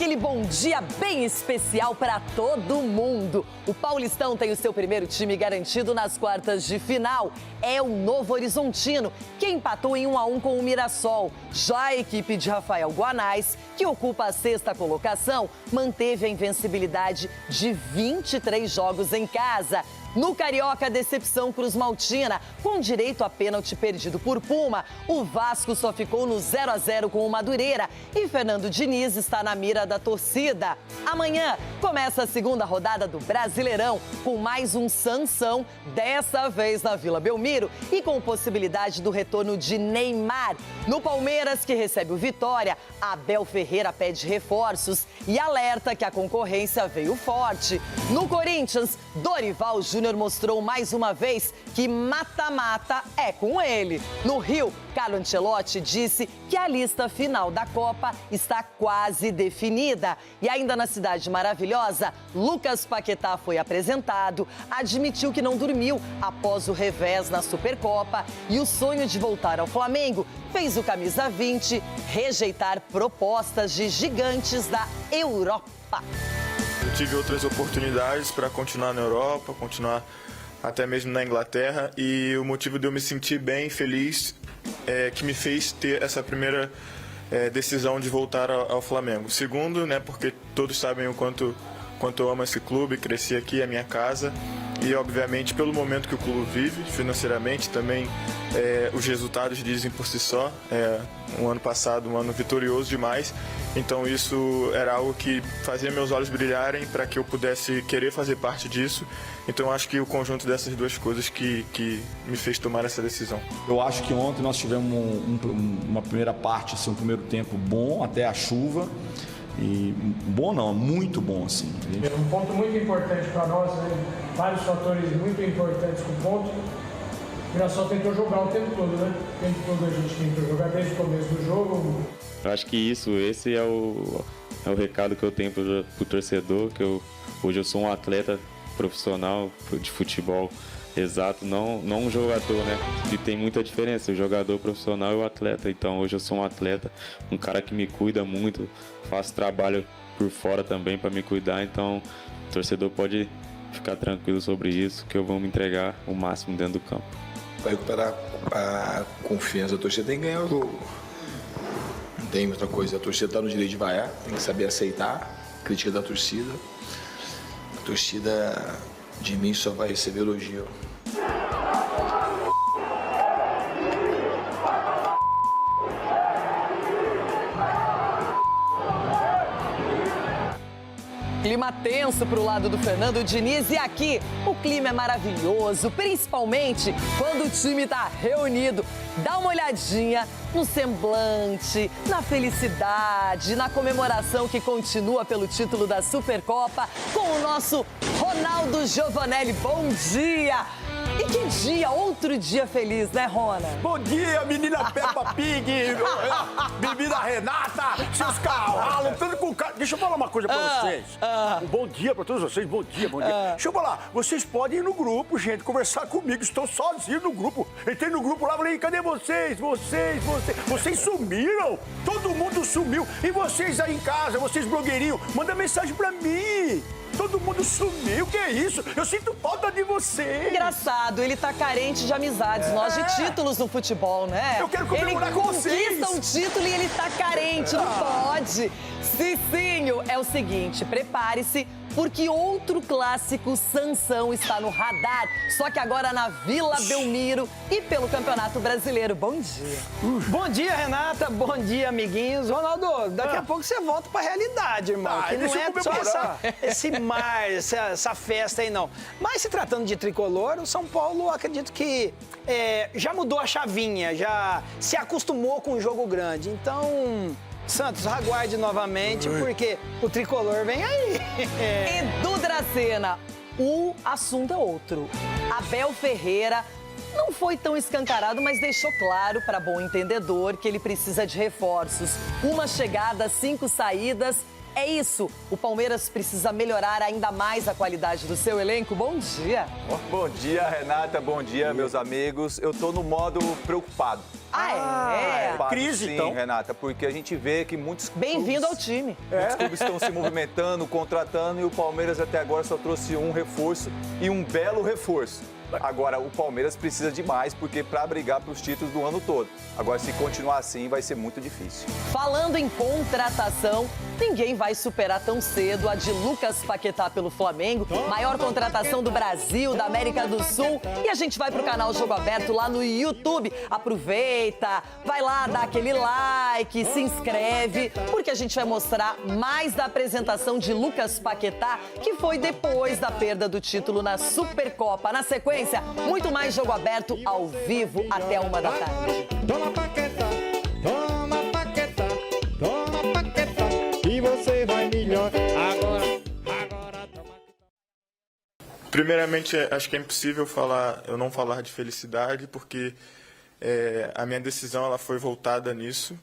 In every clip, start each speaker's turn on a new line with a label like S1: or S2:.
S1: aquele bom dia bem especial para todo mundo. O Paulistão tem o seu primeiro time garantido nas quartas de final. É o Novo Horizontino, que empatou em 1-1 com o Mirassol. Já a equipe de Rafael Guanais, que ocupa a sexta colocação, manteve a invencibilidade de 23 jogos em casa. No Carioca, a decepção cruzmaltina, com direito a pênalti perdido por Puma. O Vasco só ficou no 0-0 com o Madureira e Fernando Diniz está na mira da torcida. Amanhã começa a segunda rodada do Brasileirão, com mais um Sansão, dessa vez na Vila Belmiro e com possibilidade do retorno de Neymar. No Palmeiras, que recebe o Vitória, Abel Ferreira pede reforços e alerta que a concorrência veio forte. No Corinthians, Dorival Júnior mostrou mais uma vez que mata-mata é com ele. No Rio, Carlo Ancelotti disse que a lista final da Copa está quase definida. E ainda na Cidade Maravilhosa, Lucas Paquetá foi apresentado, admitiu que não dormiu após o revés na Supercopa e o sonho de voltar ao Flamengo fez o camisa 20 rejeitar propostas de gigantes da Europa.
S2: Eu tive outras oportunidades para continuar na Europa, continuar até mesmo na Inglaterra, e o motivo de eu me sentir bem, feliz, que me fez ter essa primeira decisão de voltar ao Flamengo. Segundo, né, porque todos sabem o quanto eu amo esse clube, cresci aqui, é minha casa, e obviamente pelo momento que o clube vive, financeiramente também, os resultados dizem por si só. Um ano passado, um ano vitorioso demais, então isso era algo que fazia meus olhos brilharem para que eu pudesse querer fazer parte disso. Então acho que o conjunto dessas duas coisas que me fez tomar essa decisão.
S3: Eu acho que ontem nós tivemos uma primeira parte, assim, um primeiro tempo bom até a chuva. E bom não, muito bom assim.
S4: Um ponto muito importante para nós, né? Vários fatores muito importantes com o ponto. O Mirassol tentou jogar o tempo todo, né? O tempo todo a gente tentou jogar desde o começo do jogo.
S5: Eu acho que esse é o recado que eu tenho pro torcedor, que hoje eu sou um atleta profissional de futebol exato, não um jogador, né? E tem muita diferença, o jogador profissional e o atleta. Então hoje eu sou um atleta, um cara que me cuida muito, faço trabalho por fora também para me cuidar. Então o torcedor pode ficar tranquilo sobre isso, que eu vou me entregar o máximo dentro do campo.
S6: Para recuperar a confiança da torcida, tem que ganhar o jogo. Não tem outra coisa. A torcida está no direito de vaiar, tem que saber aceitar a crítica da torcida. A torcida de mim só vai receber elogio.
S1: Clima tenso para o lado do Fernando Diniz, e aqui o clima é maravilhoso, principalmente quando o time está reunido. Dá uma olhadinha no semblante, na felicidade, na comemoração que continua pelo título da Supercopa com o nosso Ronaldo Giovanelli. Bom dia! E que dia, outro dia feliz, né, Rona?
S7: Bom dia, menina Peppa Pig, menina Renata, seus cavalos, tudo com cara. Deixa eu falar uma coisa pra vocês. Um bom dia pra todos vocês, bom dia. Deixa eu falar, vocês podem ir no grupo, gente, conversar comigo. Estou sozinho no grupo. Entrei no grupo lá, falei, cadê vocês? Vocês sumiram? Todo mundo sumiu. E vocês aí em casa, vocês blogueirinhos, manda mensagem pra mim. Todo mundo sumiu, que é isso? Eu sinto falta de vocês.
S1: Engraçado, ele tá carente de amizades, nós de títulos no futebol, né?
S7: Eu quero comemorar com vocês.
S1: Ele conquista um título e ele tá carente, não pode. Cicinho, é o seguinte, prepare-se, porque outro clássico Sansão está no radar, só que agora na Vila Belmiro e pelo Campeonato Brasileiro. Bom dia.
S8: Bom dia, Renata. Bom dia, amiguinhos. Ronaldo, daqui a pouco você volta pra realidade, irmão. Que não é só esse mar, essa festa aí, não. Mas se tratando de tricolor, o São Paulo, acredito que já mudou a chavinha, já se acostumou com o jogo grande. Então, Santos, aguarde novamente, porque o tricolor vem aí.
S1: Edu Dracena, o assunto é outro. Abel Ferreira não foi tão escancarado, mas deixou claro para bom entendedor que ele precisa de reforços. Uma chegada, 5 saídas É isso, o Palmeiras precisa melhorar ainda mais a qualidade do seu elenco. Bom dia.
S9: Bom dia, Renata. Bom dia, meus amigos. Eu tô no modo preocupado. Preocupado,
S7: crise,
S9: sim,
S7: então.
S9: Renata, porque a gente vê que muitos
S1: Bem-vindo ao time.
S9: muitos clubes estão se movimentando, contratando, e o Palmeiras até agora só trouxe um reforço e um belo reforço. Agora, o Palmeiras precisa de mais, porque para brigar para os títulos do ano todo. Agora, se continuar assim, vai ser muito difícil.
S1: Falando em contratação, ninguém vai superar tão cedo a de Lucas Paquetá pelo Flamengo, maior contratação do Brasil, da América do Sul. E a gente vai pro canal Jogo Aberto lá no YouTube. Aproveita, vai lá, dá aquele like, se inscreve, porque a gente vai mostrar mais da apresentação de Lucas Paquetá, que foi depois da perda do título na Supercopa. Na sequência, muito mais Jogo Aberto ao vivo até 1 da tarde.
S10: Toma Paquetá, toma Paquetá, toma Paquetá, e você vai melhor. Agora toma.
S2: Primeiramente, acho que é impossível eu não falar de felicidade, porque a minha decisão ela foi voltada nisso.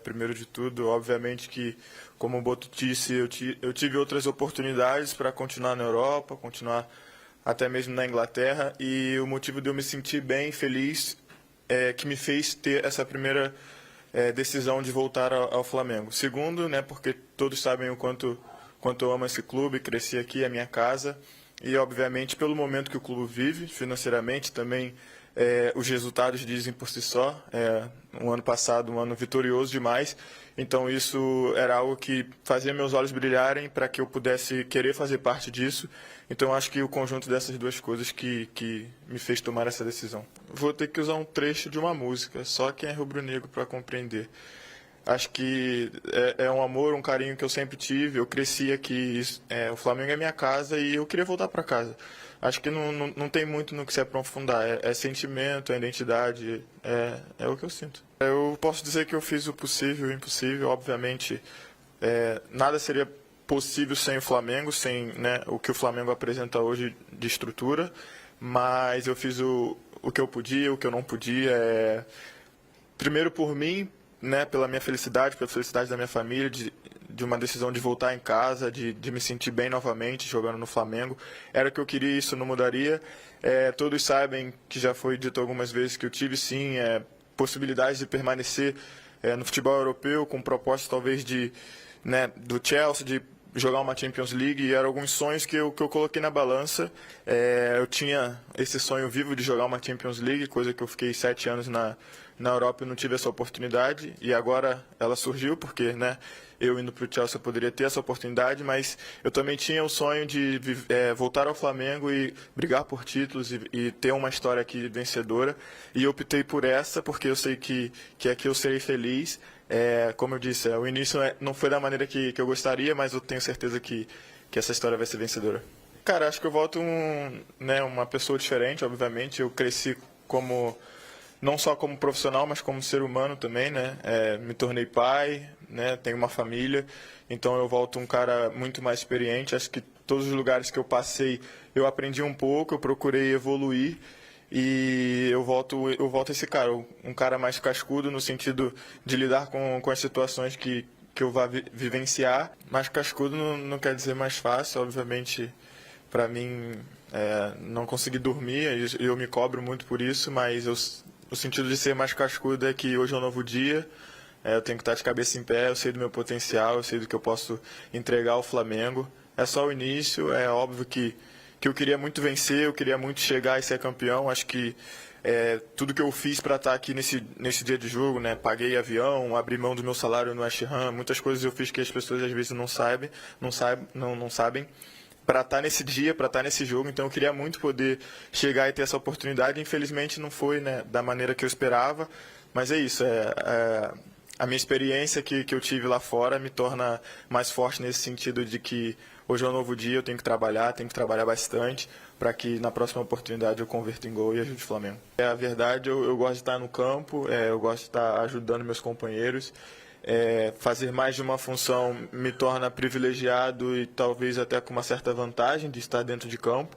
S2: Primeiro de tudo, obviamente que, como o Boto disse, eu tive outras oportunidades para continuar na Europa, continuar até mesmo na Inglaterra, e o motivo de eu me sentir bem, feliz, que me fez ter essa primeira decisão de voltar ao Flamengo. Segundo, né, porque todos sabem o quanto eu amo esse clube, cresci aqui, é minha casa, e obviamente pelo momento que o clube vive, financeiramente também, os resultados dizem por si só. Um ano passado, um ano vitorioso demais, então isso era algo que fazia meus olhos brilharem para que eu pudesse querer fazer parte disso. Então acho que o conjunto dessas duas coisas que me fez tomar essa decisão. Vou ter que usar um trecho de uma música, só quem é rubro-negro para compreender. Acho que é um amor, um carinho que eu sempre tive. Eu cresci aqui, o Flamengo é minha casa e eu queria voltar para casa. Acho que não tem muito no que se aprofundar. É sentimento, é identidade, é o que eu sinto. Eu posso dizer que eu fiz o possível e o impossível. Obviamente, nada seria possível sem o Flamengo, sem, né, o que o Flamengo apresenta hoje de estrutura. Mas eu fiz o que eu podia, o que eu não podia. Primeiro por mim, né, pela minha felicidade, pela felicidade da minha família, de uma decisão de voltar em casa, de me sentir bem novamente jogando no Flamengo. Era o que eu queria, isso não mudaria. Todos sabem que já foi dito algumas vezes que eu tive sim possibilidades de permanecer no futebol europeu, com propostas talvez do Chelsea, de jogar uma Champions League, e eram alguns sonhos que eu coloquei na balança. Eu tinha esse sonho vivo de jogar uma Champions League, coisa que eu fiquei 7 anos na Europa e não tive essa oportunidade, e agora ela surgiu, porque, né, eu indo para o Chelsea eu poderia ter essa oportunidade, mas eu também tinha o sonho de voltar ao Flamengo e brigar por títulos e ter uma história aqui vencedora, e eu optei por essa, porque eu sei que aqui eu serei feliz. Como eu disse, o início não foi da maneira que eu gostaria, mas eu tenho certeza que essa história vai ser vencedora. Cara, acho que eu volto uma pessoa diferente, obviamente. Eu cresci não só como profissional, mas como ser humano também, né? Me tornei pai, né? Tenho uma família, então eu volto um cara muito mais experiente. Acho que todos os lugares que eu passei, eu aprendi um pouco, eu procurei evoluir. E eu volto esse cara, um cara mais cascudo no sentido de lidar com as situações que eu vá vivenciar. Mais cascudo não quer dizer mais fácil, obviamente, para mim não conseguir dormir, eu me cobro muito por isso, mas o sentido de ser mais cascudo é que hoje é um novo dia, eu tenho que estar de cabeça em pé, eu sei do meu potencial, eu sei do que eu posso entregar ao Flamengo. É só o início, é óbvio que eu queria muito vencer, eu queria muito chegar e ser campeão. Acho que tudo que eu fiz para estar aqui nesse dia de jogo, né? Paguei avião, abri mão do meu salário no West Ham, muitas coisas eu fiz que as pessoas às vezes não sabem para estar nesse dia, para estar nesse jogo. Então eu queria muito poder chegar e ter essa oportunidade. Infelizmente não foi, né, da maneira que eu esperava, mas é isso. A minha experiência que eu tive lá fora me torna mais forte nesse sentido de que hoje é um novo dia, eu tenho que trabalhar bastante para que na próxima oportunidade eu converta em gol e ajude o Flamengo. A verdade, eu gosto de estar no campo, eu gosto de estar ajudando meus companheiros. Fazer mais de uma função me torna privilegiado e talvez até com uma certa vantagem de estar dentro de campo.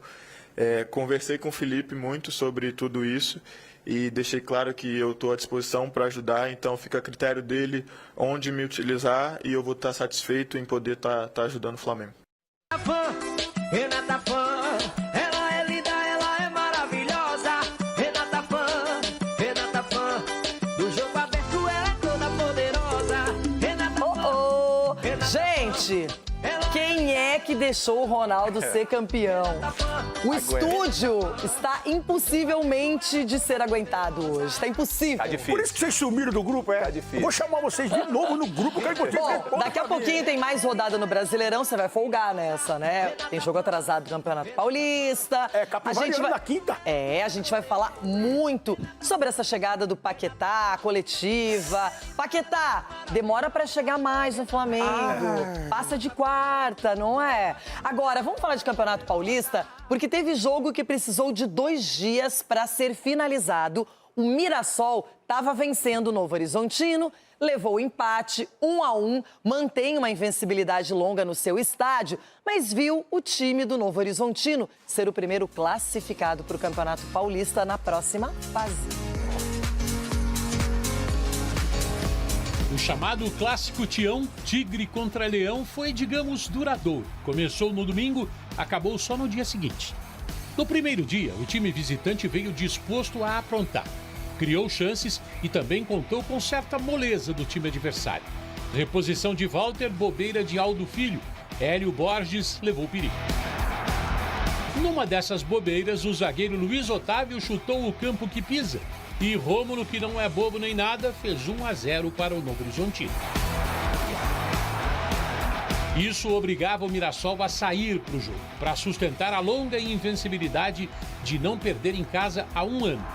S2: Conversei com o Felipe muito sobre tudo isso e deixei claro que eu estou à disposição para ajudar, então fica a critério dele onde me utilizar e eu vou estar satisfeito em poder estar ajudando o Flamengo.
S10: Renata Fã, ela é linda, ela é maravilhosa. Renata Fã, do jogo aberto ela é toda poderosa. Renata Fã.
S1: Gente, quem é que deixou o Ronaldo ser campeão? O estúdio está impossivelmente de ser aguentado hoje. Está impossível.
S9: Tá difícil.
S7: Por isso que vocês sumiram do grupo, é?
S9: Tá difícil.
S7: Eu vou chamar vocês de novo no grupo, quero que vocês
S1: Bom,
S7: respondam
S1: daqui a
S7: pra mim.
S1: pouquinho tem mais rodada no Brasileirão, você vai folgar nessa, né? Tem jogo atrasado do Campeonato Paulista.
S7: Capivari na quinta.
S1: A gente vai falar muito sobre essa chegada do Paquetá, a coletiva. Paquetá, demora pra chegar mais no Flamengo. Passa de quarta, não é? Agora, vamos falar de Campeonato Paulista, porque teve jogo que precisou de 2 dias para ser finalizado. O Mirassol estava vencendo o Novo Horizontino, levou o empate 1-1, mantém uma invencibilidade longa no seu estádio, mas viu o time do Novo Horizontino ser o primeiro classificado para o Campeonato Paulista na próxima fase.
S11: O chamado clássico Tião, Tigre contra Leão, foi, digamos, duradouro. Começou no domingo, acabou só no dia seguinte. No primeiro dia, o time visitante veio disposto a aprontar. Criou chances e também contou com certa moleza do time adversário. Reposição de Walter, bobeira de Aldo Filho. Hélio Borges levou perigo. Numa dessas bobeiras, o zagueiro Luiz Otávio chutou o campo que pisa. E Rômulo, que não é bobo nem nada, fez 1-0 para o Novo Horizontino. Isso obrigava o Mirassol a sair para o jogo, para sustentar a longa invencibilidade de não perder em casa há 1 ano.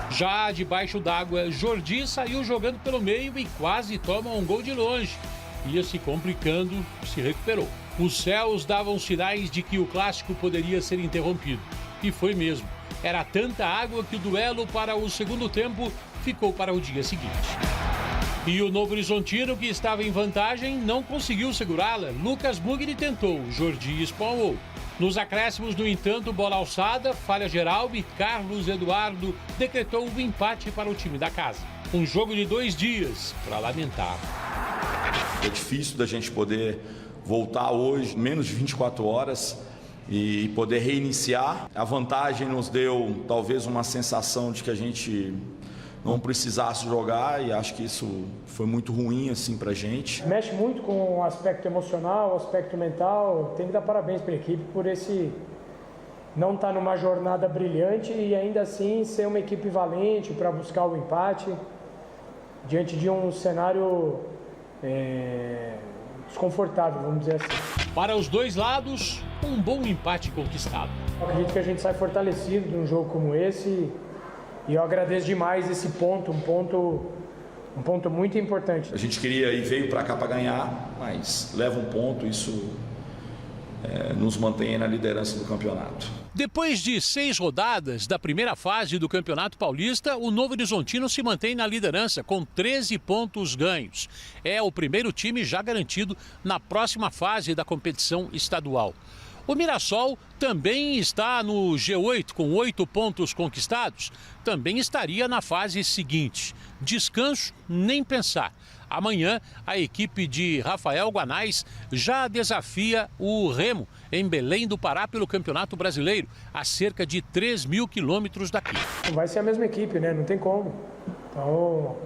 S11: Já debaixo d'água, Jordi saiu jogando pelo meio e quase toma um gol de longe. Ia se complicando, se recuperou. Os céus davam sinais de que o clássico poderia ser interrompido. E foi mesmo. Era tanta água que o duelo para o segundo tempo ficou para o dia seguinte. E o Novo Horizontino, que estava em vantagem, não conseguiu segurá-la. Lucas Mugni tentou, Jordi espalmou. Nos acréscimos, no entanto, bola alçada, falha geral e Carlos Eduardo decretou o empate para o time da casa. Um jogo de 2 dias para lamentar.
S3: É difícil da gente poder voltar hoje, menos de 24 horas, e poder reiniciar. A vantagem nos deu talvez uma sensação de que a gente não precisasse jogar e acho que isso foi muito ruim assim pra gente.
S4: Mexe muito com o aspecto emocional, o aspecto mental. Tem que dar parabéns para a equipe por esse não estar numa jornada brilhante e ainda assim ser uma equipe valente para buscar o empate diante de um cenário desconfortável, vamos dizer assim.
S11: Para os dois lados, um bom empate conquistado.
S4: Eu acredito que a gente sai fortalecido de um jogo como esse e eu agradeço demais esse ponto, um ponto muito importante.
S3: A gente queria e veio para cá para ganhar, mas leva um ponto, isso nos mantém na liderança do campeonato.
S11: Depois de 6 rodadas da primeira fase do Campeonato Paulista, o Novo Horizontino se mantém na liderança com 13 pontos ganhos. É o primeiro time já garantido na próxima fase da competição estadual. O Mirassol também está no G8 com 8 pontos conquistados. Também estaria na fase seguinte. Descanso, nem pensar. Amanhã, a equipe de Rafael Guanais já desafia o Remo em Belém do Pará pelo Campeonato Brasileiro, a cerca de 3.000 quilômetros daqui.
S4: Não vai ser a mesma equipe, né? Não tem como. Então,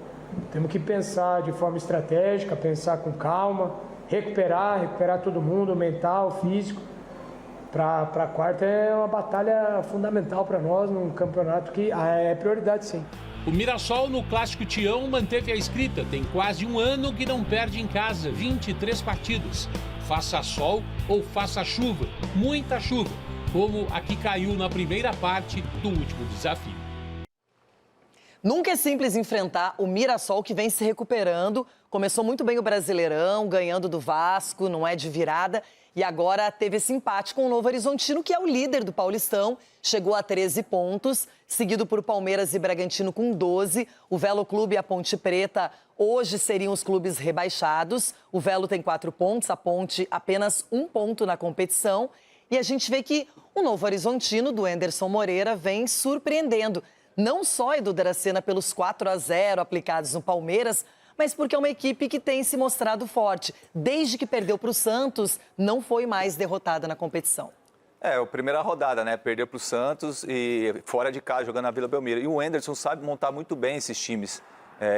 S4: temos que pensar de forma estratégica, pensar com calma, recuperar todo mundo, mental, físico. Para a quarta é uma batalha fundamental para nós num campeonato que é prioridade, sim.
S11: O Mirassol, no Clássico Tião, manteve a escrita. Tem quase 1 ano que não perde em casa, 23 partidas. Faça sol ou faça chuva, muita chuva, como a que caiu na primeira parte do último desafio.
S1: Nunca é simples enfrentar o Mirassol, que vem se recuperando. Começou muito bem o Brasileirão, ganhando do Vasco, não é de virada. E agora teve esse empate com o Novo Horizontino, que é o líder do Paulistão. Chegou a 13 pontos, seguido por Palmeiras e Bragantino com 12. O Velo Clube e a Ponte Preta hoje seriam os clubes rebaixados. O Velo tem 4 pontos, a Ponte apenas 1 ponto na competição. E a gente vê que o Novo Horizontino, do Anderson Moreira, vem surpreendendo. Não só, Edu Dracena, pelos 4-0 aplicados no Palmeiras, mas porque é uma equipe que tem se mostrado forte. Desde que perdeu para o Santos, não foi mais derrotada na competição.
S9: A primeira rodada, né? Perdeu para o Santos e fora de casa, jogando na Vila Belmiro. E o Anderson sabe montar muito bem esses times.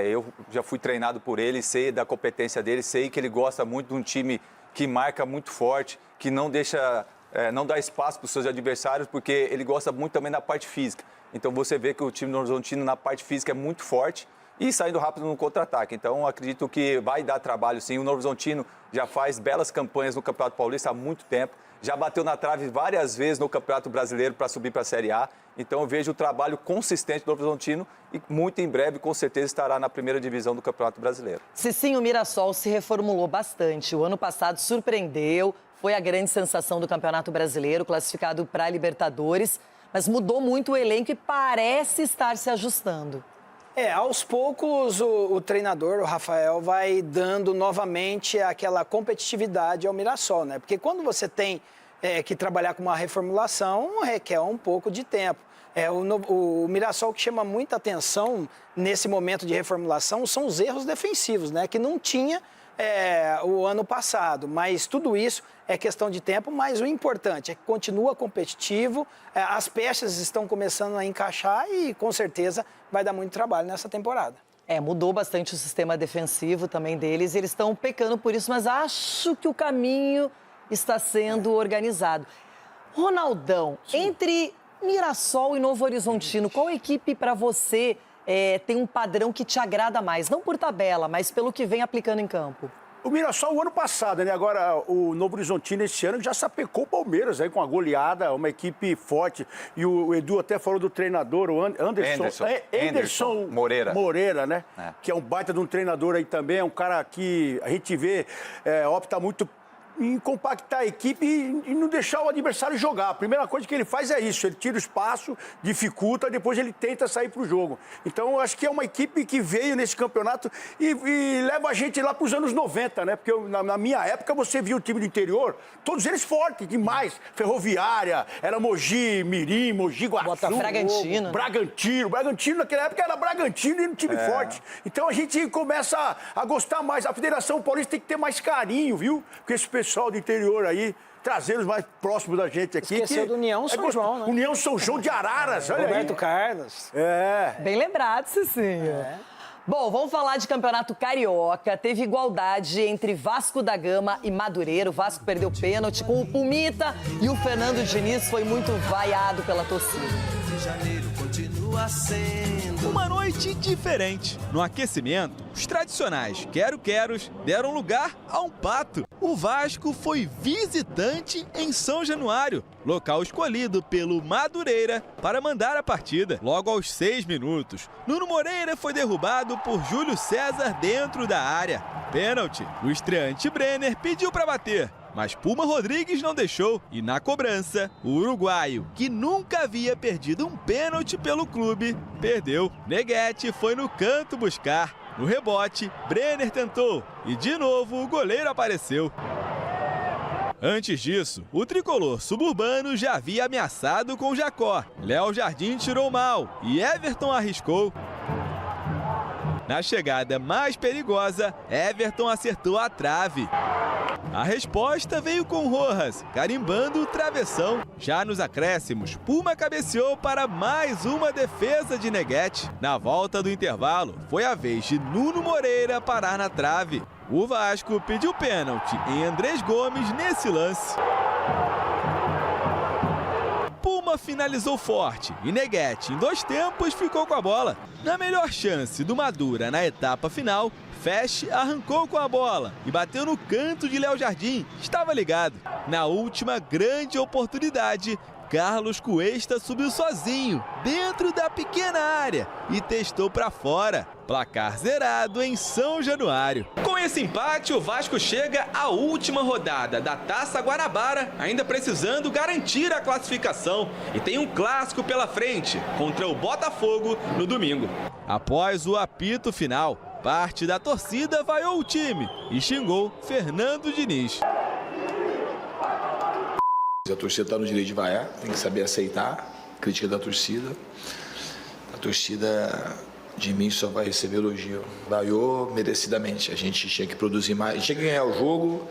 S9: Eu já fui treinado por ele, sei da competência dele, sei que ele gosta muito de um time que marca muito forte, que não deixa, não dá espaço para os seus adversários, porque ele gosta muito também da parte física. Então você vê que o time do Novo Horizontino na parte física é muito forte e saindo rápido no contra-ataque. Então acredito que vai dar trabalho sim. O Novo Horizontino já faz belas campanhas no Campeonato Paulista há muito tempo. Já bateu na trave várias vezes no Campeonato Brasileiro para subir para a Série A. Então eu vejo o trabalho consistente do Novo Horizontino e muito em breve, com certeza, estará na primeira divisão do Campeonato Brasileiro.
S1: Cicinho, o Mirassol se reformulou bastante. O ano passado surpreendeu, foi a grande sensação do Campeonato Brasileiro, classificado para a Libertadores, mas mudou muito o elenco e parece estar se ajustando.
S8: Aos poucos o treinador, o Rafael, vai dando novamente aquela competitividade ao Mirassol, né? Porque quando você tem que trabalhar com uma reformulação, requer um pouco de tempo. O Mirassol que chama muita atenção nesse momento de reformulação são os erros defensivos, né? Que não tinha o ano passado, mas tudo isso é questão de tempo, mas o importante é que continua competitivo, as peças estão começando a encaixar e com certeza vai dar muito trabalho nessa temporada.
S1: Mudou bastante o sistema defensivo também deles, eles estão pecando por isso, mas acho que o caminho está sendo organizado. Ronaldão, entre Mirassol e Novo Horizontino, qual equipe para você tem um padrão que te agrada mais? Não por tabela, mas pelo que vem aplicando em campo.
S7: O Mirassol o ano passado, né? Agora o Novo Horizontino esse ano já sapecou o Palmeiras aí com a goleada, uma equipe forte. E o Edu até falou do treinador, o Anderson Moreira, né? Que é um baita de um treinador aí também, é um cara que a gente vê, opta muito em compactar a equipe e não deixar o adversário jogar. A primeira coisa que ele faz é isso, ele tira o espaço, dificulta, depois ele tenta sair para o jogo. Então, eu acho que é uma equipe que veio nesse campeonato e leva a gente lá para os anos 90, né? Porque na minha época você via o time do interior, todos eles fortes, demais. Ferroviária, era Mogi, Mirim, Mogi Guaçu, Bragantino naquela época era Bragantino e um time forte. Então a gente começa a gostar mais. A Federação Paulista tem que ter mais carinho, viu? Porque esse pessoal do interior aí, trazê-los mais próximos da gente aqui.
S8: Esqueceu do União São João, né?
S7: União São João de Araras, olha
S8: Roberto
S7: aí.
S8: Carlos.
S1: Bem lembrado, Cicinho. Bom, vamos falar de Campeonato Carioca. Teve igualdade entre Vasco da Gama e Madureira. O Vasco perdeu pênalti com o Pumita e o Fernando Diniz foi muito vaiado pela torcida.
S12: Uma noite diferente. No aquecimento, os tradicionais quero-queros deram lugar a um pato. O Vasco foi visitante em São Januário, local escolhido pelo Madureira para mandar a partida. Logo aos 6 minutos, Nuno Moreira foi derrubado por Júlio César dentro da área. Pênalti. O estreante Brenner pediu para bater, mas Puma Rodrigues não deixou. E na cobrança, o uruguaio, que nunca havia perdido um pênalti pelo clube, perdeu. Neguete foi no canto buscar. No rebote, Brenner tentou e de novo o goleiro apareceu. Antes disso, o tricolor suburbano já havia ameaçado com Jacó. Léo Jardim tirou mal e Everton arriscou. Na chegada mais perigosa, Everton acertou a trave. A resposta veio com Rojas, carimbando o travessão. Já nos acréscimos, Puma cabeceou para mais uma defesa de Neguete. Na volta do intervalo, foi a vez de Nuno Moreira parar na trave. O Vasco pediu pênalti em Andrés Gomes nesse lance. Puma finalizou forte e Neguete, em 2 tempos, ficou com a bola. Na melhor chance do Madura na etapa final, Fesch arrancou com a bola e bateu no canto de Léo Jardim, estava ligado. Na última grande oportunidade, Carlos Cuesta subiu sozinho, dentro da pequena área, e testou para fora. Placar zerado em São Januário. Com esse empate, o Vasco chega à última rodada da Taça Guanabara, ainda precisando garantir a classificação. E tem um clássico pela frente, contra o Botafogo no domingo. Após o apito final, parte da torcida vaiou o time e xingou Fernando Diniz.
S6: A torcida está no direito de vaiar, tem que saber aceitar a crítica da torcida. torcida de mim só vai receber elogio. Ganhou merecidamente. A gente tinha que produzir mais, a gente tinha que ganhar o jogo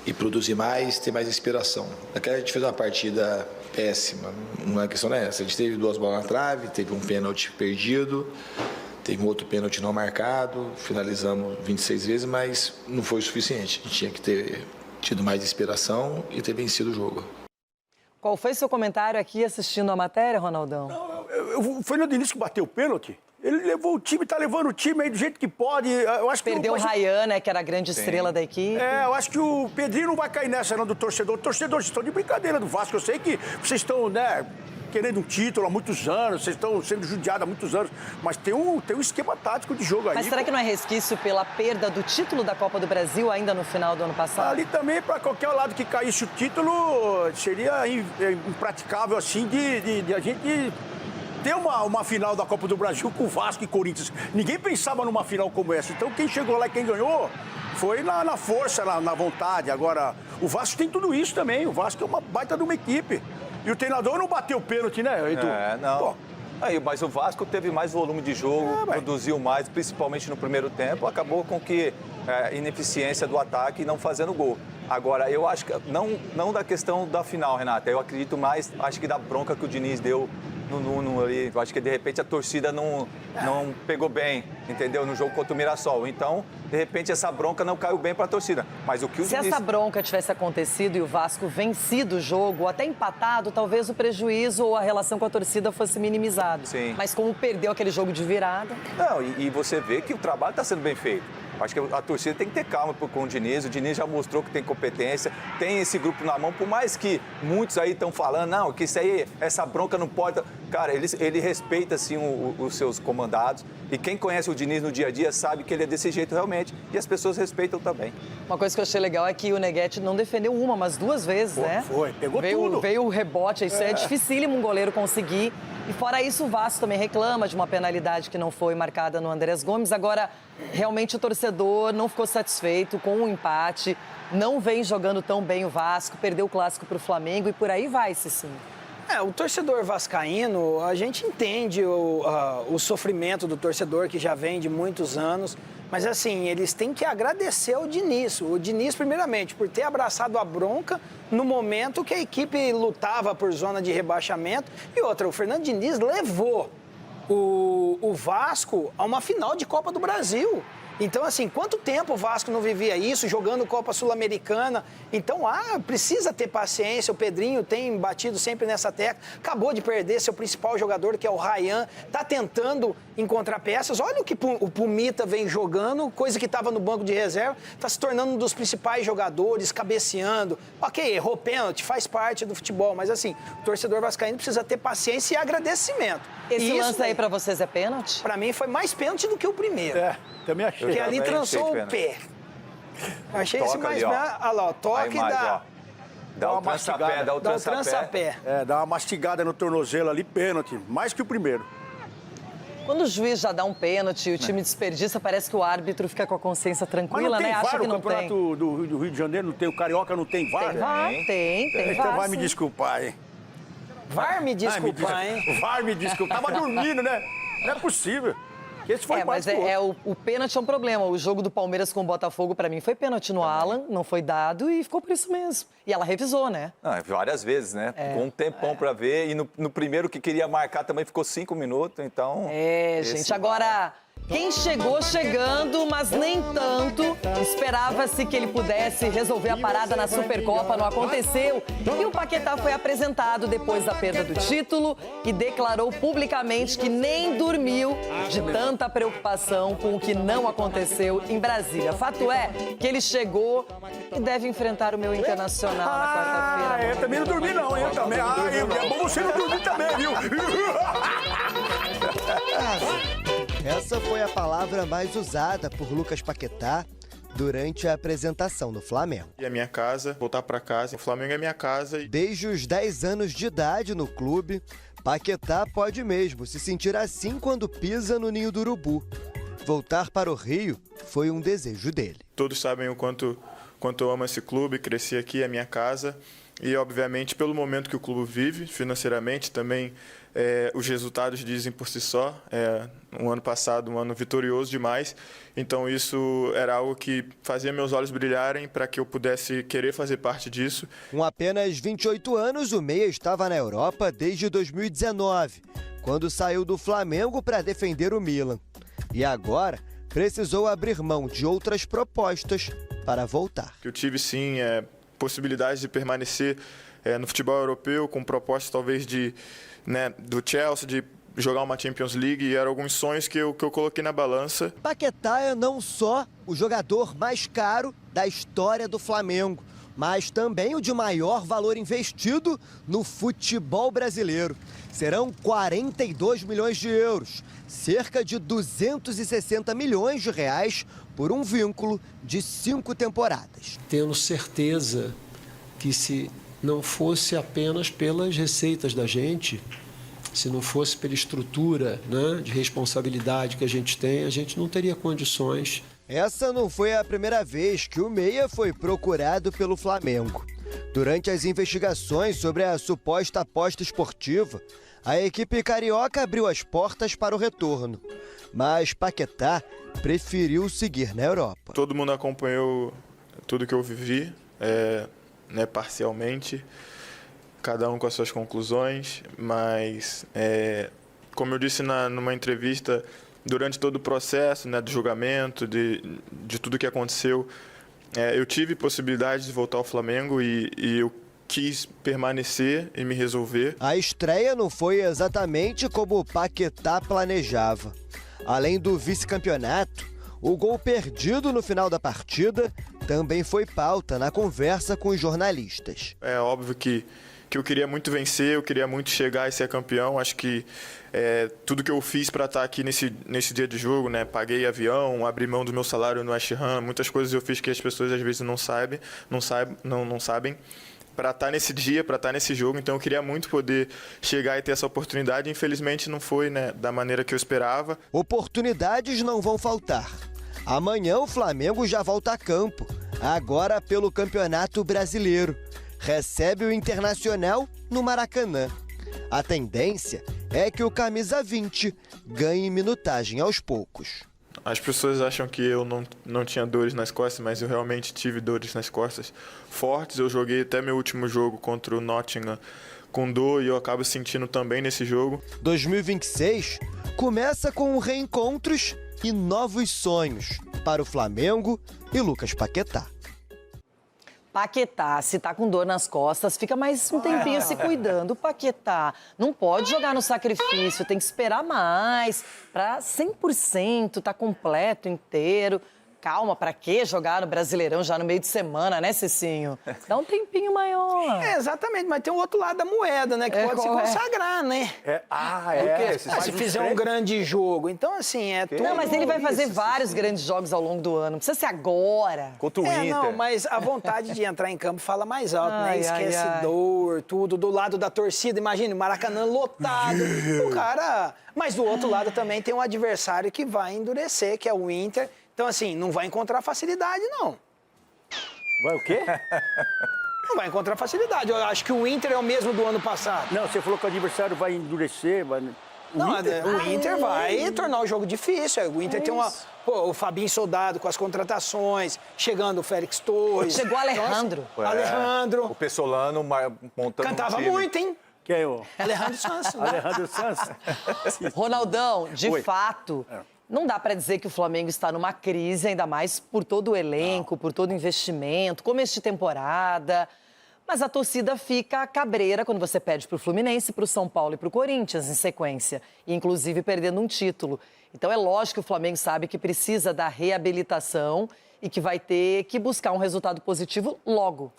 S6: e produzir mais, ter mais inspiração. Daquela a gente fez uma partida péssima, não é questão dessa. A gente teve 2 bolas na trave, teve um pênalti perdido, teve um outro pênalti não marcado, finalizamos 26 vezes, mas não foi o suficiente. A gente tinha que ter tido mais inspiração e ter vencido o jogo.
S1: Qual foi seu comentário aqui assistindo a matéria, Ronaldão?
S7: O Fernando Diniz que bateu o pênalti, ele levou o time, tá levando o time aí do jeito que pode. Eu acho que
S1: perdeu o Ryan, né, que era a grande estrela da equipe.
S7: Eu acho que o Pedrinho não vai cair nessa, não, do torcedor. Torcedores estão de brincadeira do Vasco. Eu sei que vocês estão, né, querendo um título há muitos anos, vocês estão sendo judiados há muitos anos, mas tem um esquema tático de jogo aí.
S1: Mas será que não é resquício pela perda do título da Copa do Brasil ainda no final do ano passado?
S7: Ali também, para qualquer lado que caísse o título, seria impraticável, assim, de a gente ter uma final da Copa do Brasil com Vasco e Corinthians. Ninguém pensava numa final como essa. Então, quem chegou lá e quem ganhou foi na força, na vontade. Agora, o Vasco tem tudo isso também. O Vasco é uma baita de uma equipe. E o treinador não bateu o pênalti, né, Edu?
S9: Não.
S7: Pô.
S9: Aí, mas o Vasco teve mais volume de jogo, produziu mais, principalmente no primeiro tempo. Acabou com que ineficiência do ataque e não fazendo gol. Agora, eu acho que não da questão da final, Renata. Eu acredito mais, acho que da bronca que o Diniz deu no ali. Eu acho que, de repente, a torcida não pegou bem, entendeu? No jogo contra o Mirassol. Então, de repente, essa bronca não caiu bem para a torcida. Mas o que o
S1: Se essa bronca tivesse acontecido e o Vasco vencido o jogo, ou até empatado, talvez o prejuízo ou a relação com a torcida fosse minimizado.
S9: Sim.
S1: Mas como perdeu aquele jogo de virada...
S9: Não, e você vê que o trabalho está sendo bem feito. Acho que a torcida tem que ter calma com o Diniz. O Diniz já mostrou que tem competência, tem esse grupo na mão. Por mais que muitos aí estão falando, não, que isso aí, essa bronca não pode... Cara, ele respeita, assim, os seus comandados. E quem conhece o Diniz no dia a dia sabe que ele é desse jeito realmente. E as pessoas respeitam também.
S1: Uma coisa que eu achei legal é que o Neguete não defendeu uma, mas 2 vezes, né?
S7: Foi, pegou tudo.
S1: Veio o rebote, isso é dificílimo um goleiro conseguir. E fora isso, o Vasco também reclama de uma penalidade que não foi marcada no Andrés Gomes. Agora, realmente o torcedor não ficou satisfeito com o empate, não vem jogando tão bem o Vasco, perdeu o clássico para o Flamengo e por aí vai, sim.
S8: O torcedor vascaíno, a gente entende o sofrimento do torcedor que já vem de muitos anos, mas assim, eles têm que agradecer ao Diniz. O Diniz, primeiramente, por ter abraçado a bronca no momento que a equipe lutava por zona de rebaixamento. E outra, o Fernando Diniz levou o Vasco a uma final de Copa do Brasil. Então, assim, quanto tempo o Vasco não vivia isso, jogando Copa Sul-Americana? Então, precisa ter paciência. O Pedrinho tem batido sempre nessa tecla. Acabou de perder seu principal jogador, que é o Ryan. Está tentando encontrar peças. Olha o que o Pumita vem jogando, coisa que estava no banco de reserva. Está se tornando um dos principais jogadores, cabeceando. Ok, errou pênalti, faz parte do futebol. Mas, assim, o torcedor vascaíno precisa ter paciência e agradecimento.
S1: Esse lance aí para vocês é pênalti?
S8: Para mim foi mais pênalti do que o primeiro.
S7: Também achei.
S8: Porque ali trançou o pé. Eu achei esse mais... Olha lá, o toque
S9: dá o trança-pé, dá o trança-pé.
S7: Dá uma mastigada no tornozelo ali, pênalti. Mais que o primeiro.
S1: Quando o juiz já dá um pênalti e o time desperdiça, parece que o árbitro fica com a consciência tranquila, né? Acha que não tem.
S7: O campeonato do Rio de Janeiro não tem, o Carioca não tem VAR?
S1: Tem VAR.
S7: Então vai me desculpar, hein?
S8: VAR me desculpar, hein?
S7: VAR me desculpar. Tava dormindo, né? Não é possível. Esse foi
S1: mas o pênalti é um problema. O jogo do Palmeiras com o Botafogo, pra mim, foi pênalti no Alan, não foi dado e ficou por isso mesmo. E ela revisou, né?
S9: Várias vezes, né? Ficou um tempão pra ver. E no primeiro que queria marcar também ficou 5 minutos, então...
S1: Gente, agora... Quem chegou chegando, mas nem tanto. Esperava-se que ele pudesse resolver a parada na Supercopa, não aconteceu. E o Paquetá foi apresentado depois da perda do título e declarou publicamente que nem dormiu de tanta preocupação com o que não aconteceu em Brasília. Fato é que ele chegou e deve enfrentar o meu Internacional na quarta-feira.
S7: Eu também não dormi não, eu também. É bom você não dormir também, viu?
S13: Essa foi a palavra mais usada por Lucas Paquetá durante a apresentação do Flamengo.
S2: E a minha casa, voltar para casa. O Flamengo é minha casa.
S13: Desde os 10 anos de idade no clube, Paquetá pode mesmo se sentir assim quando pisa no ninho do urubu. Voltar para o Rio foi um desejo dele.
S2: Todos sabem o quanto eu amo esse clube, cresci aqui, é minha casa. e, obviamente, pelo momento que o clube vive financeiramente, também os resultados dizem por si só. Um ano passado, um ano vitorioso demais, então isso era algo que fazia meus olhos brilharem para que eu pudesse querer fazer parte disso.
S13: Com apenas 28 anos, o meia estava na Europa desde 2019, quando saiu do Flamengo para defender o Milan. E agora precisou abrir mão de outras propostas para voltar.
S2: Eu tive sim possibilidades de permanecer no futebol europeu, com propostas talvez do Chelsea, de jogar uma Champions League, e eram alguns sonhos que eu coloquei na balança.
S13: Paquetá é não só o jogador mais caro da história do Flamengo, mas também o de maior valor investido no futebol brasileiro. Serão 42 milhões de euros, cerca de 260 milhões de reais por um vínculo de 5 temporadas.
S14: Tendo certeza que se não fosse apenas pelas receitas da gente, se não fosse pela estrutura, né, de responsabilidade que a gente não teria condições.
S13: Essa não foi a primeira vez que o meia foi procurado pelo Flamengo. Durante as investigações sobre a suposta aposta esportiva, a equipe carioca abriu as portas para o retorno. Mas Paquetá preferiu seguir na Europa.
S2: Todo mundo acompanhou tudo que eu vivi, parcialmente, cada um com as suas conclusões, mas, como eu disse numa entrevista, durante todo o processo, do julgamento, de tudo que aconteceu, eu tive possibilidade de voltar ao Flamengo e eu quis permanecer e me resolver.
S13: A estreia não foi exatamente como o Paquetá planejava. Além do vice-campeonato, o gol perdido no final da partida também foi pauta na conversa com os jornalistas.
S2: É óbvio que eu queria muito vencer, eu queria muito chegar e ser campeão. Acho que tudo que eu fiz para estar aqui nesse dia de jogo, paguei avião, abri mão do meu salário no West Ham, muitas coisas eu fiz que as pessoas às vezes não sabem, para estar nesse dia, para estar nesse jogo. Então eu queria muito poder chegar e ter essa oportunidade. Infelizmente não foi da maneira que eu esperava.
S13: Oportunidades não vão faltar. Amanhã o Flamengo já volta a campo, agora pelo Campeonato Brasileiro. Recebe o Internacional no Maracanã. A tendência é que o camisa 20 ganhe minutagem aos poucos.
S2: As pessoas acham que eu não tinha dores nas costas, mas eu realmente tive dores nas costas fortes. Eu joguei até meu último jogo contra o Nottingham com dor e eu acabo sentindo também nesse jogo.
S13: 2026 começa com reencontros e novos sonhos para o Flamengo e Lucas Paquetá.
S1: Paquetá, se tá com dor nas costas, fica mais um tempinho se cuidando. Paquetá, não pode jogar no sacrifício, tem que esperar mais para 100%, tá completo, inteiro. Calma, pra que jogar no Brasileirão já no meio de semana, né, Cicinho? Dá um tempinho maior.
S8: Exatamente, mas tem o outro lado da moeda, né, que pode se consagrar, né? Porque se fizer um grande jogo. Então, assim, tudo...
S1: Não, mas ele vai fazer vários grandes jogos ao longo do ano. Não precisa ser agora.
S9: Contra o Inter.
S8: Não, mas a vontade de entrar em campo fala mais alto, né? Esquece dor, tudo. Do lado da torcida, imagine, Maracanã lotado. O cara... Mas do outro lado também tem um adversário que vai endurecer, que é o Inter. Então, assim, não vai encontrar facilidade, não.
S7: Vai o quê?
S8: Não vai encontrar facilidade. Eu acho que o Inter é o mesmo do ano passado.
S7: Não, você falou que o adversário vai endurecer, vai...
S8: O Inter vai tornar o jogo difícil. O Inter tem o Fabinho Soldado com as contratações, chegando o Félix Torres.
S1: Chegou o Alejandro.
S8: Alejandro.
S9: O Pessolano montando
S8: Cantava
S9: um time.
S8: muito, hein?
S7: Quem é o...
S8: Alejandro Sanz.
S7: Alejandro Sanz.
S1: Ronaldão, de fato... Não dá para dizer que o Flamengo está numa crise, ainda mais por todo o elenco, por todo o investimento, começo de temporada. Mas a torcida fica cabreira quando você perde para o Fluminense, para o São Paulo e para o Corinthians em sequência, e inclusive perdendo um título. Então é lógico que o Flamengo sabe que precisa da reabilitação e que vai ter que buscar um resultado positivo logo.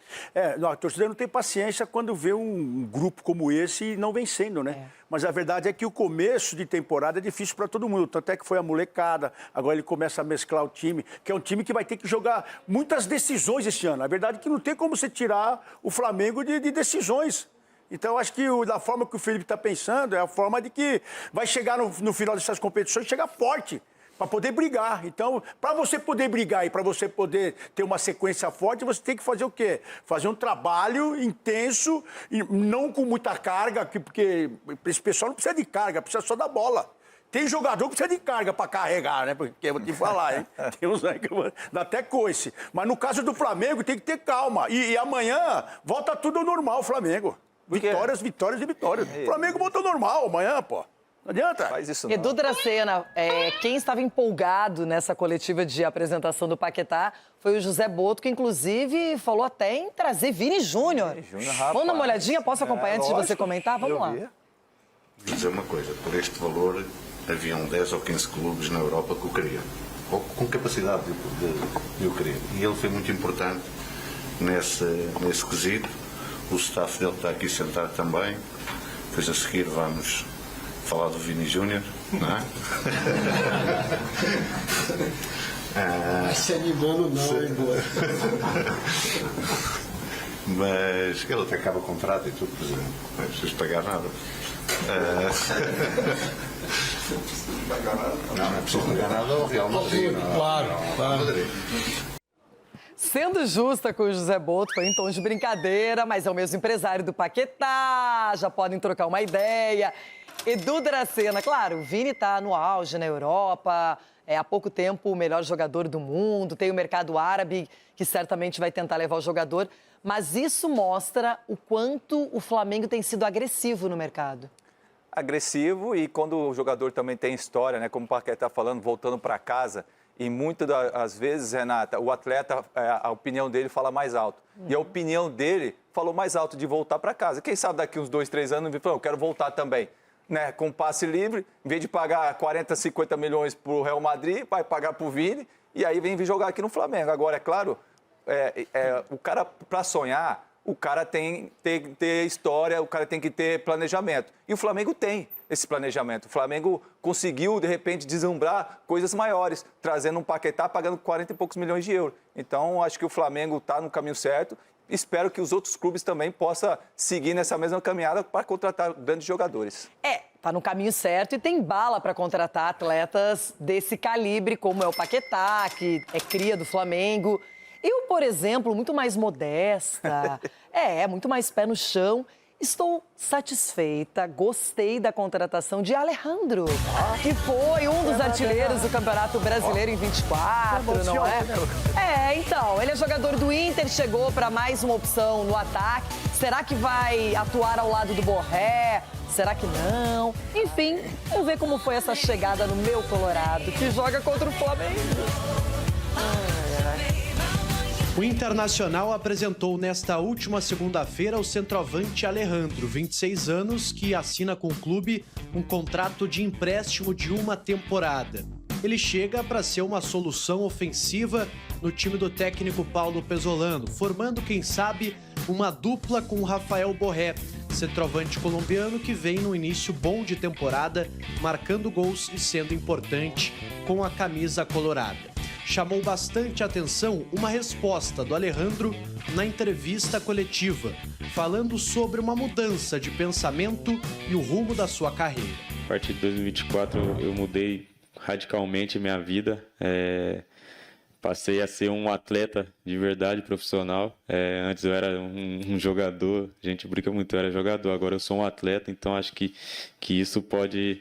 S7: A torcida não tem paciência quando vê um grupo como esse não vencendo, né? Mas a verdade é que o começo de temporada é difícil para todo mundo. Tanto é que foi a molecada, agora ele começa a mesclar o time, que é um time que vai ter que jogar muitas decisões esse ano. A verdade é que não tem como você tirar o Flamengo de decisões. Então, eu acho que da forma que o Felipe está pensando, é a forma de que vai chegar no final dessas competições, chegar forte. para poder brigar. Então, para você poder brigar e para você poder ter uma sequência forte, você tem que fazer o quê? Fazer um trabalho intenso, e não com muita carga, porque esse pessoal não precisa de carga, precisa só da bola. Tem jogador que precisa de carga para carregar, né? Porque eu vou te falar, hein? Tem uns aí que dá até coice. Mas no caso do Flamengo, tem que ter calma. E amanhã volta tudo ao normal, Flamengo. Vitórias, vitórias e vitórias. O Flamengo volta ao normal amanhã, pô. Não adianta.
S9: Faz isso não.
S1: Edu Dracena, quem estava empolgado nessa coletiva de apresentação do Paquetá foi o José Boto, que inclusive falou até em trazer Vini Júnior. Vamos dar uma olhadinha? Posso acompanhar antes de você comentar? Vamos lá.
S15: Vou dizer uma coisa, por este valor haviam 10 ou 15 clubes na Europa que o queriam, ou com capacidade de o querer. E ele foi muito importante nesse quesito. O staff dele está aqui sentado também. Depois a seguir vamos falar do Vini Júnior, não é?
S14: Mas se animando não, hein, boa.
S15: Mas ele até acaba o contrato e tudo, não é preciso pagar nada. Não é preciso pagar nada ao Real Madrid.
S14: Claro.
S1: Sendo justa com o José Boto, foi em tom de brincadeira, mas é o mesmo empresário do Paquetá, já podem trocar uma ideia. Edu Dracena, claro, o Vini tá no auge na Europa, há pouco tempo o melhor jogador do mundo, tem o mercado árabe que certamente vai tentar levar o jogador, mas isso mostra o quanto o Flamengo tem sido agressivo no mercado.
S9: Agressivo, e quando o jogador também tem história, né, como o Paquetá tá falando, voltando para casa, e muitas das vezes, Renata, o atleta, a opinião dele fala mais alto. E a opinião dele falou mais alto de voltar para casa. Quem sabe daqui uns 2, 3 anos ele falou, eu quero voltar também. Né, com passe livre, em vez de pagar 40, 50 milhões para o Real Madrid, vai pagar para o Vini, e aí vem vir jogar aqui no Flamengo. Agora, é claro, o cara, para sonhar, o cara tem que ter história, o cara tem que ter planejamento. E o Flamengo tem esse planejamento. O Flamengo conseguiu, de repente, deslumbrar coisas maiores, trazendo um Paquetá, pagando 40 e poucos milhões de euros. Então, acho que o Flamengo está no caminho certo. Espero que os outros clubes também possam seguir nessa mesma caminhada para contratar grandes jogadores.
S1: Tá no caminho certo e tem bala para contratar atletas desse calibre, como é o Paquetá, que é cria do Flamengo. Eu, por exemplo, muito mais modesta, muito mais pé no chão. Estou satisfeita, gostei da contratação de Alejandro, que foi um dos artilheiros do Campeonato Brasileiro em 24, não é? Então, ele é jogador do Inter, chegou para mais uma opção no ataque. Será que vai atuar ao lado do Borré? Será que não? Enfim, vamos ver como foi essa chegada no meu Colorado, que joga contra o Flamengo.
S16: O Internacional apresentou nesta última segunda-feira o centroavante Alejandro, 26 anos, que assina com o clube um contrato de empréstimo de uma temporada. Ele chega para ser uma solução ofensiva no time do técnico Paulo Pesolano, formando, quem sabe, uma dupla com o Rafael Borré, centroavante colombiano que vem no início bom de temporada, marcando gols e sendo importante com a camisa colorada. Chamou bastante atenção uma resposta do Alejandro na entrevista coletiva, falando sobre uma mudança de pensamento e o rumo da sua carreira.
S5: A partir de 2024 eu mudei radicalmente minha vida, passei a ser um atleta de verdade profissional. Antes eu era um jogador, a gente brinca muito, eu era jogador, agora eu sou um atleta, então acho que isso pode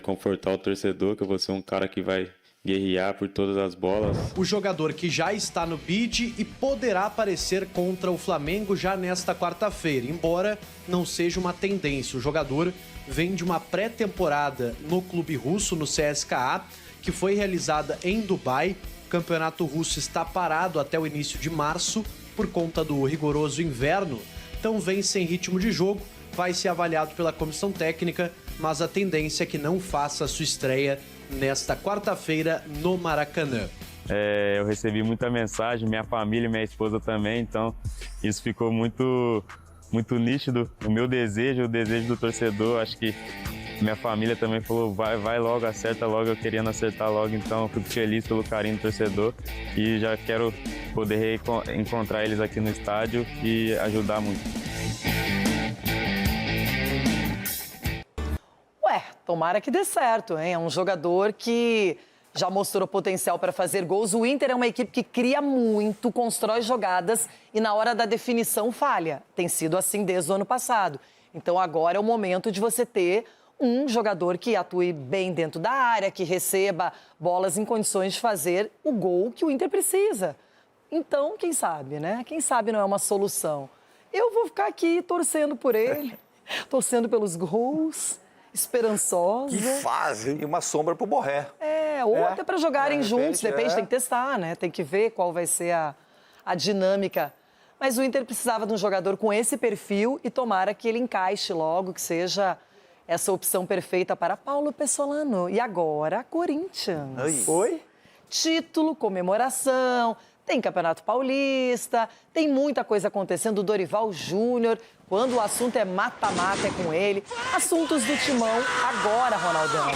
S5: confortar o torcedor, que eu vou ser um cara que vai guerrear por todas as bolas.
S16: O jogador que já está no bid e poderá aparecer contra o Flamengo já nesta quarta-feira, embora não seja uma tendência. O jogador vem de uma pré-temporada no clube russo, no CSKA, que foi realizada em Dubai. O campeonato russo está parado até o início de março por conta do rigoroso inverno, então vem sem ritmo de jogo, vai ser avaliado pela comissão técnica, mas a tendência é que não faça a sua estreia nesta quarta-feira no Maracanã.
S5: Eu recebi muita mensagem, minha família e minha esposa também, então isso ficou muito nítido. O meu desejo, o desejo do torcedor, acho que minha família também falou, vai logo, acerta logo, eu querendo acertar logo, então eu fico feliz pelo carinho do torcedor e já quero poder encontrar eles aqui no estádio e ajudar muito.
S1: Tomara que dê certo, hein? É um jogador que já mostrou potencial para fazer gols. O Inter é uma equipe que cria muito, constrói jogadas e na hora da definição falha. Tem sido assim desde o ano passado. Então agora é o momento de você ter um jogador que atue bem dentro da área, que receba bolas em condições de fazer o gol que o Inter precisa. Então, quem sabe, né? Quem sabe não é uma solução. Eu vou ficar aqui torcendo por ele, torcendo pelos gols, esperançosa.
S9: Que fase, hein? E uma sombra pro Borré.
S1: Ou até para jogarem juntos, depende, tem que testar, né? Tem que ver qual vai ser a dinâmica. Mas o Inter precisava de um jogador com esse perfil e tomara que ele encaixe logo, que seja essa opção perfeita para Paulo Pessolano. E agora, Corinthians.
S7: Oi?
S1: Título, comemoração, tem Campeonato Paulista, tem muita coisa acontecendo. O Dorival Júnior, quando o assunto é mata-mata, é com ele. Assuntos do Timão agora, Ronaldão.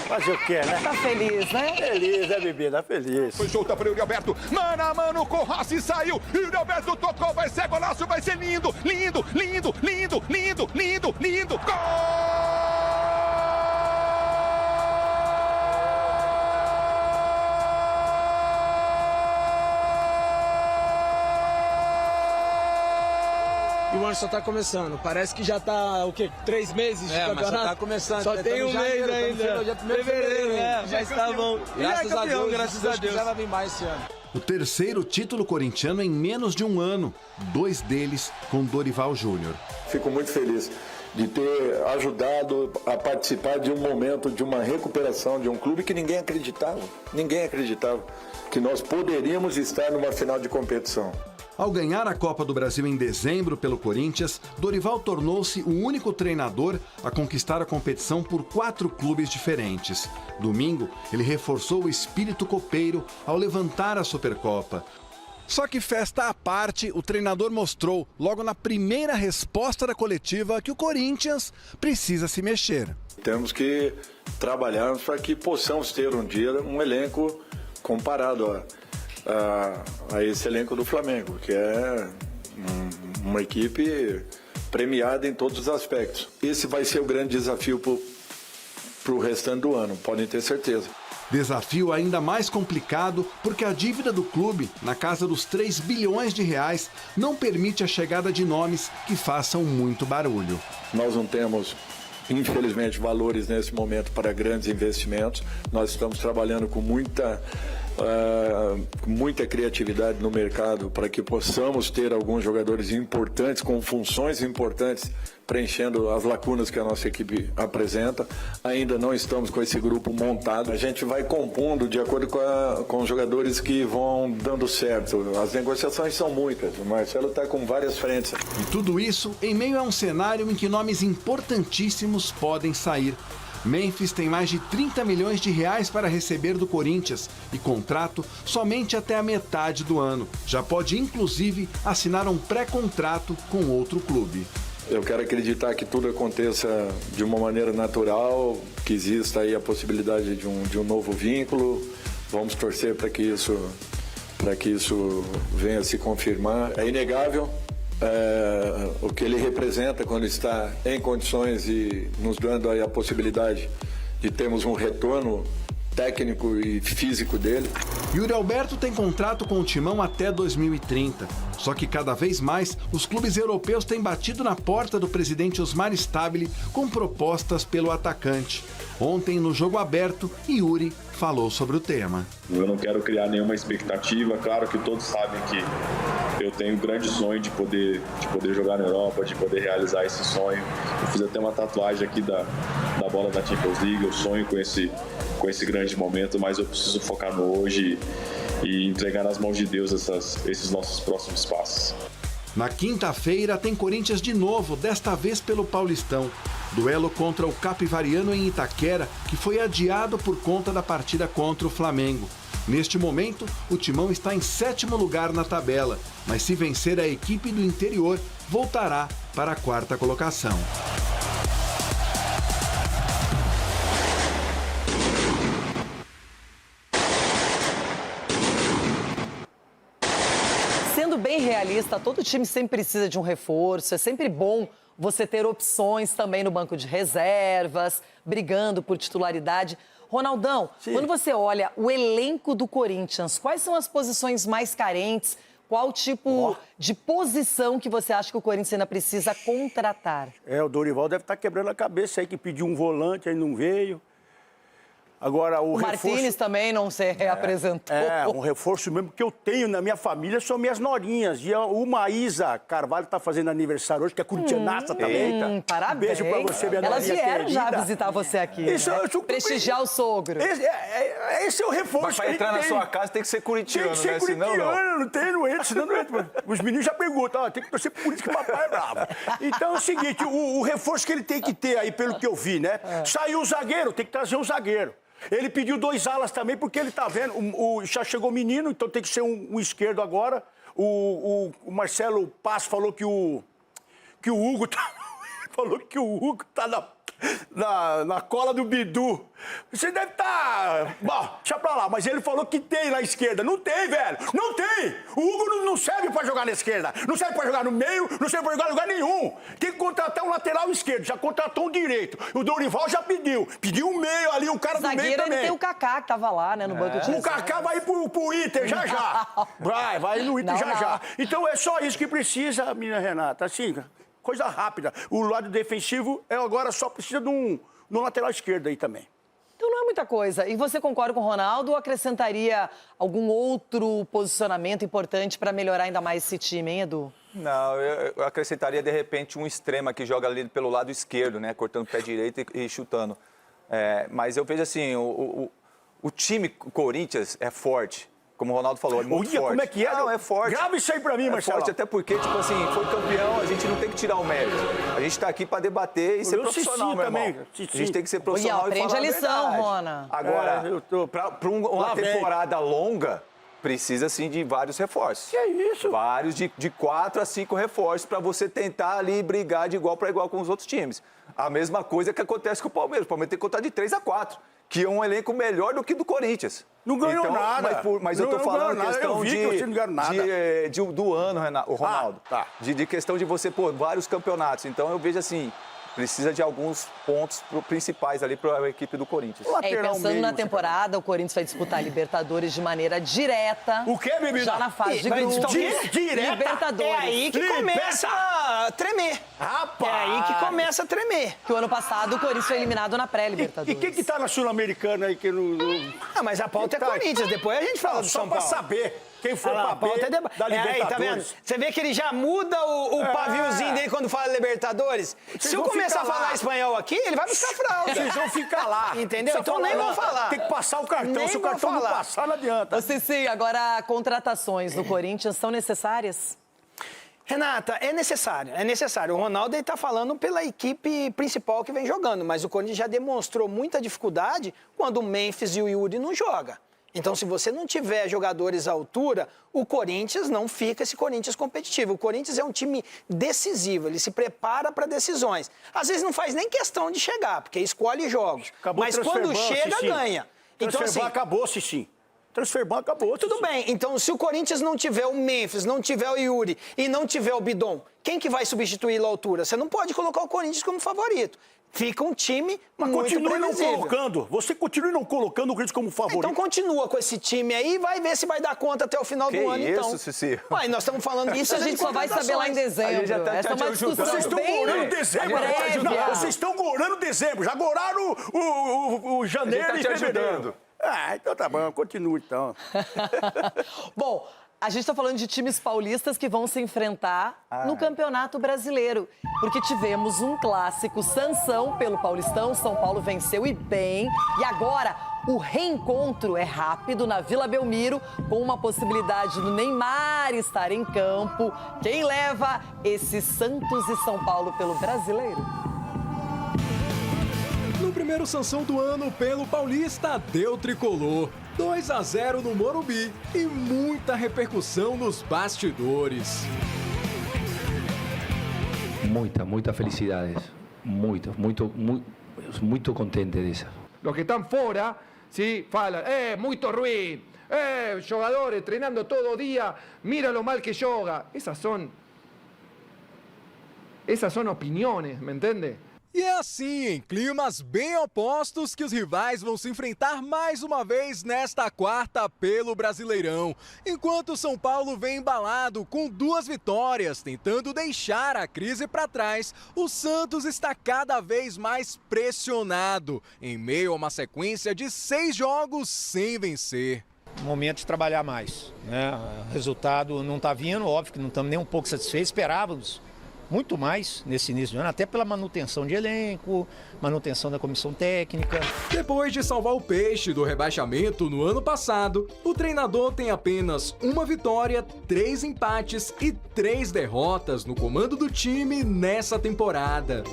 S7: Fazer o quê, né?
S1: Tá feliz, né?
S7: Feliz, né, bebê? Tá feliz.
S17: Foi solta para o Yuri Alberto. Mano a mano com o Rossi, saiu. Yuri Alberto tocou, vai ser golaço, vai ser lindo. Lindo, lindo, lindo, lindo, lindo, lindo. Gol!
S18: E o ano só tá começando. Parece que já tá, o quê? 3 meses de campeonato?
S19: Mas só tá começando.
S18: Só tem um mês ainda. Fevereiro,
S19: mas tá bom.
S18: Graças a Deus,
S19: graças a Deus.
S18: Vai vir mais esse ano.
S20: O terceiro título corintiano em menos de um ano. 2 deles com Dorival Júnior.
S21: Fico muito feliz de ter ajudado a participar de um momento, de uma recuperação de um clube que ninguém acreditava que nós poderíamos estar numa final de competição.
S20: Ao ganhar a Copa do Brasil em dezembro pelo Corinthians, Dorival tornou-se o único treinador a conquistar a competição por 4 clubes diferentes. Domingo, ele reforçou o espírito copeiro ao levantar a Supercopa. Só que festa à parte, o treinador mostrou, logo na primeira resposta da coletiva, que o Corinthians precisa se mexer.
S21: Temos que trabalhar para que possamos ter um dia um elenco comparado a esse elenco do Flamengo, que é uma equipe premiada em todos os aspectos. Esse vai ser o grande desafio para o restante do ano, podem ter certeza.
S20: Desafio ainda mais complicado porque a dívida do clube, na casa dos 3 bilhões de reais, não permite a chegada de nomes que façam muito barulho.
S21: Nós não temos, infelizmente, valores nesse momento para grandes investimentos. Nós estamos trabalhando com muita criatividade no mercado para que possamos ter alguns jogadores importantes, com funções importantes, preenchendo as lacunas que a nossa equipe apresenta. Ainda não estamos com esse grupo montado. A gente vai compondo de acordo com os jogadores que vão dando certo. As negociações são muitas. O Marcelo está com várias frentes.
S20: E tudo isso em meio a um cenário em que nomes importantíssimos podem sair. Memphis tem mais de 30 milhões de reais para receber do Corinthians e contrato somente até a metade do ano. Já pode, inclusive, assinar um pré-contrato com outro clube.
S21: Eu quero acreditar que tudo aconteça de uma maneira natural, que exista aí a possibilidade de um novo vínculo. Vamos torcer para que isso venha a se confirmar. É inegável o que ele representa quando está em condições e nos dando aí a possibilidade de termos um retorno técnico e físico dele.
S20: Yuri Alberto tem contrato com o Timão até 2030. Só que cada vez mais os clubes europeus têm batido na porta do presidente Osmar Stabile com propostas pelo atacante. Ontem, no Jogo Aberto, Yuri falou sobre o tema.
S5: Eu não quero criar nenhuma expectativa. Claro que todos sabem que eu tenho um grande sonho de poder jogar na Europa, de poder realizar esse sonho. Eu fiz até uma tatuagem aqui da bola da Champions League. Eu sonho com esse grande momento, mas eu preciso focar no hoje e entregar nas mãos de Deus esses nossos próximos passos.
S20: Na quinta-feira tem Corinthians de novo, desta vez pelo Paulistão. Duelo contra o Capivariano em Itaquera, que foi adiado por conta da partida contra o Flamengo. Neste momento, o Timão está em 7º lugar na tabela, mas se vencer a equipe do interior, voltará para a 4ª colocação.
S1: Sendo bem realista, todo time sempre precisa de um reforço, é sempre bom você ter opções também no banco de reservas, brigando por titularidade. Ronaldão, quando você olha o elenco do Corinthians, quais são as posições mais carentes? Qual tipo de posição que você acha que o Corinthians ainda precisa contratar?
S7: O Dorival deve estar quebrando a cabeça aí, que pediu um volante, aí não veio. Agora, o reforço...
S1: Martínez também não se reapresentou.
S7: Um reforço mesmo que eu tenho na minha família são minhas norinhas. E uma Isa Carvalho está fazendo aniversário hoje, que é corintianaça também.
S1: Parabéns.
S7: Beijo pra você, minha
S1: Elas
S7: norinha
S1: vieram já
S7: querida.
S1: visitar você aqui. Prestigiar o sogro.
S7: Esse é o reforço.
S9: Mas para entrar na sua casa tem que ser corintiano,
S7: tem que ser corintiano, não entra, senão não entra. Os meninos já perguntam, tem que torcer por isso que o papai é bravo. Então é o seguinte, o reforço que ele tem que ter aí, pelo que eu vi, né? Saiu o zagueiro, tem que trazer um zagueiro. Ele pediu 2 alas também, porque ele tá vendo, já chegou menino, então tem que ser um esquerdo agora. O Marcelo Paz falou que o Hugo tá na cola do Bidu. Você deve estar... Bom, deixa pra lá, mas ele falou que tem na esquerda. Não tem, velho, não tem. O Hugo não serve pra jogar na esquerda, não serve pra jogar no meio, não serve pra jogar em lugar nenhum. Tem que contratar um lateral esquerdo, já contratou um direito. O Dorival já pediu um meio ali, um cara do meio
S1: Zagueiro,
S7: também.
S1: ele tem o Kaká, que tava lá, né, no banco de
S7: O Kaká vai ir pro Inter já. Vai no Inter já. Então é só isso que precisa, menina Renata, assim, coisa rápida. O lado defensivo agora só precisa de um lateral esquerdo aí também.
S1: Então não é muita coisa. E você concorda com o Ronaldo ou acrescentaria algum outro posicionamento importante para melhorar ainda mais esse time, hein, Edu?
S9: Não, eu acrescentaria, de repente, um extrema que joga ali pelo lado esquerdo, né? Cortando o pé direito e chutando. Mas eu vejo assim, o time Corinthians é forte. Como o Ronaldo falou, é muito forte.
S7: Como é que é?
S9: Não, é forte.
S7: Grava isso aí pra mim, Marcelo.
S9: É forte, até porque, tipo assim, foi campeão, a gente não tem que tirar o mérito. A gente tá aqui pra debater e ser profissional, meu irmão. A gente tem que ser profissional e falar
S1: aprende a lição,
S9: verdade.
S1: Rona.
S9: Agora, pra uma temporada longa, precisa, sim, de vários reforços.
S7: Que é isso?
S9: Vários, de 4 a 5 reforços pra você tentar ali brigar de igual pra igual com os outros times. A mesma coisa que acontece com o Palmeiras. O Palmeiras tem que contar de 3 a 4. Que é um elenco melhor do que do Corinthians.
S7: Não ganhou nada.
S9: Mas eu tô falando questão do ano, o Ronaldo. De questão de você pôr vários campeonatos. Então eu vejo assim, precisa de alguns pontos principais ali para a equipe do Corinthians.
S1: E pensando na temporada, o Corinthians vai disputar a Libertadores de maneira direta.
S7: O quê, bebida?
S1: Já na fase de grupos.
S7: Direta?
S1: Libertadores.
S8: É aí que começa a tremer.
S7: Rapaz!
S8: É aí que começa a tremer.
S1: Que o ano passado o Corinthians foi eliminado na pré-Libertadores.
S7: E quem que tá na Sul-Americana aí que
S8: Mas a pauta é Corinthians, depois a gente fala do São Paulo.
S7: Só pra saber quem for pra B da Libertadores.
S8: Aí, tá vendo? Você vê que ele já muda o paviozinho dele quando fala Libertadores? Se eu começar a falar espanhol aqui, ele vai buscar fralda.
S7: Vocês vão ficar lá.
S8: Entendeu? Então nem vão falar.
S7: Tem que passar o cartão. Se o cartão não passar, não adianta.
S1: Sim, agora contratações do Corinthians são necessárias?
S8: Renata, é necessário. O Ronaldo está falando pela equipe principal que vem jogando, mas o Corinthians já demonstrou muita dificuldade quando o Memphis e o Yuri não jogam. Então, se você não tiver jogadores à altura, o Corinthians não fica esse Corinthians competitivo. O Corinthians é um time decisivo, ele se prepara para decisões. Às vezes não faz nem questão de chegar, porque escolhe jogos. Mas quando chega, ganha.
S7: Então, assim, acabou-se sim. Transferban acabou.
S8: Tudo bem, então se o Corinthians não tiver o Memphis, não tiver o Yuri e não tiver o Bidon, quem que vai substituir a altura? Você não pode colocar o Corinthians como favorito. Fica um time muito
S7: continue
S8: previsível.
S7: Não colocando. Você continue não colocando o Corinthians como favorito.
S8: Então continua com esse time aí e vai ver se vai dar conta até o final do ano, então.
S9: Que isso, Cici?
S8: Ué, nós estamos falando
S1: isso, a gente só vai saber lá em dezembro.
S9: Essa
S1: é uma discussão
S7: Vocês estão gorando dezembro. Vocês estão gorando dezembro. Já goraram o janeiro e fevereiro. Então tá bom. Continua, então.
S1: Bom, a gente está falando de times paulistas que vão se enfrentar no Campeonato Brasileiro. Porque tivemos um clássico Sansão pelo Paulistão, São Paulo venceu e bem. E agora o reencontro é rápido na Vila Belmiro, com uma possibilidade do Neymar estar em campo. Quem leva esse Santos e São Paulo pelo Brasileiro?
S19: No primeiro Sansão do ano pelo Paulista, deu tricolor. 2-0 no Morumbi e muita repercussão nos bastidores.
S22: Muita felicidades. Muito contente dessa.
S23: Los que están fora, ¿sí? Falan, muito ruim, jogadores treinando todo día, mira lo mal que joga. Esas son Esas son opiniones, ¿me entiende?
S12: E é assim, em climas bem opostos, que os rivais vão se enfrentar mais uma vez nesta quarta pelo Brasileirão. Enquanto o São Paulo vem embalado com 2 vitórias, tentando deixar a crise para trás, o Santos está cada vez mais pressionado, em meio a uma sequência de 6 jogos sem vencer.
S3: Momento de trabalhar mais, né? O resultado não está vindo, óbvio que não estamos nem um pouco satisfeitos, esperávamos muito mais nesse início de ano, até pela manutenção de elenco, manutenção da comissão técnica.
S12: Depois de salvar o Peixe do rebaixamento no ano passado, o treinador tem apenas 1 vitória, 3 empates e 3 derrotas no comando do time nessa temporada.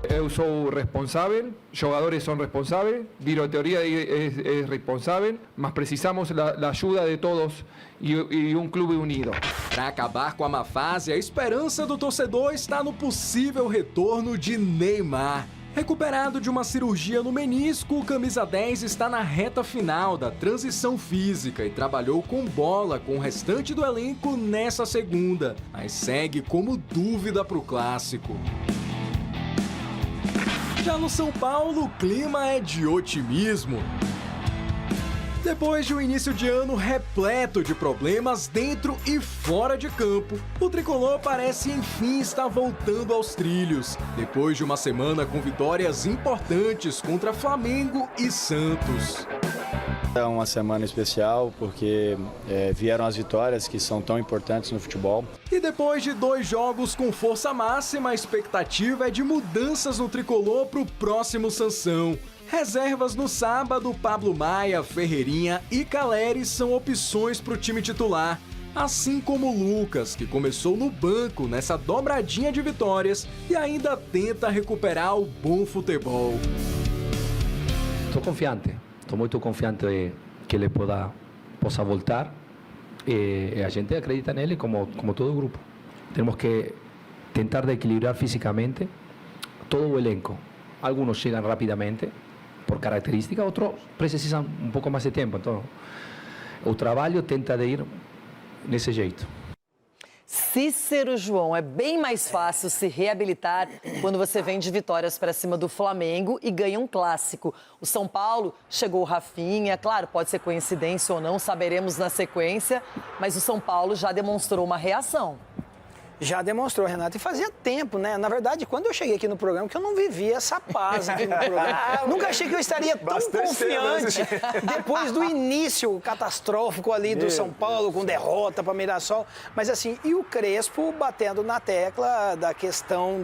S23: Eu sou responsável, jogadores são responsáveis, diretoria é responsável, mas precisamos da ajuda de todos e clube unido.
S12: Para acabar com a má fase, a esperança do torcedor está no possível retorno de Neymar. Recuperado de uma cirurgia no menisco, o camisa 10 está na reta final da transição física e trabalhou com bola com o restante do elenco nessa segunda, mas segue como dúvida para o clássico. Já no São Paulo, o clima é de otimismo. Depois de um início de ano repleto de problemas dentro e fora de campo, o tricolor parece enfim estar voltando aos trilhos, depois de uma semana com vitórias importantes contra Flamengo e Santos.
S4: É uma semana especial porque vieram as vitórias que são tão importantes no futebol.
S12: E depois de 2 jogos com força máxima, a expectativa é de mudanças no tricolor para o próximo Sansão. Reservas no sábado, Pablo Maia, Ferreirinha e Caleri são opções para o time titular. Assim como Lucas, que começou no banco nessa dobradinha de vitórias e ainda tenta recuperar o bom futebol.
S22: Estou muito confiante que ele possa voltar. A gente acredita nele como todo o grupo. Temos que tentar de equilibrar físicamente todo o elenco. Algunos llegan rápidamente por característica, otros precisam um pouco mais de tempo. Então, o trabalho tenta de ir nesse jeito.
S1: Cícero João, é bem mais fácil se reabilitar quando você vem de vitórias para cima do Flamengo e ganha um clássico. O São Paulo chegou o Rafinha, claro, pode ser coincidência ou não, saberemos na sequência, mas o São Paulo já demonstrou uma reação.
S8: Já demonstrou, Renato, e fazia tempo, né? Na verdade, quando eu cheguei aqui no programa, que eu não vivia essa paz aqui no programa. Nunca achei que eu estaria tão confiante depois do início catastrófico ali do São Paulo, com derrota para Mirassol. Mas assim, e o Crespo batendo na tecla da questão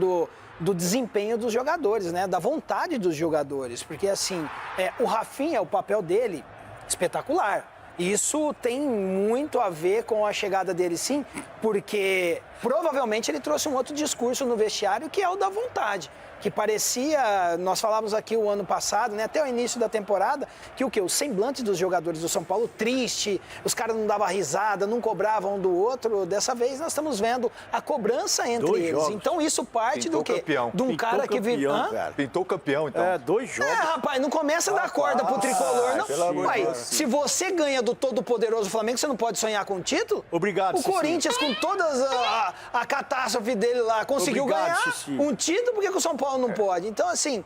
S8: do desempenho dos jogadores, né? Da vontade dos jogadores. Porque assim, o Rafinha, o papel dele, espetacular. Isso tem muito a ver com a chegada dele, sim, porque provavelmente ele trouxe um outro discurso no vestiário, que é o da vontade. Que parecia, nós falávamos aqui o ano passado, né, até o início da temporada, que o semblante dos jogadores do São Paulo triste, os caras não davam risada, não cobravam um do outro. Dessa vez nós estamos vendo a cobrança entre eles. Jogos. Então isso parte
S9: Pintou
S8: do quê?
S9: Campeão.
S8: De um cara que vive.
S9: Pintou campeão, então.
S7: 2 jogos.
S8: Rapaz, não começa a dar corda pro tricolor, não. Pai, se você ganha do todo-poderoso Flamengo, você não pode sonhar com o título?
S7: Obrigado,
S8: O Corinthians, com todas a catástrofe dele lá, conseguiu ganhar um título, por que o São Paulo não pode? Então, assim,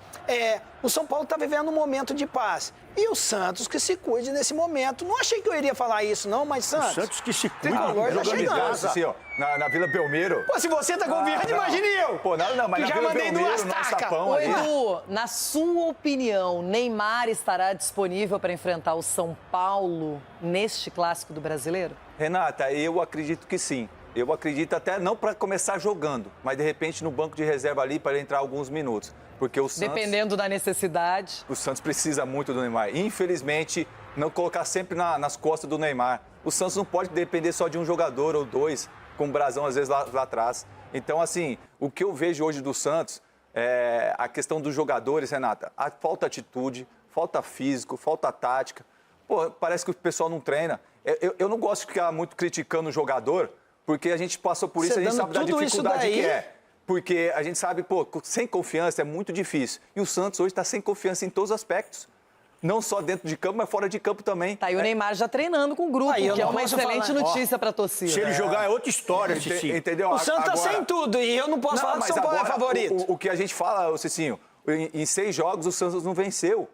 S8: o São Paulo está vivendo um momento de paz. E o Santos que se cuide nesse momento. Não achei que eu iria falar isso, não, mas Santos...
S7: O Santos que se cuide.
S9: Jogando em casa, assim, ó, na Vila Belmiro.
S8: Pô, se você tá confiante, imagine eu.
S9: Pô, não, mas
S8: que
S9: na
S8: já
S9: Vila
S8: mandei
S9: Belmiro,
S8: 2 tacas.
S1: Ô, Edu, na sua opinião, Neymar estará disponível para enfrentar o São Paulo neste clássico do Brasileiro?
S9: Renata, eu acredito que sim. Eu acredito até não para começar jogando, mas de repente no banco de reserva ali para ele entrar alguns minutos. Porque o Santos...
S1: Dependendo da necessidade.
S9: O Santos precisa muito do Neymar. Infelizmente, não colocar sempre nas costas do Neymar. O Santos não pode depender só de um jogador ou 2, com o Brasão às vezes lá atrás. Então, assim, o que eu vejo hoje do Santos é a questão dos jogadores, Renata. Falta atitude, falta físico, falta tática. Pô, parece que o pessoal não treina. Eu não gosto de ficar muito criticando o jogador, porque a gente passou por isso, a gente sabe da dificuldade que é. Porque a gente sabe, pô, sem confiança é muito difícil. E o Santos hoje está sem confiança em todos os aspectos. não só dentro de campo, mas fora de campo também.
S1: Tá aí o Neymar já treinando com o grupo, que é uma excelente notícia para a torcida.
S7: Se ele jogar é outra história, Cicinho.
S9: Entendeu?
S8: O Santos tá sem tudo e eu não posso falar que o São Paulo é favorito.
S9: O que a gente fala, Cicinho, em 6 jogos o Santos não venceu.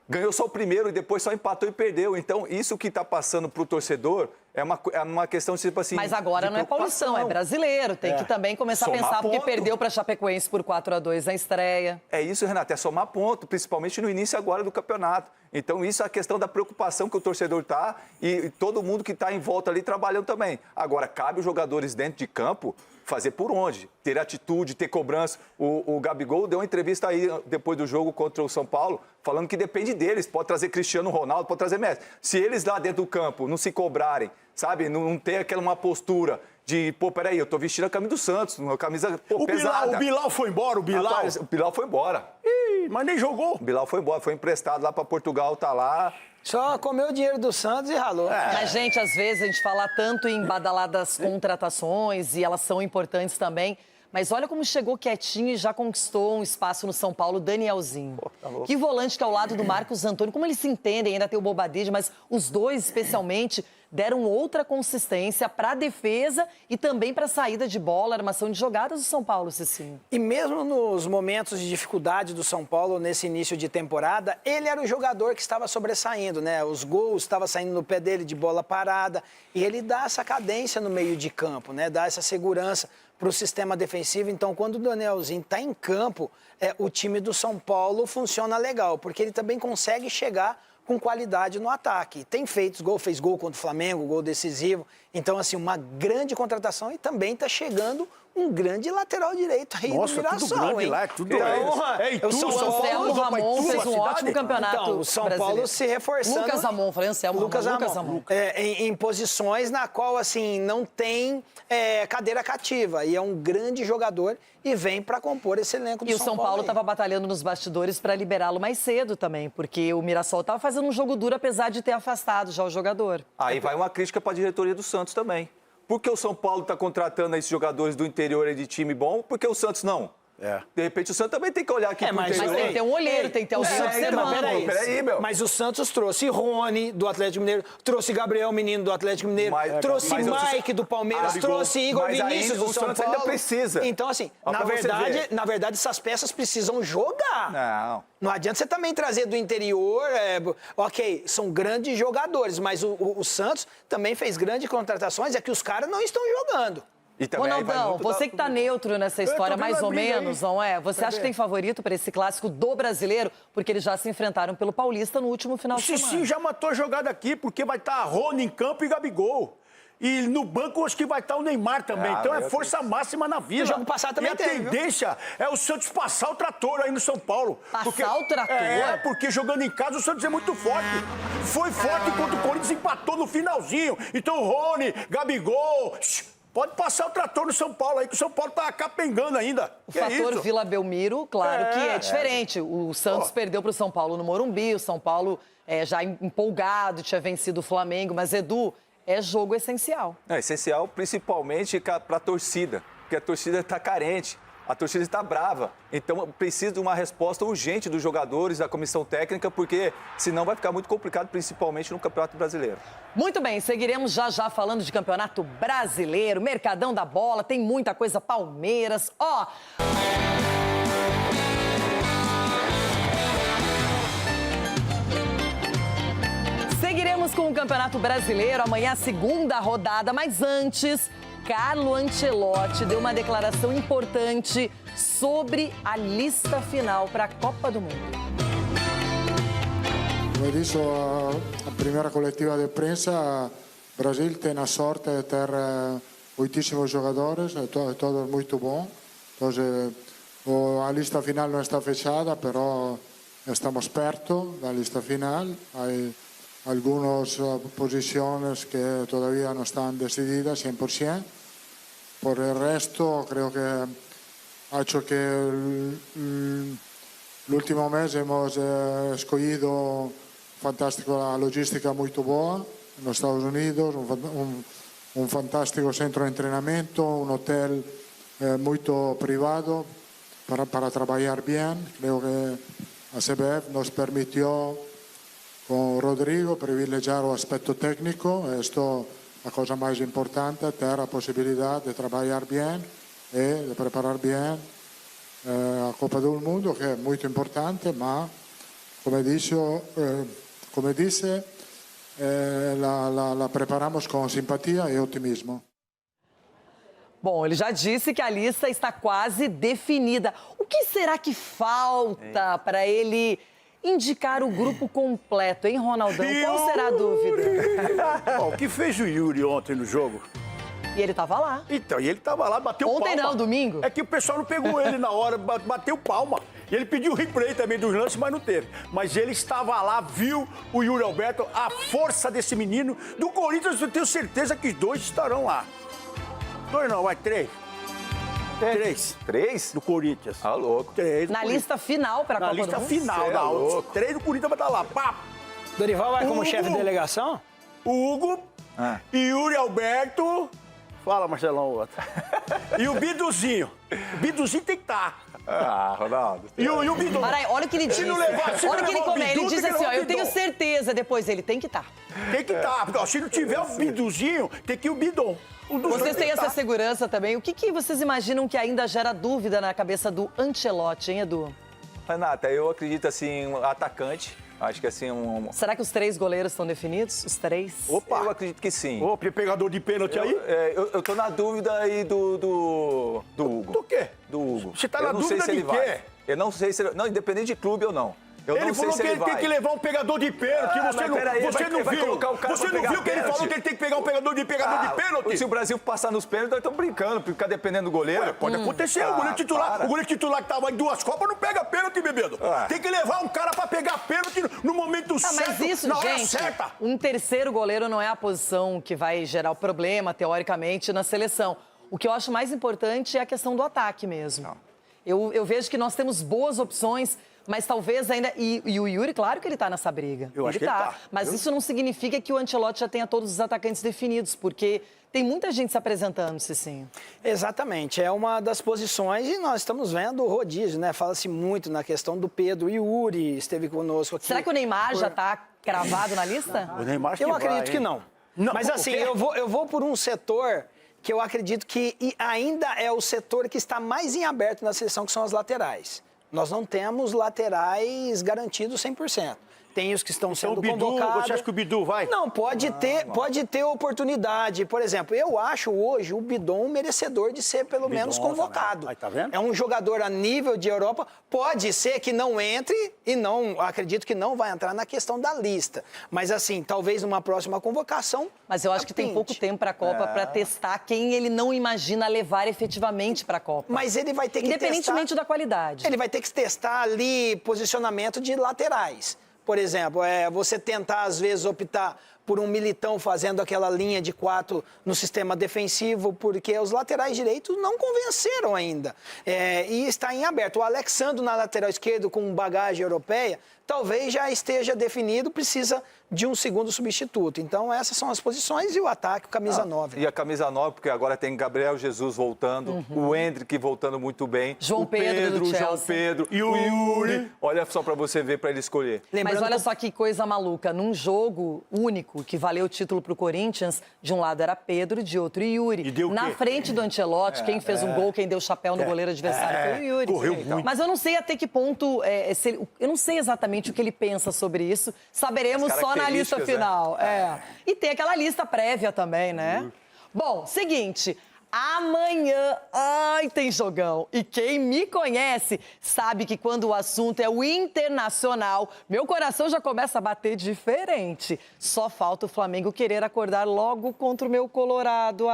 S9: Ganhou só o primeiro e depois só empatou e perdeu. Então, isso que está passando para o torcedor é uma questão, tipo assim...
S1: Mas agora não é Paulistão, é brasileiro. Tem que também começar a pensar, porque perdeu para Chapecoense por 4-2 na estreia.
S9: É isso, Renato, é somar ponto, principalmente no início agora do campeonato. Então, isso é a questão da preocupação que o torcedor está e todo mundo que está em volta ali trabalhando também. Agora, cabe os jogadores dentro de campo fazer por onde, ter atitude, ter cobrança. O Gabigol deu uma entrevista aí depois do jogo contra o São Paulo, falando que depende deles, pode trazer Cristiano Ronaldo, pode trazer Messi. Se eles lá dentro do campo não se cobrarem, sabe, não ter aquela uma postura de, pô, peraí, eu tô vestindo a camisa do Santos, uma camisa pesada.
S7: O Bilal foi embora, o Bilal?
S9: Rapaz, o Bilal foi embora.
S7: Ih, mas nem jogou.
S9: O Bilal foi embora, foi emprestado lá para Portugal, tá lá.
S8: Só comeu o dinheiro do Santos e ralou.
S1: Mas, gente, às vezes a gente fala tanto em badaladas contratações e elas são importantes também. Mas olha como chegou quietinho e já conquistou um espaço no São Paulo, Danielzinho. Que volante que é ao lado do Marcos Antônio. Como eles se entendem, ainda tem o Bobadilla, mas os dois, especialmente, deram outra consistência para a defesa e também para a saída de bola, armação de jogadas do São Paulo, Cicinho.
S8: E mesmo nos momentos de dificuldade do São Paulo nesse início de temporada, ele era o jogador que estava sobressaindo, né? Os gols estavam saindo no pé dele de bola parada e ele dá essa cadência no meio de campo, né? Dá essa segurança para o sistema defensivo. Então, quando o Danielzinho está em campo, o time do São Paulo funciona legal, porque ele também consegue chegar com qualidade no ataque. Tem feito gol, fez gol contra o Flamengo, gol decisivo. Então, assim, uma grande contratação e também está chegando um grande lateral direito aí do Mirassol,
S7: tudo grande
S8: hein?
S7: lá, tudo
S8: o São Paulo
S1: Ramon fez um ótimo campeonato
S8: então, o São Paulo se reforçando.
S1: Lucas Ramon, falei Anselmo
S8: Lucas
S1: Ramon.
S8: Em posições na qual, assim, não tem cadeira cativa. E é um grande jogador e vem para compor esse elenco do São Paulo.
S1: E o São Paulo estava batalhando nos bastidores para liberá-lo mais cedo também, porque o Mirassol estava fazendo um jogo duro, apesar de ter afastado já o jogador.
S9: Aí vai uma crítica para a diretoria do Santos também. Por que o São Paulo está contratando esses jogadores do interior e de time bom? Por que o Santos não? De repente o Santos também tem que olhar aqui pro interior.
S1: Mas tem que ter um olheiro, tem que ter alguém observando.
S8: Peraí, meu. Mas o Santos trouxe Rony, do Atlético Mineiro, trouxe Gabriel Menino, do Atlético Mineiro, trouxe Mike, do Palmeiras, trouxe Igor Vinícius, do São Paulo.
S9: Ainda precisa.
S8: Então, assim, na verdade, essas peças precisam jogar. Não adianta você também trazer do interior. Ok, são grandes jogadores, mas o Santos também fez grandes contratações, é que os caras não estão jogando.
S1: Ronaldão, você que está neutro nessa história, mais ou menos, não é? Você acha que tem favorito para esse clássico do brasileiro? Porque eles já se enfrentaram pelo Paulista no último final de semana.
S7: O Cicinho já matou a jogada aqui, porque vai estar a Rony em campo e Gabigol. E no banco, acho que vai estar o Neymar também. Então é força máxima na vida.
S8: O jogo passado também
S7: teve, a tendência é o Santos passar o trator aí no São Paulo.
S1: Passar o trator?
S7: Porque jogando em casa o Santos é muito forte. Foi forte contra o Corinthians, empatou no finalzinho. Então o Rony, Gabigol... Pode passar o trator no São Paulo aí, que o São Paulo tá capengando ainda.
S1: O fator Vila Belmiro, claro que é diferente. O Santos perdeu para o São Paulo no Morumbi, o São Paulo já empolgado, tinha vencido o Flamengo, mas Edu, é jogo essencial.
S9: É essencial principalmente para a torcida, porque a torcida está carente. A torcida está brava, então precisa de uma resposta urgente dos jogadores, da comissão técnica, porque senão vai ficar muito complicado, principalmente no Campeonato Brasileiro.
S1: Muito bem, seguiremos já falando de Campeonato Brasileiro, Mercadão da Bola, tem muita coisa, Palmeiras, Seguiremos com o Campeonato Brasileiro, amanhã a segunda rodada, mas antes... Carlo Ancelotti deu uma declaração importante sobre a lista final para a Copa do Mundo.
S6: Como disse a primeira coletiva de prensa, o Brasil tem a sorte de ter muitíssimos jogadores, todos muito bons. Então, a lista final não está fechada, mas estamos perto da lista final. Há algunas posiciones que todavía no están decididas 100%. Por el resto, creo que ha hecho que el último mes hemos escogido fantástico, la logística muy buena en los Estados Unidos, un fantástico centro de entrenamiento, un hotel muy privado para trabajar bien. Creo que a CBF nos permitió com o Rodrigo, privilegiar o aspecto técnico. Isto é a coisa mais importante, ter a possibilidade de trabalhar bem e de preparar bem a Copa do Mundo, que é muito importante, mas, como disse, la preparamos com simpatia e otimismo.
S1: Bom, ele já disse que a lista está quase definida. O que será que falta para ele indicar o grupo completo, hein, Ronaldão? Qual será a dúvida?
S7: O que fez o Yuri ontem no jogo?
S1: E ele estava lá.
S7: Então, e ele estava lá, bateu palma.
S1: Ontem não, domingo.
S7: É que o pessoal não pegou ele na hora, bateu palma. E ele pediu replay também dos lances, mas não teve. Mas ele estava lá, viu o Yuri Alberto, a força desse menino. Do Corinthians, eu tenho certeza que os dois estarão lá. 2 não, vai 3. 3.
S9: 3?
S7: Do Corinthians.
S9: Ah, louco.
S7: 3
S1: Na lista final para a Copa do Mundo?
S7: Na lista final,
S9: Cê é louco.
S7: 3 do Corinthians vai estar lá. Pá.
S8: Dorival vai como chefe de delegação?
S7: O Hugo e Yuri Alberto. Fala, Marcelão, o outro. E o Biduzinho. O Biduzinho tem que estar.
S9: Ah, Ronaldo.
S7: E o Bidu.
S1: Peraí, olha o que ele diz. Olha o que ele comenta. Ele diz assim, ó, eu tenho certeza, depois ele tem que estar.
S7: Tem que estar. Porque, ó, se não tiver o Biduzinho, tem que ir o Bidon.
S1: Vocês têm essa segurança também. O que vocês imaginam que ainda gera dúvida na cabeça do Ancelotti, hein, Edu?
S9: Renata, eu acredito, assim, um atacante. Acho que, assim,
S1: Será que os 3 goleiros estão definidos? Os 3?
S7: Opa!
S9: Eu acredito que sim.
S7: Ô, pegador de pênalti aí?
S9: Eu tô na dúvida aí do Hugo.
S7: Do quê?
S9: Do Hugo.
S7: Você tá na dúvida de quê?
S9: Eu não sei se ele... Não, independente de clube ou não.
S7: Ele falou que ele tem que levar um pegador de pênalti. Você não viu? Você não viu que ele falou que ele tem que pegar um pegador de pênalti?
S9: Se o Brasil passar nos pênaltis, nós estamos brincando, ficar dependendo do goleiro.
S7: Ué, pode acontecer. O goleiro titular que tava em 2 Copas não pega pênalti, bebedo. Tem que levar um cara pra pegar pênalti no momento certo,
S1: mas isso,
S7: na hora
S1: gente,
S7: certa.
S1: Um terceiro goleiro não é a posição que vai gerar o problema, teoricamente, na seleção. O que eu acho mais importante é a questão do ataque mesmo. Eu vejo que nós temos boas opções, mas talvez ainda... E o Yuri, claro que ele está nessa briga.
S7: Eu acho que ele tá.
S1: Mas isso não significa que o Ancelotti já tenha todos os atacantes definidos, porque tem muita gente se apresentando, Cicinho.
S8: Exatamente. É uma das posições e nós estamos vendo o rodízio, né? Fala-se muito na questão do Pedro. O Yuri esteve conosco aqui.
S1: Será que o Neymar já está cravado na lista?
S7: O Neymar
S8: eu acredito que não. Mas assim, eu vou por um setor que eu acredito que ainda é o setor que está mais em aberto na seleção, que são as laterais. Nós não temos laterais garantidos 100%. Tem os que estão sendo convocados.
S7: Você acha que o Bidu vai?
S8: Não, pode ter oportunidade. Por exemplo, eu acho hoje o Bidon merecedor de ser pelo menos convocado.
S7: Aí, tá vendo?
S8: É um jogador a nível de Europa. Pode ser que não entre e não, acredito que não vai entrar na questão da lista. Mas assim, talvez numa próxima convocação.
S1: Mas eu acho que tem pouco tempo para a Copa para testar quem ele não imagina levar efetivamente para a Copa.
S8: Mas ele vai ter que
S1: independentemente da qualidade.
S8: Ele vai ter que testar ali posicionamento de laterais. Por exemplo, você tentar, às vezes, optar por um Militão fazendo aquela linha de 4 no sistema defensivo, porque os laterais direitos não convenceram ainda. E está em aberto. O Alexandre na lateral esquerda, com bagagem europeia, talvez já esteja definido, precisa de um segundo substituto. Então, essas são as posições e o ataque, o camisa 9.
S9: E a camisa 9, porque agora tem Gabriel Jesus voltando, o Endrick voltando muito bem,
S1: João
S9: o
S1: Pedro,
S9: João Pedro e o Yuri. Olha só para você ver, para ele escolher.
S1: Mas olha só que coisa maluca. Num jogo único que valeu o título pro Corinthians, de um lado era Pedro, de outro Yuri.
S7: E deu o
S1: Na
S7: quê?
S1: frente do Ancelotti, quem fez um gol, quem deu chapéu no goleiro adversário foi o Yuri.
S7: Correu muito.
S1: Mas eu não sei até que ponto, eu não sei exatamente o que ele pensa sobre isso. Saberemos só na lista final. E tem aquela lista prévia também, né? Bom, seguinte... Amanhã, tem jogão. E quem me conhece sabe que quando o assunto é o Internacional, meu coração já começa a bater diferente. Só falta o Flamengo querer acordar logo contra o meu Colorado,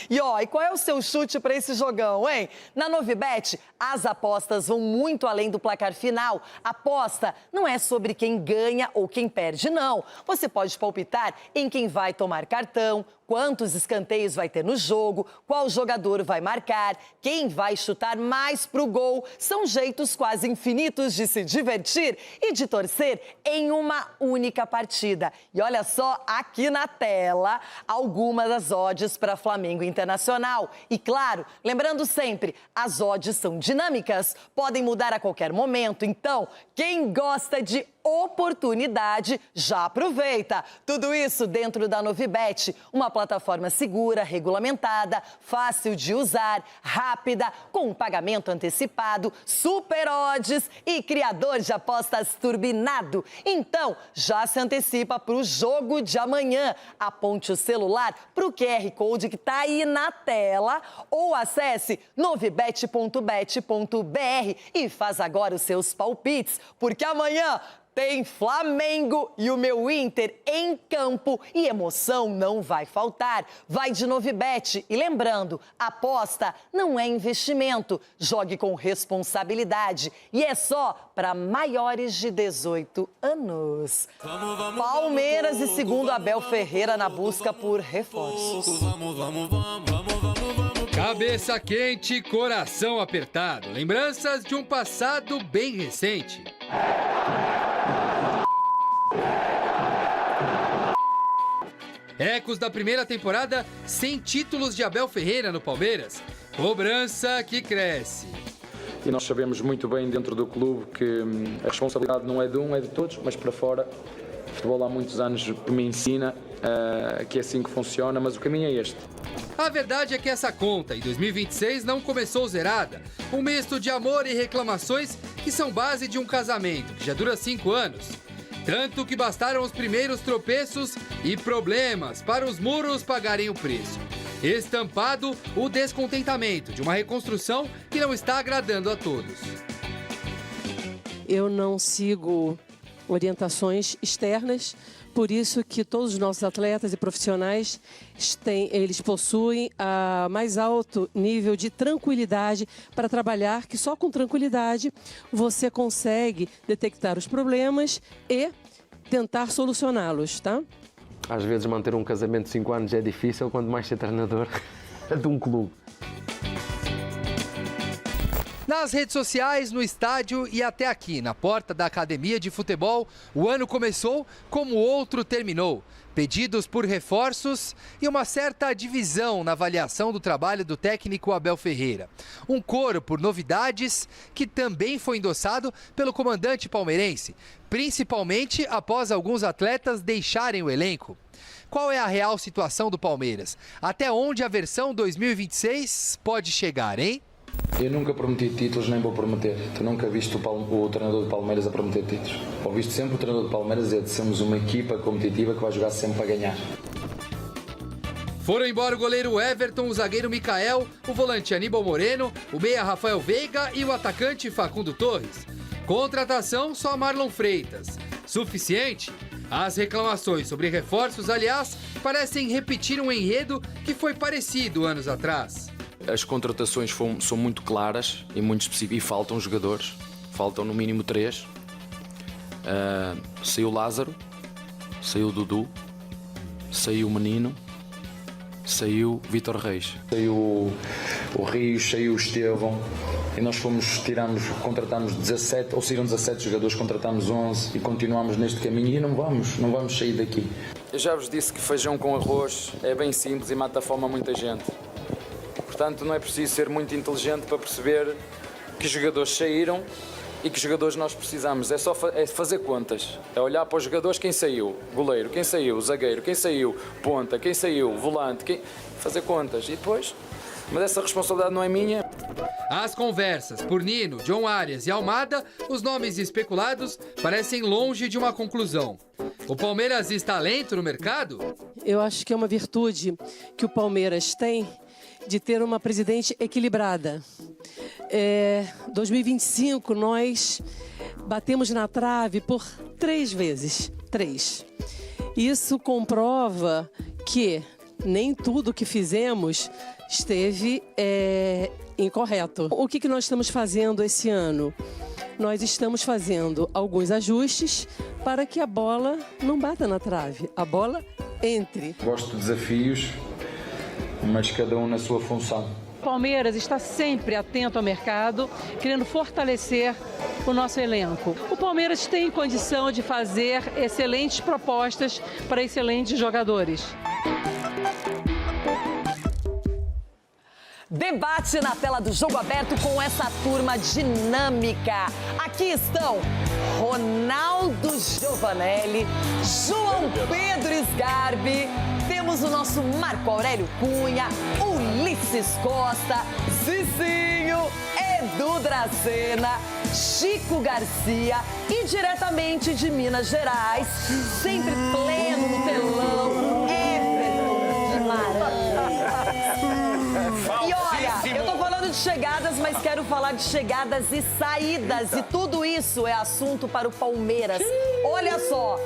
S1: E qual é o seu chute para esse jogão, hein? Na Novibet, as apostas vão muito além do placar final. Aposta não é sobre quem ganha ou quem perde, não. Você pode palpitar em quem vai tomar cartão, quantos escanteios vai ter no jogo, qual jogador vai marcar, quem vai chutar mais pro gol. São jeitos quase infinitos de se divertir e de torcer em uma única partida. E olha só aqui na tela algumas das odds para Flamengo Internacional. E claro, lembrando sempre, as odds são dinâmicas, podem mudar a qualquer momento. Então, quem gosta de oportunidade, já aproveita. Tudo isso dentro da Novibet, uma plataforma segura, regulamentada, fácil de usar, rápida, com pagamento antecipado, super odds e criador de apostas turbinado. Então, já se antecipa para o jogo de amanhã. Aponte o celular para o QR Code que está aí na tela ou acesse novibet.bet.br e faz agora os seus palpites, porque amanhã tem Flamengo e o meu Inter em campo e emoção não vai faltar. Vai de Novibet. E lembrando, aposta não é investimento. Jogue com responsabilidade e é só para maiores de 18 anos. Palmeiras e segundo Abel Ferreira na busca por reforços.
S2: Cabeça quente, coração apertado. Lembranças de um passado bem recente. Ecos da primeira temporada sem títulos de Abel Ferreira no Palmeiras. Cobrança que cresce.
S10: E nós sabemos muito bem dentro do clube que a responsabilidade não é de um, é de todos, mas para fora. O futebol há muitos anos me ensina que é assim que funciona, mas o caminho é este.
S2: A verdade é que essa conta, em 2026, não começou zerada. Um misto de amor e reclamações que são base de um casamento que já dura 5 anos. Tanto que bastaram os primeiros tropeços e problemas para os muros pagarem o preço. Estampado o descontentamento de uma reconstrução que não está agradando a todos.
S11: Eu não sigo orientações externas, por isso que todos os nossos atletas e profissionais eles possuem a mais alto nível de tranquilidade para trabalhar, que só com tranquilidade você consegue detectar os problemas e tentar solucioná-los, tá?
S22: Às vezes manter um casamento de 5 anos é difícil, quanto mais ser treinador de um clube.
S2: Nas redes sociais, no estádio e até aqui, na porta da academia de futebol, o ano começou como o outro terminou. Pedidos por reforços e uma certa divisão na avaliação do trabalho do técnico Abel Ferreira. Um coro por novidades que também foi endossado pelo comandante palmeirense, principalmente após alguns atletas deixarem o elenco. Qual é a real situação do Palmeiras? Até onde a versão 2026 pode chegar, hein?
S10: Eu nunca prometi títulos, nem vou prometer. Tu nunca viste o treinador do Palmeiras a prometer títulos. Ouviste sempre o treinador do Palmeiras dizer que somos uma equipa competitiva que vai jogar sempre para ganhar.
S2: Foram embora o goleiro Everton, o zagueiro Micael, o volante Aníbal Moreno, o meia Rafael Veiga e o atacante Facundo Torres. Contratação só Marlon Freitas. Suficiente? As reclamações sobre reforços, aliás, parecem repetir um enredo que foi parecido anos atrás.
S10: As contratações são muito claras e muito específicas e faltam jogadores. Faltam no mínimo 3. Saiu Lázaro, saiu o Dudu, saiu o Menino, saiu Vítor Reis. Saiu o Rios, saiu o Estevão. E nós contratámos 17, ou saíram 17 jogadores, contratámos 11 e continuamos neste caminho e não vamos sair daqui. Eu já vos disse que feijão com arroz é bem simples e mata a fome a muita gente. Portanto, não é preciso ser muito inteligente para perceber que jogadores saíram e que jogadores nós precisamos. É só fazer contas. É olhar para os jogadores, quem saiu, goleiro, quem saiu, zagueiro, quem saiu, ponta, quem saiu, volante, fazer contas. E depois, mas essa responsabilidade não é minha.
S2: As conversas por Nino, John Arias e Almada, os nomes especulados parecem longe de uma conclusão. O Palmeiras está lento no mercado?
S11: Eu acho que é uma virtude que o Palmeiras tem de ter uma presidente equilibrada. 2025 nós batemos na trave por 3 vezes. 3. Isso comprova que nem tudo que fizemos esteve incorreto. O que nós estamos fazendo esse ano? Nós estamos fazendo alguns ajustes para que a bola não bata na trave, a bola entre.
S10: Gosto de desafios, mas cada um na sua função.
S11: O Palmeiras está sempre atento ao mercado, querendo fortalecer o nosso elenco. O Palmeiras tem condição de fazer excelentes propostas para excelentes jogadores.
S1: Debate na tela do Jogo Aberto com essa turma dinâmica. Aqui estão Ronaldo Giovanelli, João Pedro Sgarbi, temos o nosso Marco Aurélio Cunha, Ulisses Costa, Cicinho, Edu Dracena, Chico Garcia e diretamente de Minas Gerais, sempre pleno no telão, Everton Guimarães. E olha, eu tô falando de chegadas, mas quero falar de chegadas e saídas. E tudo isso é assunto para o Palmeiras. Olha só,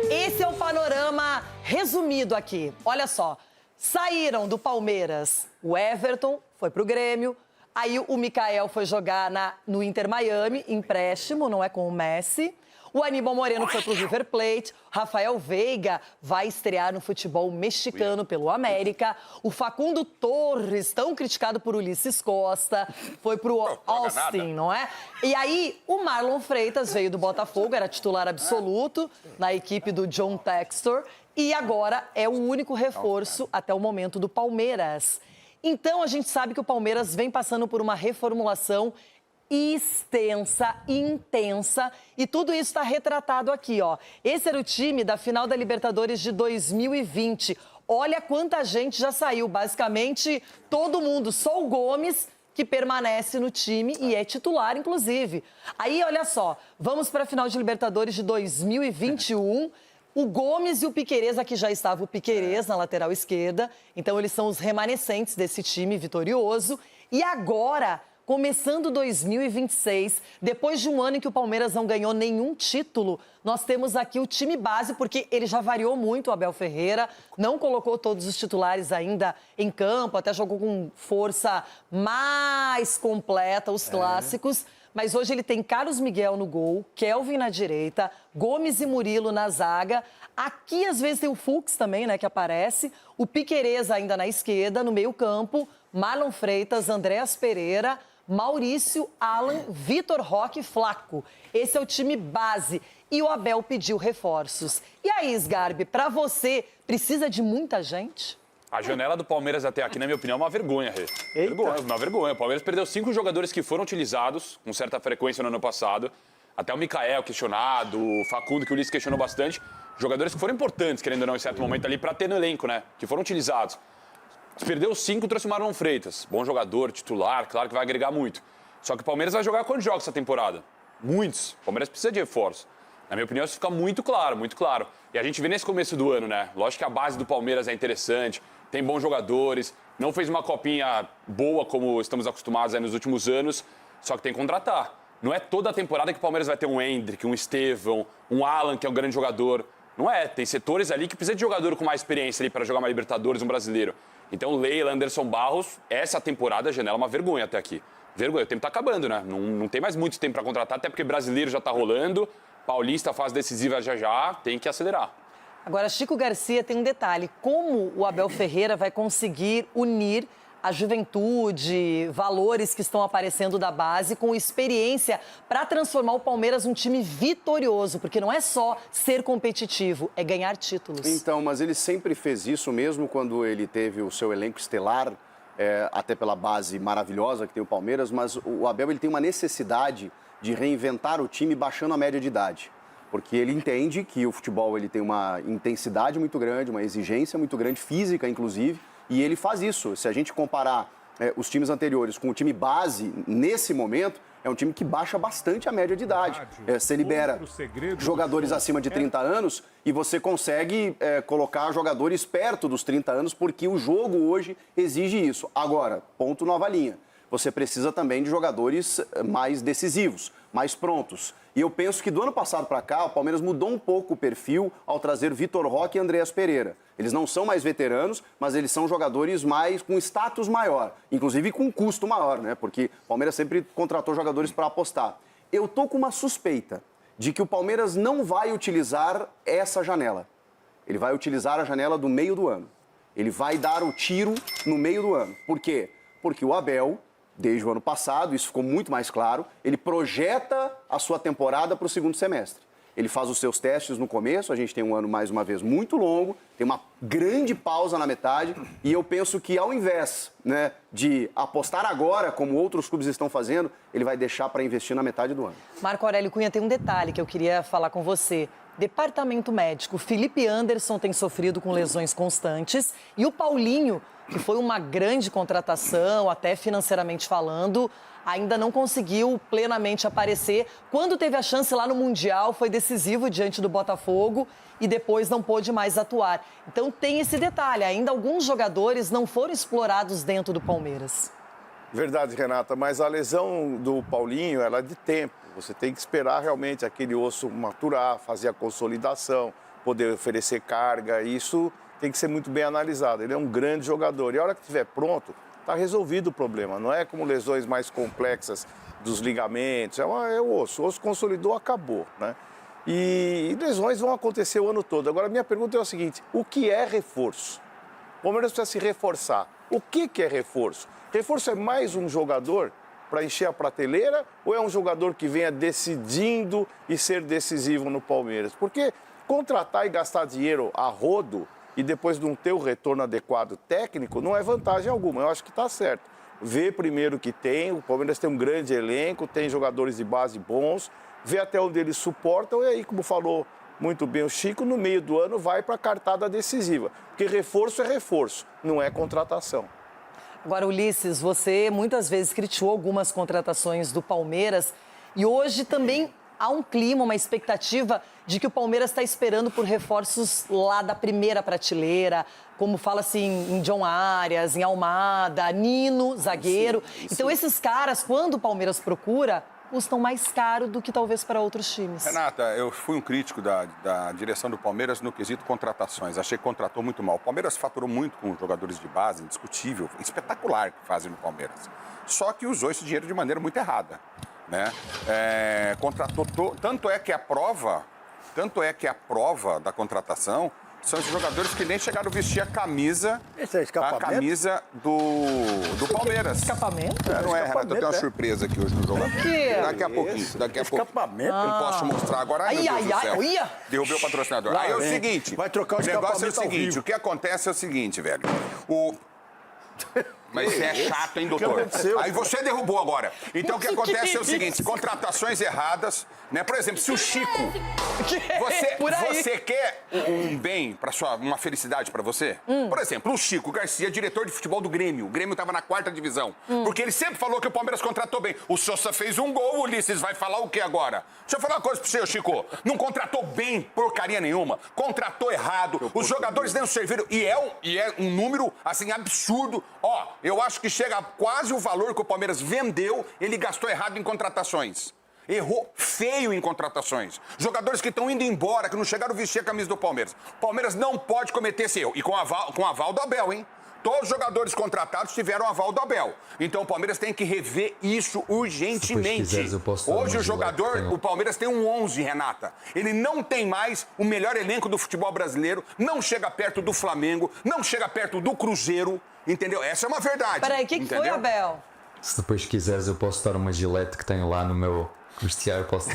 S1: esse é o panorama resumido aqui. Olha só, saíram do Palmeiras o Everton, foi pro Grêmio. Aí o Mikael foi jogar no Inter Miami, empréstimo, não é com o Messi. O Aníbal Moreno foi pro River Plate. Rafael Veiga vai estrear no futebol mexicano pelo América. O Facundo Torres, tão criticado por Ulisses Costa, foi pro Austin, não é? E aí o Marlon Freitas veio do Botafogo, era titular absoluto na equipe do John Textor. E agora é o único reforço até o momento do Palmeiras. Então, a gente sabe que o Palmeiras vem passando por uma reformulação extensa, intensa, e tudo isso está retratado aqui, ó. Esse era o time da final da Libertadores de 2020. Olha quanta gente já saiu, basicamente todo mundo, só o Gomes que permanece no time e é titular, inclusive. Aí, olha só, vamos para a final de Libertadores de 2021. O Gomes e o Piquerez, aqui já estava o Piquerez na lateral esquerda, então eles são os remanescentes desse time vitorioso. E agora, começando 2026, depois de um ano em que o Palmeiras não ganhou nenhum título, nós temos aqui o time base, porque ele já variou muito, o Abel Ferreira, não colocou todos os titulares ainda em campo, até jogou com força mais completa, os clássicos. Mas hoje ele tem Carlos Miguel no gol, Kelvin na direita, Gomes e Murilo na zaga. Aqui, às vezes, tem o Fux também, né, que aparece. O Piquerez ainda na esquerda, no meio-campo. Marlon Freitas, Andréas Pereira, Maurício, Alan, Vitor Roque e Flaco. Esse é o time base. E o Abel pediu reforços. E aí, Sgarbi, para você, precisa de muita gente?
S13: A janela do Palmeiras até aqui, na minha opinião, é uma vergonha, Rê. Vergonha, uma vergonha. O Palmeiras perdeu 5 jogadores que foram utilizados com certa frequência no ano passado. Até o Mikael questionado, o Facundo, que o Ulisses questionou bastante. Jogadores que foram importantes, querendo ou não, em certo momento ali, para ter no elenco, né? Que foram utilizados. Perdeu 5, trouxe o Marlon Freitas. Bom jogador, titular, claro que vai agregar muito. Só que o Palmeiras vai jogar quantos jogos essa temporada? Muitos. O Palmeiras precisa de reforço. Na minha opinião, isso fica muito claro, muito claro. E a gente vê nesse começo do ano, né? Lógico que a base do Palmeiras é interessante, tem bons jogadores, não fez uma copinha boa como estamos acostumados aí nos últimos anos, só que tem que contratar. Não é toda a temporada que o Palmeiras vai ter um Hendrick, um Estevão, um Alan, que é um grande jogador. Não é, tem setores ali que precisa de jogador com mais experiência ali para jogar uma Libertadores, um brasileiro. Então, Leila, Anderson Barros, essa temporada, a janela é uma vergonha até aqui. Vergonha, o tempo tá acabando, né? Não tem mais muito tempo para contratar, até porque brasileiro já tá rolando, paulista, fase decisiva já, tem que acelerar.
S1: Agora, Chico Garcia tem um detalhe. Como o Abel Ferreira vai conseguir unir a juventude, valores que estão aparecendo da base com experiência para transformar o Palmeiras num time vitorioso? Porque não é só ser competitivo, é ganhar títulos.
S14: Então, mas ele sempre fez isso mesmo quando ele teve o seu elenco estelar, até pela base maravilhosa que tem o Palmeiras, mas o Abel ele tem uma necessidade de reinventar o time baixando a média de idade. Porque ele entende que o futebol ele tem uma intensidade muito grande, uma exigência muito grande, física inclusive, e ele faz isso. Se a gente comparar os times anteriores com o time base, nesse momento, é um time que baixa bastante a média de idade. Você libera jogadores acima de 30 anos e você consegue colocar jogadores perto dos 30 anos, porque o jogo hoje exige isso. Agora, ponto nova linha. Você precisa também de jogadores mais decisivos, mais prontos. E eu penso que do ano passado para cá, o Palmeiras mudou um pouco o perfil ao trazer Vitor Roque e Andréas Pereira. Eles não são mais veteranos, mas eles são jogadores mais com status maior, inclusive com custo maior, né? Porque o Palmeiras sempre contratou jogadores para apostar. Eu tô com uma suspeita de que o Palmeiras não vai utilizar essa janela. Ele vai utilizar a janela do meio do ano. Ele vai dar o tiro no meio do ano. Por quê? Porque o Abel, desde o ano passado, isso ficou muito mais claro, ele projeta a sua temporada para o segundo semestre. ele faz os seus testes no começo, a gente tem um ano, mais uma vez, muito longo, tem uma grande pausa na metade, e eu penso que ao invés, né, de apostar agora, como outros clubes estão fazendo, ele vai deixar para investir na metade do ano.
S1: Marco Aurélio Cunha, tem um detalhe que eu queria falar com você. Departamento médico, Felipe Anderson tem sofrido com lesões constantes e o Paulinho, que foi uma grande contratação, até financeiramente falando, ainda não conseguiu plenamente aparecer. Quando teve a chance lá no Mundial, foi decisivo diante do Botafogo e depois não pôde mais atuar. Então tem esse detalhe, ainda alguns jogadores não foram explorados dentro do Palmeiras.
S7: Verdade, Renata, mas a lesão do Paulinho, ela é de tempo. Você tem que esperar realmente aquele osso maturar, fazer a consolidação, poder oferecer carga. Isso tem que ser muito bem analisado. Ele é um grande jogador. E a hora que estiver pronto, está resolvido o problema. Não é como lesões mais complexas dos ligamentos. É o osso. O osso consolidou, acabou, né? E lesões vão acontecer o ano todo. Agora, a minha pergunta é o seguinte: o que é reforço? O Palmeiras precisa se reforçar. O que é reforço? Reforço é mais um jogador para encher a prateleira ou é um jogador que venha decidindo e ser decisivo no Palmeiras? Porque contratar e gastar dinheiro a rodo e depois não ter o retorno adequado técnico não é vantagem alguma. Eu acho que está certo. Vê primeiro o que tem, o Palmeiras tem um grande elenco, tem jogadores de base bons, vê até onde eles suportam e aí, como falou muito bem o Chico, no meio do ano vai para a cartada decisiva. Porque reforço é reforço, não é contratação.
S1: Agora, Ulisses, você muitas vezes criticou algumas contratações do Palmeiras e hoje também há um clima, uma expectativa de que o Palmeiras está esperando por reforços lá da primeira prateleira, como fala-se em John Arias, em Almada, Nino, zagueiro. Sim. Então, esses caras, quando o Palmeiras procura, custam mais caro do que talvez para outros times.
S15: Renata, eu fui um crítico da direção do Palmeiras no quesito contratações. Achei que contratou muito mal. O Palmeiras faturou muito com jogadores de base, indiscutível, espetacular que fazem no Palmeiras. Só que usou esse dinheiro de maneira muito errada, né? Contratou, tanto é que a prova da contratação são esses jogadores que nem chegaram a vestir a camisa, do Palmeiras.
S1: Escapamento?
S15: Não é, Renato, eu tenho uma surpresa aqui hoje no jogo. Daqui a pouquinho.
S7: Escapamento?
S15: Não posso mostrar agora. Ai, meu Deus do céu. Derrubei o patrocinador. Aí é o seguinte,
S7: vai trocar o
S15: negócio é o seguinte,
S7: vivo.
S15: o que acontece é o seguinte, velho. Mas você é chato, hein, doutor? Aí você derrubou agora. Então o que acontece é o seguinte, contratações erradas, né? Por exemplo, se o Chico... Você quer um bem, uma felicidade pra você? Por exemplo, o Chico Garcia, diretor de futebol do Grêmio. O Grêmio tava na 4ª divisão. Porque ele sempre falou que o Palmeiras contratou bem. O Sousa fez um gol, o Ulisses vai falar o que agora? Deixa eu falar uma coisa pro você, Chico. Não contratou bem porcaria nenhuma. Contratou errado. Os jogadores não serviram. E é um número, assim, absurdo. Ó, eu acho que chega a quase o valor que o Palmeiras vendeu, ele gastou errado em contratações. Errou feio em contratações. Jogadores que estão indo embora, que não chegaram a vestir a camisa do Palmeiras. O Palmeiras não pode cometer esse erro. E com aval do Abel, hein? Todos os jogadores contratados tiveram aval do Abel. Então o Palmeiras tem que rever isso urgentemente. Hoje o Palmeiras tem um 11, Renata. Ele não tem mais o melhor elenco do futebol brasileiro, não chega perto do Flamengo, não chega perto do Cruzeiro, entendeu? Essa é uma verdade.
S1: Peraí, o que foi, Abel?
S10: Se depois quiseres, eu posso dar uma Gillette que tenho lá no meu vestiário, posso...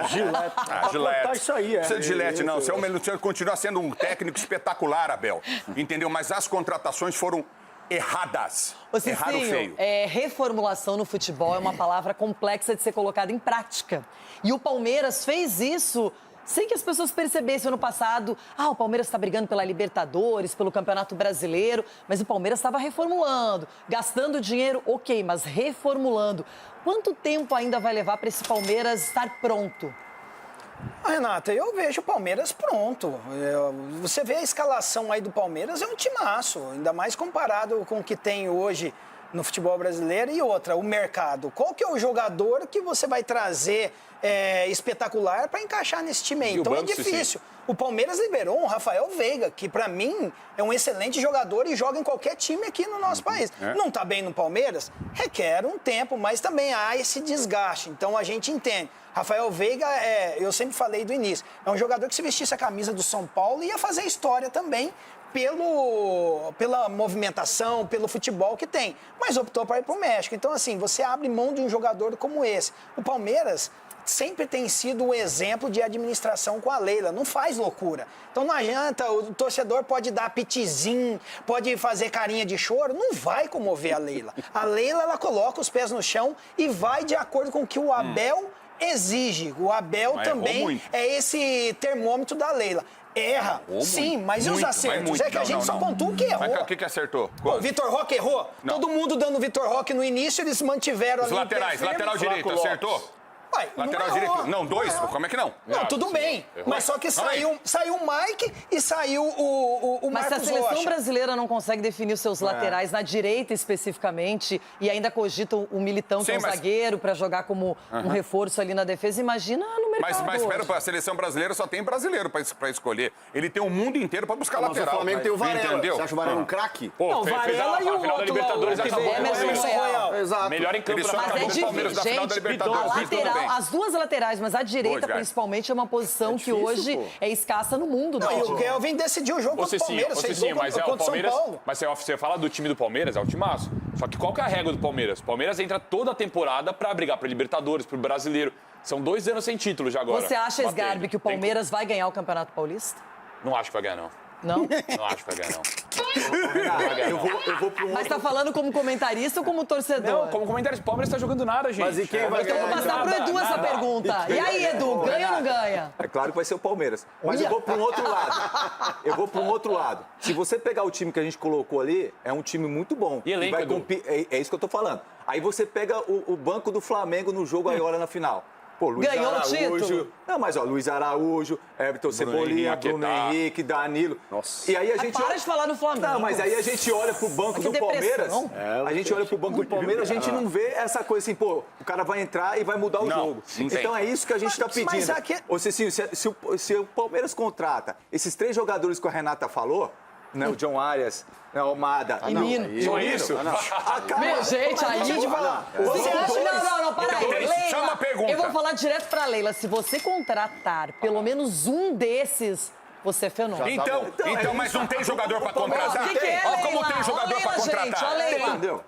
S7: Gillette.
S15: Gillette.
S7: Isso aí,
S15: Não precisa de Gillette, não. Você continua sendo um técnico espetacular, Abel. Entendeu? Mas as contratações foram erradas. Erraram feio.
S1: Reformulação no futebol é uma palavra complexa de ser colocada em prática. E o Palmeiras fez isso sem que as pessoas percebessem ano passado. O Palmeiras está brigando pela Libertadores, pelo Campeonato Brasileiro, mas o Palmeiras estava reformulando, gastando dinheiro, ok, mas reformulando. Quanto tempo ainda vai levar para esse Palmeiras estar pronto?
S8: Renata, eu vejo o Palmeiras pronto. Você vê a escalação aí do Palmeiras, é um timaço, ainda mais comparado com o que tem hoje no futebol brasileiro. E outra, o mercado. Qual que é o jogador que você vai trazer espetacular para encaixar nesse time aí? Então é difícil. O Palmeiras liberou um Rafael Veiga, que para mim é um excelente jogador e joga em qualquer time aqui no nosso país. Não está bem no Palmeiras? Requer um tempo, mas também há esse desgaste. Então a gente entende. Rafael Veiga, eu sempre falei do início, é um jogador que se vestisse a camisa do São Paulo ia fazer história também pela movimentação, pelo futebol que tem. Mas optou para ir para o México. Então, assim, você abre mão de um jogador como esse. O Palmeiras sempre tem sido o exemplo de administração com a Leila. Não faz loucura. Então não adianta, o torcedor pode dar pitizinho, pode fazer carinha de choro, não vai comover a Leila. A Leila, ela coloca os pés no chão e vai de acordo com o que o Abel exige. O Abel também é esse termômetro da Leila. Erra, sim, mas e os acertos? É que a gente só pontua o que errou.
S15: Mas o que acertou?
S8: O Vitor Roque errou? Não. Todo mundo dando o Vitor Roque no início, eles mantiveram
S15: os
S8: ali.
S15: Os laterais, lateral direito, acertou?
S8: Uai,
S15: lateral direito. Não, dois? Como é que não?
S8: Não, tudo bem. Mas só que saiu o Mike e saiu o
S1: Mas
S8: Marcos
S1: se a seleção
S8: Rocha.
S1: brasileira não consegue definir os seus laterais na direita especificamente e ainda cogita o Militão, que é um zagueiro, para jogar como um reforço ali na defesa, imagina no mercado.
S15: Mas espera, a seleção brasileira só tem brasileiro para escolher. Ele tem o mundo inteiro para buscar lateral.
S14: Mas o Flamengo tem o Varela.
S15: Entendeu?
S14: Você acha o Varela um craque?
S8: Não, o Varela e o
S13: final da Libertadores acabou.
S8: Exato.
S13: Melhor em campo da
S1: Mas é
S15: Palmeiras da final da Libertadores.
S1: As duas laterais, mas a direita, principalmente, é uma posição que hoje é escassa no mundo.
S8: Não, e o Kelvin decidiu o jogo contra o Palmeiras.
S13: Mas o Palmeiras. Mas você fala do time do Palmeiras, é o timaço. Só que qual que é a regra do Palmeiras? O Palmeiras entra toda a temporada pra brigar pra Libertadores, pro Brasileiro. São 2 anos sem título já agora.
S1: Você acha, Sgarbi, que o Palmeiras vai ganhar o Campeonato Paulista?
S13: Não acho que vai ganhar, não.
S1: Não?
S13: Não acho que vai ganhar, não.
S14: Eu vou pro
S1: Mas tá falando como comentarista ou como torcedor?
S13: Não, como comentarista, o Palmeiras tá jogando nada, gente.
S14: Mas e quem vai
S1: Então
S14: ganhar?
S1: vou passar pro Edu essa pergunta. E aí, Edu, ganha ou não ganha?
S9: É claro que vai ser o Palmeiras. Mas eu vou para um outro lado. Se você pegar o time que a gente colocou ali, é um time muito bom.
S13: E elenco, Edu?
S9: É isso que eu tô falando. Aí você pega o banco do Flamengo no jogo agora na final. Pô, Luiz
S1: Ganhou
S9: Araújo.
S1: o título.
S9: Não, mas ó, Luiz Araújo, Everton Cebolinha, Bruno Henrique, Danilo.
S14: Nossa.
S9: E aí a gente.
S1: Para de falar no Flamengo.
S9: Não, mas aí a gente olha pro banco do Palmeiras. A gente olha pro banco do Palmeiras, a gente não vê essa coisa assim, pô, o cara vai entrar e vai mudar o jogo. Então é isso que a gente tá pedindo. Ô, Cecinho, se o Palmeiras contrata esses 3 jogadores que a Renata falou, né, o John Arias, né, o Almada.
S1: E Nino. Meu, gente, aí... Você acha... Não, para aí. Leila,
S15: chama a pergunta.
S1: Eu vou falar direto pra Leila. Se você contratar pelo menos um desses, você é fenômeno.
S15: Então, mas não tem jogador pra contratar? Olha como tem jogador pra contratar.
S1: Olha Leila.
S15: Entendeu?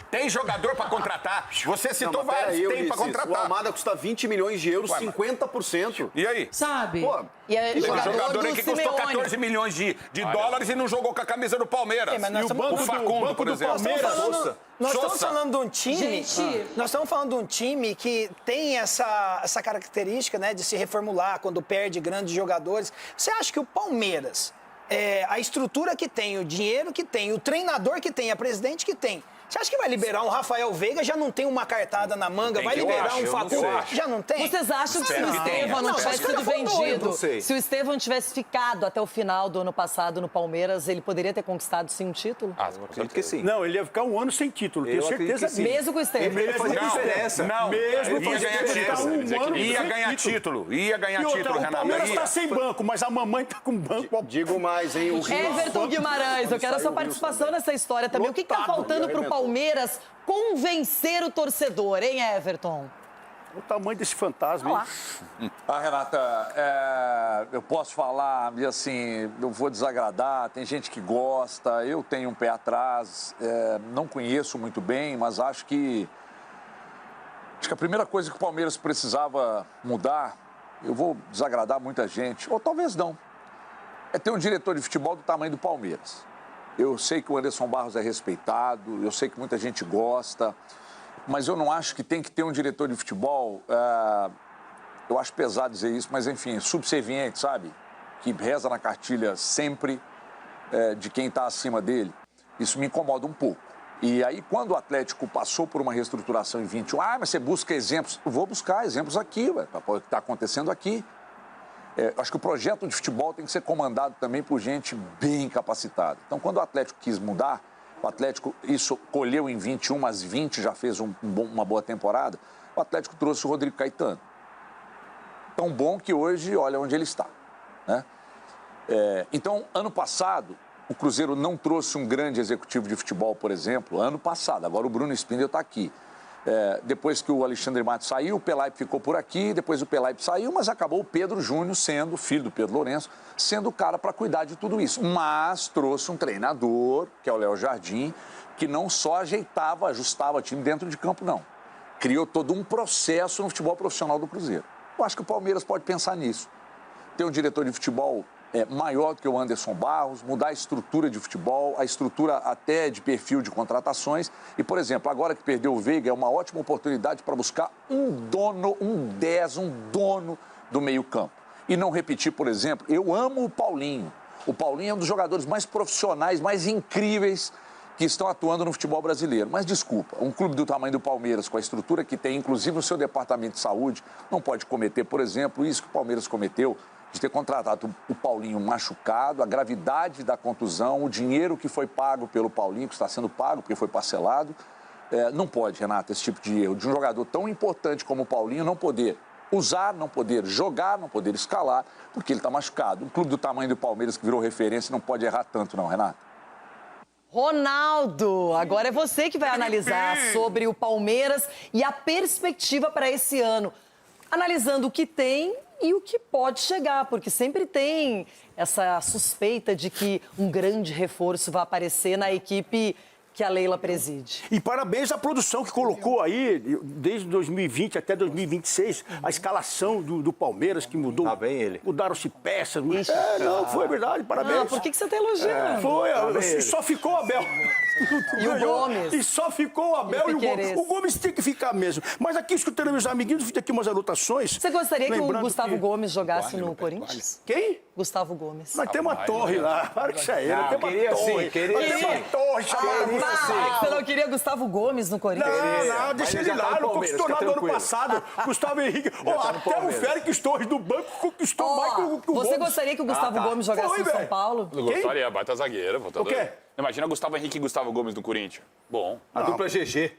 S15: Tem jogador pra contratar. Você citou vários, tem pra contratar.
S14: O Almada custa 20 milhões de euros, 50%.
S15: E aí?
S1: Sabe?
S14: Pô,
S1: e é
S15: jogador aí que custou 14 milhões de dólares e não jogou com a camisa do Palmeiras.
S8: Mas
S15: e o Facundo, por exemplo.
S8: Nós estamos falando de um time. Nós estamos falando de um time que tem essa característica, né, de se reformular quando perde grandes jogadores. Você acha que o Palmeiras, a estrutura que tem, o dinheiro que tem, o treinador que tem, a presidente que tem, você acha que vai liberar um Rafael Veiga? Já não tem uma cartada na manga? Vai liberar um Facundo? Já não tem?
S1: Vocês acham que se o Estevão não tivesse sido vendido, se o Estevão tivesse ficado até o final do ano passado no Palmeiras, ele poderia ter conquistado sim um título?
S9: Eu acredito que sim.
S7: Não, ele ia ficar 1 ano sem título, tenho certeza disso.
S1: Mesmo com o Estevão.
S9: Ele fazia diferença.
S15: Não,
S7: mesmo
S15: ia ganhar título. Ia ganhar título. Ia ganhar título, Renato.
S7: O Palmeiras tá sem banco, mas a mamãe tá com banco.
S14: Digo mais, hein?
S1: Everton Guimarães, eu quero a sua participação nessa história também. O que tá faltando pro Palmeiras convencer o torcedor, hein, Everton?
S7: O tamanho desse fantasma, hein?
S16: Renata, eu posso falar, e assim, eu vou desagradar, tem gente que gosta, eu tenho um pé atrás, não conheço muito bem, mas acho que a primeira coisa que o Palmeiras precisava mudar, eu vou desagradar muita gente, ou talvez não, é ter um diretor de futebol do tamanho do Palmeiras. Eu sei que o Anderson Barros é respeitado, eu sei que muita gente gosta, mas eu não acho que tem que ter um diretor de futebol, eu acho pesado dizer isso, mas enfim, subserviente, sabe? Que reza na cartilha sempre de quem está acima dele. Isso me incomoda um pouco. E aí, quando o Atlético passou por uma reestruturação em 21, mas você busca exemplos. Eu vou buscar exemplos aqui, para o que está acontecendo aqui. Acho que o projeto de futebol tem que ser comandado também por gente bem capacitada. Então, quando o Atlético quis mudar, o Atlético isso colheu em 21, mas 20 já fez uma boa temporada, o Atlético trouxe o Rodrigo Caetano. Tão bom que hoje, olha onde ele está, né? Então, ano passado, o Cruzeiro não trouxe um grande executivo de futebol, por exemplo, ano passado. Agora o Bruno Spindel está aqui. Depois que o Alexandre Matos saiu, o Pelaipe ficou por aqui, depois o Pelaipe saiu, mas acabou o Pedro Júnior sendo, filho do Pedro Lourenço, sendo o cara para cuidar de tudo isso. Mas trouxe um treinador, que é o Léo Jardim, que não só ajustava time dentro de campo, não. criou todo um processo no futebol profissional do Cruzeiro. Eu acho que o Palmeiras pode pensar nisso. Ter um diretor de futebol maior do que o Anderson Barros, mudar a estrutura de futebol, a estrutura até de perfil de contratações. E, por exemplo, agora que perdeu o Veiga, é uma ótima oportunidade para buscar um dono, um dono do meio-campo. E não repetir, por exemplo, eu amo o Paulinho. O Paulinho é um dos jogadores mais profissionais, mais incríveis que estão atuando no futebol brasileiro. Mas, desculpa, um clube do tamanho do Palmeiras, com a estrutura que tem, inclusive no seu departamento de saúde, não pode cometer, por exemplo, isso que o Palmeiras cometeu, de ter contratado o Paulinho machucado, a gravidade da contusão, o dinheiro que foi pago pelo Paulinho, que está sendo pago porque foi parcelado. Não pode, Renata, esse tipo de erro. De um jogador tão importante como o Paulinho não poder usar, não poder jogar, não poder escalar, porque ele está machucado. Um clube do tamanho do Palmeiras, que virou referência, não pode errar tanto não, Renata.
S1: Ronaldo, agora é você que vai analisar sobre o Palmeiras e a perspectiva para esse ano. Analisando o que tem e o que pode chegar, porque sempre tem essa suspeita de que um grande reforço vai aparecer na equipe que a Leila preside.
S7: E parabéns à produção que colocou aí, desde 2020 até 2026, a escalação do Palmeiras, que mudou. Tá bem ele. Mudaram-se peças. Não, foi verdade, parabéns.
S1: Ah, por que você tá elogiando?
S7: Foi, e só ficou o Abel.
S1: E o Gomes.
S7: E só ficou o Abel e o Gomes. O Gomes tem que ficar mesmo. Mas aqui, escutando meus amiguinhos, fiz aqui umas anotações.
S1: Você gostaria que o Gustavo Gomes jogasse no Corinthians?
S7: Quem?
S1: Gustavo Gomes.
S7: Mas tem uma torre lá. Para que isso aí. Tem uma torre.
S1: Queria
S7: tem uma torre chamada.
S1: Você não queria Gustavo Gomes no Corinthians?
S7: Não, deixa ele lá. Não conquistou nada no ano passado. Gustavo Henrique. Até o Félix Torres do banco conquistou mais que o Gomes.
S1: Você gostaria que o Gustavo Gomes jogasse no São Paulo?
S13: Não gostaria, baita zagueiro.
S7: O quê?
S13: Imagina Gustavo Henrique e Gustavo Gomes no Corinthians. Bom.
S7: A dupla GG.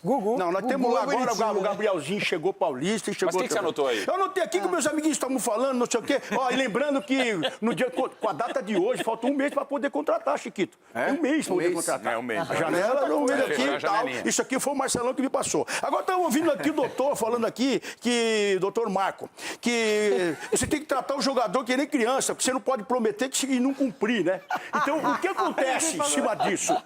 S7: Gugu. Não, nós temos lá agora o Gabrielzinho chegou paulista e chegou...
S13: Mas o que você anotou aí?
S7: Eu anotei aqui que meus amiguinhos estavam falando, não sei o quê. Ó, e lembrando que no dia, com a data de hoje, falta um mês para poder contratar, Chiquito. Um mês para poder contratar.
S13: É um mês.
S7: A janela, um mês aqui e tal. Isso aqui foi o Marcelão que me passou. Agora estamos ouvindo aqui o doutor falando aqui, doutor Marco, que você tem que tratar o jogador que nem criança, porque você não pode prometer e não cumprir, né? Então, o que acontece em cima disso?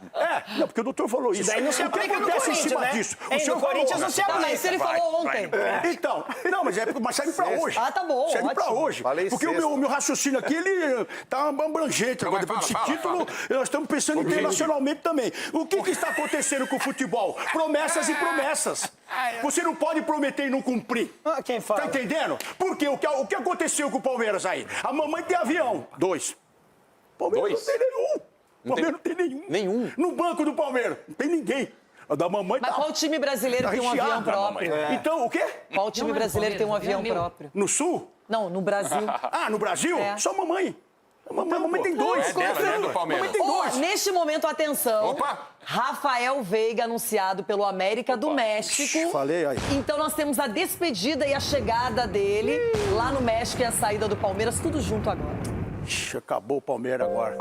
S7: Não, porque o doutor falou isso.
S8: Daí não se
S7: o que acontece em cima disso? O senhor
S8: Corinthians não se aplica.
S1: Isso ele falou ontem.
S7: Então, não, mas serve pra hoje.
S1: Ah, tá bom.
S7: Serve pra hoje. Porque o meu raciocínio aqui, ele tá abrangente. Agora, depois desse título, nós estamos pensando internacionalmente também. O que está acontecendo com o futebol? Promessas e promessas. Você não pode prometer e não cumprir.
S8: Quem fala?
S7: Tá entendendo? Porque o que aconteceu com o Palmeiras aí? A mamãe tem avião. 2. Palmeiras não tem nenhum. Palmeiras não tem nenhum.
S13: Nenhum?
S7: No banco do Palmeiras. Não tem ninguém. A da mamãe
S1: Mas qual time brasileiro tem um avião próprio?
S7: Então, o quê?
S1: Qual time brasileiro tem um avião próprio?
S7: No Sul?
S1: Não, no Brasil.
S7: No Brasil? Só mamãe. A mamãe tem 2.
S13: Mamãe
S7: tem 2.
S1: Neste momento, atenção. Rafael Veiga anunciado pelo América do México.
S7: Falei aí.
S1: Então nós temos a despedida e a chegada dele lá no México e a saída do Palmeiras, tudo junto agora.
S7: Acabou o Palmeiras agora.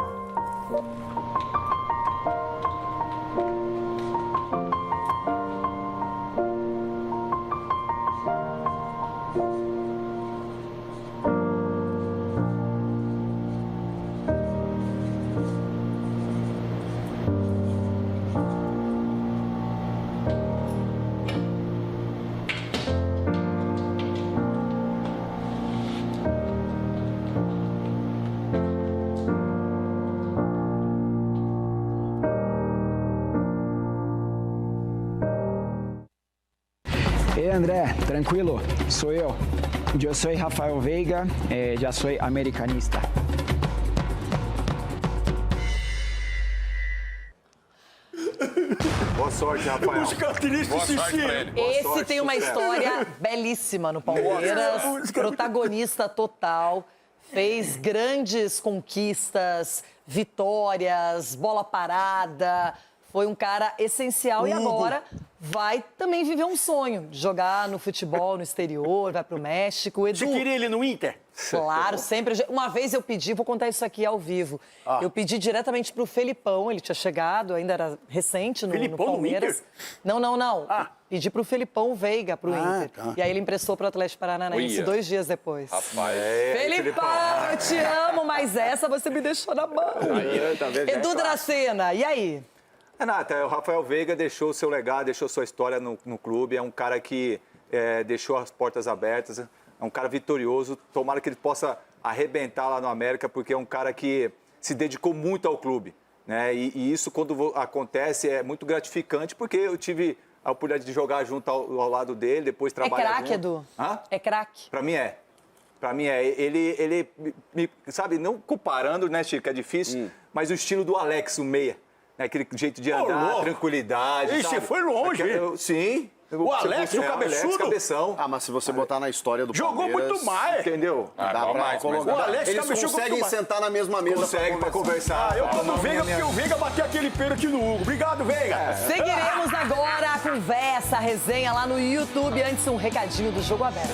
S17: André, tranquilo, sou eu. Eu sou Rafael Veiga, já sou americanista.
S15: Boa sorte, Rafael.
S7: Música triste,
S15: Boa sorte pra ele.
S1: Esse tem uma história belíssima no Palmeiras, protagonista total, fez grandes conquistas, vitórias, bola parada, foi um cara essencial e agora vai também viver um sonho, jogar no futebol no exterior, vai pro México. Edu,
S7: você queria ele no Inter?
S1: Claro, sempre. Uma vez eu pedi, vou contar isso aqui ao vivo. Eu pedi diretamente pro Felipão, ele tinha chegado, ainda era recente no Palmeiras. Não. Pedi pro Felipão Veiga, pro Inter. Tá. E aí ele emprestou pro Atlético Paranaense 2 dias depois.
S13: Rapaz.
S1: Felipão, eu te amo, mas essa você me deixou na mão. Edu Dracena, e aí?
S9: Renata, o Rafael Veiga deixou seu legado, deixou sua história no clube. É um cara que deixou as portas abertas. É um cara vitorioso. Tomara que ele possa arrebentar lá no América, porque é um cara que se dedicou muito ao clube, né? E isso, quando acontece, é muito gratificante, porque eu tive a oportunidade de jogar junto ao lado dele, depois trabalhar junto.
S1: É craque, Edu?
S9: Hã?
S1: É craque?
S9: Pra mim é. Pra mim é. Ele sabe, não comparando, né, Chico, é difícil, mas o estilo do Alex, o meia. Né, aquele jeito de andar, tranquilidade.
S7: Ixi, foi longe.
S9: Sim.
S7: O Alex, o cabeçudo.
S9: Alex, cabeção.
S14: Ah, mas se você botar na história do
S7: Jogou
S14: Palmeiras...
S7: muito mais.
S9: Entendeu?
S14: Dá pra colocar.
S7: O Alex
S14: Eles conseguem sentar na mesma mesa.
S9: Consegue pra conversar.
S7: Eu tô no Veiga porque o Veiga bateu aquele pênalti no Hugo. Obrigado, Veiga.
S1: Seguiremos agora a conversa, a resenha lá no YouTube. Antes, um recadinho do Jogo Aberto.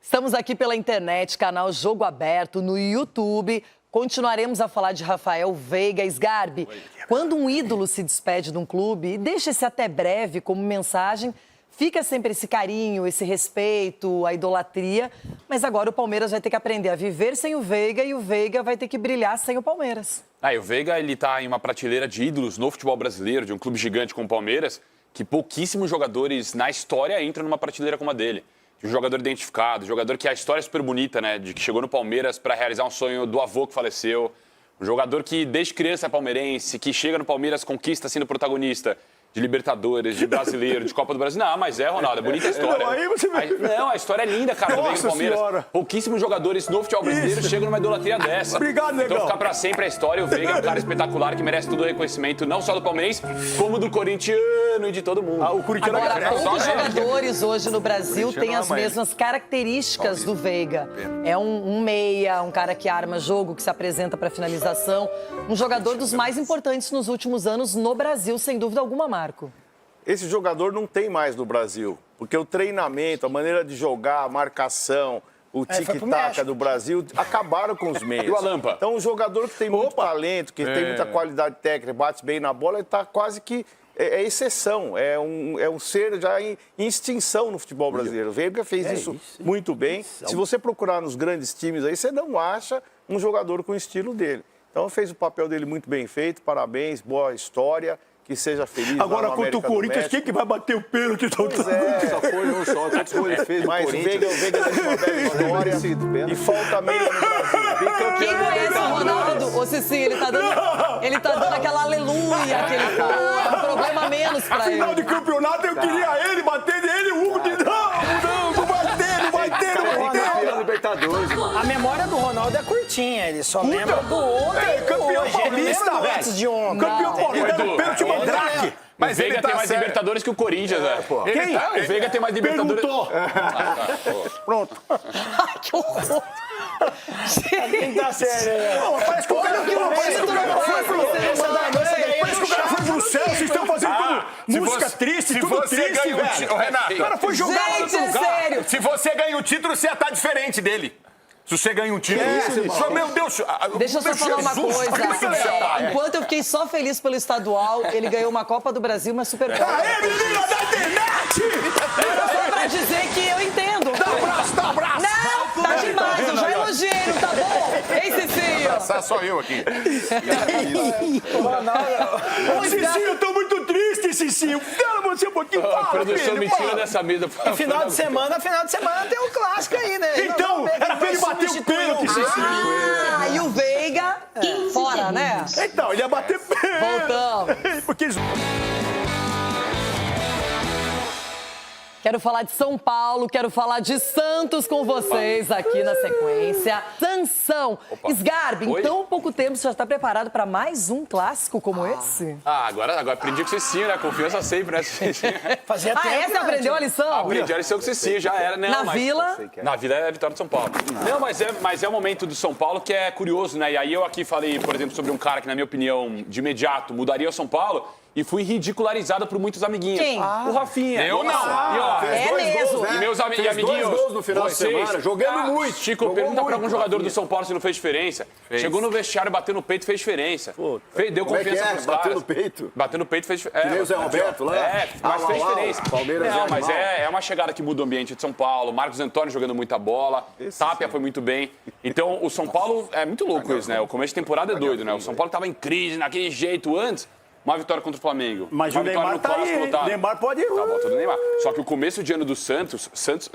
S1: Estamos aqui pela internet, canal Jogo Aberto no YouTube. Continuaremos a falar de Rafael Veiga. Sgarbi, quando um ídolo se despede de um clube, e deixa esse até breve como mensagem, fica sempre esse carinho, esse respeito, a idolatria. Mas agora o Palmeiras vai ter que aprender a viver sem o Veiga e o Veiga vai ter que brilhar sem o Palmeiras.
S13: E o Veiga, ele tá em uma prateleira de ídolos no futebol brasileiro, de um clube gigante como o Palmeiras, que pouquíssimos jogadores na história entram numa prateleira como a dele. Um jogador identificado, um jogador que a história é super bonita, né? De que chegou no Palmeiras para realizar um sonho do avô que faleceu. Um jogador que desde criança é palmeirense, que chega no Palmeiras, conquista sendo protagonista de Libertadores, de Brasileiro, de Copa do Brasil. Não, mas Ronaldo, é bonita a história. Não, a história é linda, cara, do Veiga no Palmeiras. Senhora. Pouquíssimos jogadores no futebol brasileiro chegam numa idolatria dessa.
S7: Obrigado, Negão.
S13: Então ficar pra sempre a história. O Veiga é um cara espetacular que merece todo o reconhecimento, não só do palmeirense, como do corintiano e de todo mundo.
S7: O corintiano
S1: Agora, poucos jogadores hoje no Brasil têm as mesmas características do Veiga. É um meia, um cara que arma jogo, que se apresenta para finalização. Um jogador dos mais importantes nos últimos anos no Brasil, sem dúvida alguma, Marco.
S5: Esse jogador não tem mais no Brasil, porque o treinamento, a maneira de jogar, a marcação, o tic-tac do Brasil acabaram com os meios.
S13: E o Alampa?
S5: Então, um jogador que tem muito talento, que tem muita qualidade técnica, bate bem na bola, ele está quase que... É exceção, é um ser já em extinção no futebol brasileiro. O Veiga fez isso muito bem. Se você procurar nos grandes times aí, você não acha um jogador com o estilo dele. Então, fez o papel dele muito bem feito, parabéns, boa história. Que seja feliz.
S7: Agora, contra o Corinthians, quem que vai bater o pênalti?
S5: Só foi um só. Quantos gols ele fez? Mas o Veiga deixa uma bela história. E falta meia no Brasil.
S1: Quem conhece o Ronaldo? Ô, Cici, ele tá dando aquela aleluia, aquele problema menos pra ele.
S7: Final de campeonato, eu queria ele bater nele, o Hugo de não vai ter, não vai ter.
S8: A memória do Ronaldo é curtinha, ele só lembra do ontem.
S7: Campeão paulista, velho. Campeão paulista, pênalti Mandrake.
S13: Mas o Veiga tem mais Libertadores que o Corinthians, velho.
S7: Quem?
S13: O Veiga tem mais Libertadores.
S7: Pronto.
S1: Ai, que horror.
S8: Quem tá sério?
S7: Parece que o cara foi pro céu, vocês estão fazendo tudo música triste, tudo triste, velho.
S15: Renato,
S7: o cara foi jogar
S1: Gente, é sério.
S15: Se você ganha o título, você ia estar diferente dele. Se você ganha um título. Meu Deus.
S1: Deixa eu só falar uma coisa. Enquanto eu fiquei só feliz pelo estadual, ele ganhou uma Copa do Brasil, uma Supercopa.
S7: Aê, menina da internet!
S1: Só pra dizer que eu entendo.
S7: Dá um abraço.
S1: Não, tá demais, eu já elogiei, não tá bom? Ei, Cicinho.
S15: Abraçar só eu aqui.
S7: Cicinho, eu tô muito triste, Cicinho. Fala você um pouquinho.
S13: A produção me tira dessa mesa.
S8: Final de semana tem um clássico aí, né?
S7: Então, era pra ele bater o pênalti, Cicinho.
S1: E o Veiga, fora, né?
S7: Então, ele ia bater pênalti.
S1: Voltamos.
S7: Porque...
S1: Quero falar de São Paulo, quero falar de Santos com vocês aqui na sequência. Sansão. Sgarbi, em tão pouco tempo você já está preparado para mais um clássico como esse?
S13: Agora aprendi com o Cicinho, né? Confiança sempre, né, Cicinho?
S8: Fazia tempo,
S1: essa aprendeu a lição?
S13: Aprendi a lição com o Cicinho, já era. Não,
S1: Vila?
S13: Na Vila é a vitória de São Paulo. Não, mas é um momento do São Paulo que é curioso, né? E aí eu aqui falei, por exemplo, sobre um cara que, na minha opinião, de imediato mudaria o São Paulo. e fui ridicularizado por muitos amiguinhos.
S1: Quem?
S13: O Rafinha.
S15: Eu não.
S13: E, ó,
S1: fez dois gols,
S13: E meus
S7: Fez
S13: amiguinhos,
S7: 2 gols no final de semana, jogando muito.
S13: Chico,
S7: Jogou
S13: pergunta pra
S7: muito,
S13: algum jogador
S7: Rafinha.
S13: do São Paulo se não fez diferença. Chegou no vestiário, bateu no peito, fez diferença. Deu
S7: Como é que
S13: confiança
S7: é?
S13: pros
S7: Bateu
S13: caras.
S7: no peito?
S13: Bateu no peito, fez diferença.
S7: Que nem o Zé Roberto lá?
S13: Mas fez diferença.
S7: Palmeiras
S13: Não,
S7: é
S13: mas
S7: animal.
S13: é uma chegada que muda o ambiente de São Paulo. Marcos Antônio jogando muita bola. Tapia foi muito bem. Então, o São Paulo é muito louco isso, né? O começo de temporada é doido, né? O São Paulo tava em crise, naquele jeito antes. Uma vitória contra o Flamengo.
S7: Mas
S13: uma
S7: o
S13: vitória
S7: Neymar
S13: no
S7: tá
S13: clássico
S7: aí, hein?
S13: lotado.
S7: Neymar pode ir.
S13: Tá, volta do Neymar. Só que o começo de ano do Santos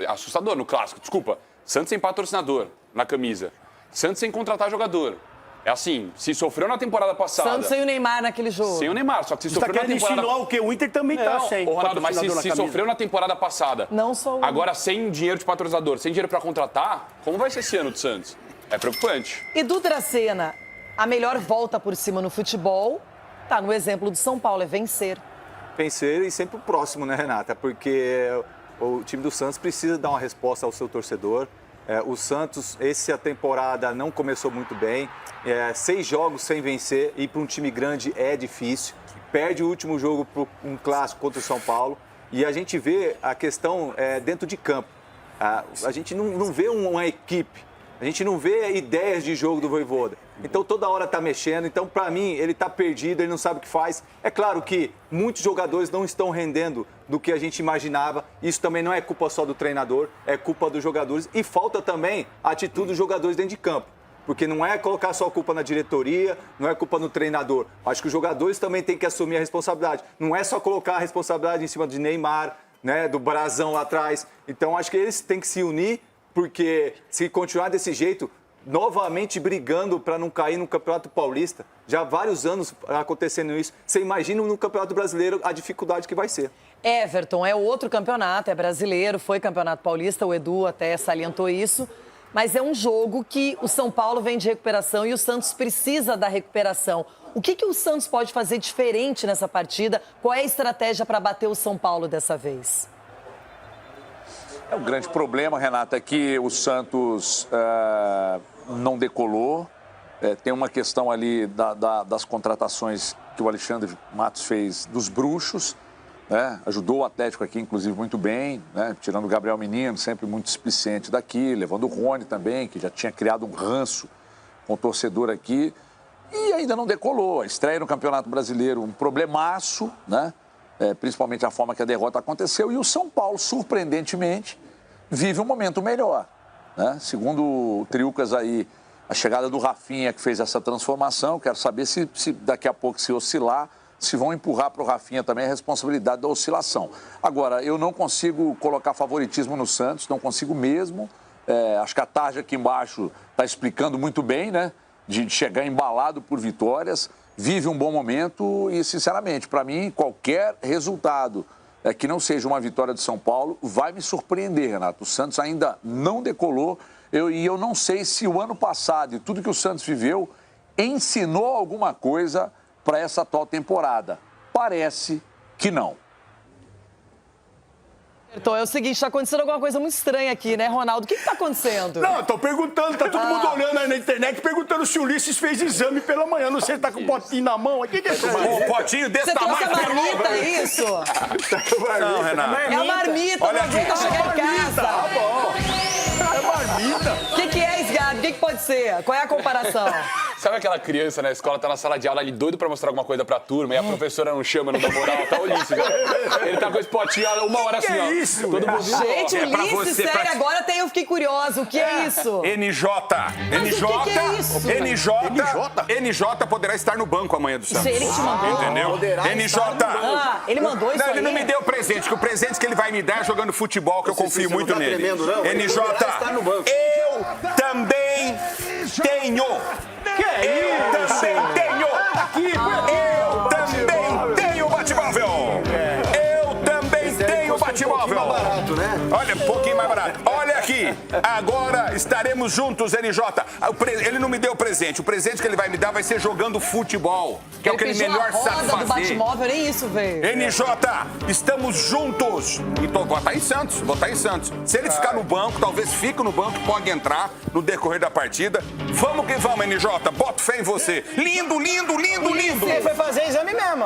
S13: assustador no clássico, desculpa. Santos sem patrocinador na camisa. Santos sem contratar jogador. É assim, se sofreu na temporada passada.
S1: Santos sem o Neymar naquele jogo.
S13: Sem o Neymar, só que se
S7: Você tá
S13: sofreu na
S7: querendo
S13: temporada...
S7: insinuar o quê? O Inter também tá sem.
S13: Ô, Ronaldo, mas
S7: patrocinador
S13: se
S7: na camisa.
S13: sofreu na temporada passada,
S1: Não só o...
S13: agora sem dinheiro de patrocinador, sem dinheiro pra contratar, como vai ser esse ano do Santos? É preocupante.
S1: Edu Dracena, a melhor volta por cima no futebol, tá no exemplo do São Paulo, é vencer.
S9: Vencer e sempre o próximo, né, Renata? Porque o time do Santos precisa dar uma resposta ao seu torcedor. O Santos, essa temporada não começou muito bem. 6 jogos sem vencer e para um time grande é difícil. Perde o último jogo para um clássico contra o São Paulo. E a gente vê a questão dentro de campo. A gente não vê uma equipe. A gente não vê ideias de jogo do Vojvoda. Então, toda hora está mexendo. Então, para mim, ele está perdido, ele não sabe o que faz. É claro que muitos jogadores não estão rendendo do que a gente imaginava. Isso também não é culpa só do treinador, é culpa dos jogadores. E falta também a atitude dos jogadores dentro de campo. Porque não é colocar só a culpa na diretoria, não é culpa no treinador. Acho que os jogadores também têm que assumir a responsabilidade. Não é só colocar a responsabilidade em cima de Neymar, né, do Brazão lá atrás. Então, acho que eles têm que se unir, porque se continuar desse jeito, novamente brigando para não cair no Campeonato Paulista, já há vários anos acontecendo isso, você imagina no Campeonato Brasileiro a dificuldade que vai ser.
S1: Everton, é outro campeonato, é brasileiro, foi Campeonato Paulista, o Edu até salientou isso, mas é um jogo que o São Paulo vem de recuperação e o Santos precisa da recuperação. O que o Santos pode fazer diferente nessa partida? Qual é a estratégia para bater o São Paulo dessa vez?
S16: O grande problema, Renata, é que o Santos não decolou. Tem uma questão ali das contratações que o Alexandre Matos fez dos bruxos. Né? Ajudou o Atlético aqui, inclusive, muito bem, né? Tirando o Gabriel Menino, sempre muito displicente daqui, levando o Rony também, que já tinha criado um ranço com o torcedor aqui. E ainda não decolou. A estreia no Campeonato Brasileiro, um problemaço, né? Principalmente a forma que a derrota aconteceu. E o São Paulo, surpreendentemente, vive um momento melhor. Né? Segundo o Triucas aí, a chegada do Rafinha que fez essa transformação. Quero saber se daqui a pouco, se oscilar, se vão empurrar para o Rafinha também a responsabilidade da oscilação. Agora, eu não consigo colocar favoritismo no Santos, não consigo mesmo. Acho que a tarja aqui embaixo está explicando muito bem, né? De chegar embalado por vitórias. Vive um bom momento e, sinceramente, para mim, qualquer resultado que não seja uma vitória do São Paulo vai me surpreender, Renato. O Santos ainda não decolou e eu não sei se o ano passado e tudo que o Santos viveu ensinou alguma coisa para essa atual temporada. Parece que não.
S1: Então é o seguinte, está acontecendo alguma coisa muito estranha aqui, né, Ronaldo? O que está acontecendo?
S7: Não, tô perguntando, tá todo mundo olhando aí na internet, perguntando se o Ulisses fez exame pela manhã. Não sei se tá com o potinho na mão. O que é isso?
S15: Um potinho desse tamanho.
S1: Você trouxe a marmita, é isso?
S15: Não, Renato.
S1: É a marmita,
S15: Olha
S1: não aguenta
S15: aqui.
S1: chegar em casa.
S7: Tá bom. É marmita.
S1: O que é, Sgado? O que pode ser? Qual é a comparação?
S13: Sabe aquela criança na escola, tá na sala de aula ali doido pra mostrar alguma coisa pra turma e a professora não chama, não dá moral? Tá o Ulisses, né? Ele tá com esse potinho há 1 hora assim, ó.
S7: Que isso?
S13: Todo mundo...
S1: Gente,
S15: É pra
S1: Ulisses,
S15: você,
S1: sério,
S15: pra-
S1: agora eu fiquei curiosa. O que é isso?
S15: NJ.
S1: Mas o que é isso?
S15: NJ poderá estar no banco amanhã do Santos.
S1: Ele te mandou?
S15: Entendeu?
S7: Poderá
S15: NJ.
S7: estar no banco.
S1: Ah, ele mandou isso
S15: Não, ele
S1: aí?
S15: não me deu presente, que o presente que ele vai me dar é jogando futebol, que eu confio
S7: você
S15: muito
S7: não tá
S15: nele.
S7: tremendo, não? Ele
S15: NJ,
S7: poderá estar no banco.
S15: eu também tenho.
S7: Que é
S15: Eu também tenho. Eu também tenho Batmóvel. Eu também tenho Batmóvel.
S7: barato, né?
S15: Olha, um pouquinho mais barato. Olha aqui. Agora estaremos juntos, NJ. Ele não me deu presente. O presente que ele vai me dar vai ser jogando futebol, que é o que ele melhor sabe fazer.
S1: Do Batmóvel, nem isso, velho.
S15: NJ, estamos juntos. E vou estar em Santos. Se ele ficar no banco, talvez fique no banco, pode entrar no decorrer da partida. Vamos que vamos, NJ. Boto fé em você. Lindo, lindo, lindo, lindo.
S8: Você foi fazer exame mesmo.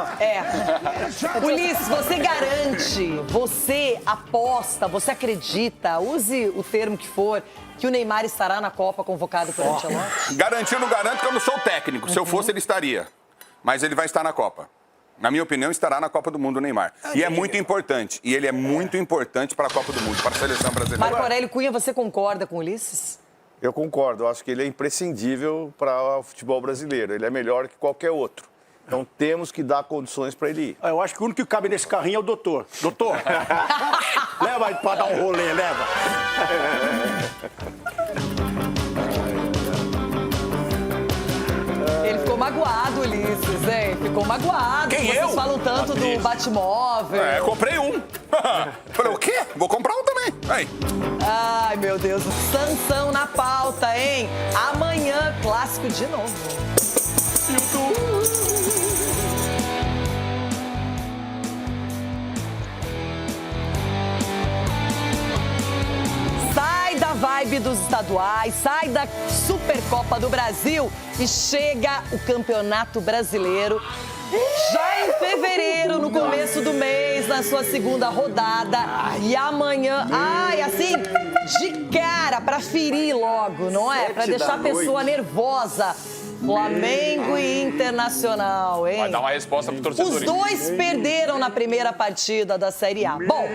S1: Ulisses, você garante, você aposta, você acredita, use o termo que for, que o Neymar estará na Copa convocado por Ancelotti?
S15: Garantir, não garanto, que eu não sou técnico. Se eu fosse, ele estaria. Mas ele vai estar na Copa. Na minha opinião, estará na Copa do Mundo o Neymar. E é muito importante. E ele é muito importante para a Copa do Mundo, para a seleção brasileira.
S1: Marco Aurélio Cunha, você concorda com o Ulisses?
S5: Eu concordo. Eu acho que ele é imprescindível para o futebol brasileiro. Ele é melhor que qualquer outro. Então temos que dar condições para ele ir.
S7: Eu acho que o único que cabe nesse carrinho é o doutor. Doutor, leva aí para dar um rolê, leva.
S1: Ele ficou magoado, Ulisses, hein? Ficou magoado.
S15: Quem,
S1: Vocês
S15: eu?
S1: falam tanto do Batmóvel.
S15: Comprei um. Falei, o quê? Vou comprar um também. Aí.
S1: Ai, meu Deus. Sansão na pauta, hein? Amanhã, clássico de novo. Sai da vibe dos estaduais, sai da Supercopa do Brasil e chega o Campeonato Brasileiro. Já em fevereiro, no começo do mês, na sua segunda rodada. E amanhã, assim, de cara, pra ferir logo, não é? Pra deixar a pessoa nervosa. Flamengo e Internacional, hein?
S13: Vai dar uma resposta pro torcedor.
S1: Os dois perderam na primeira partida da Série A. Bom,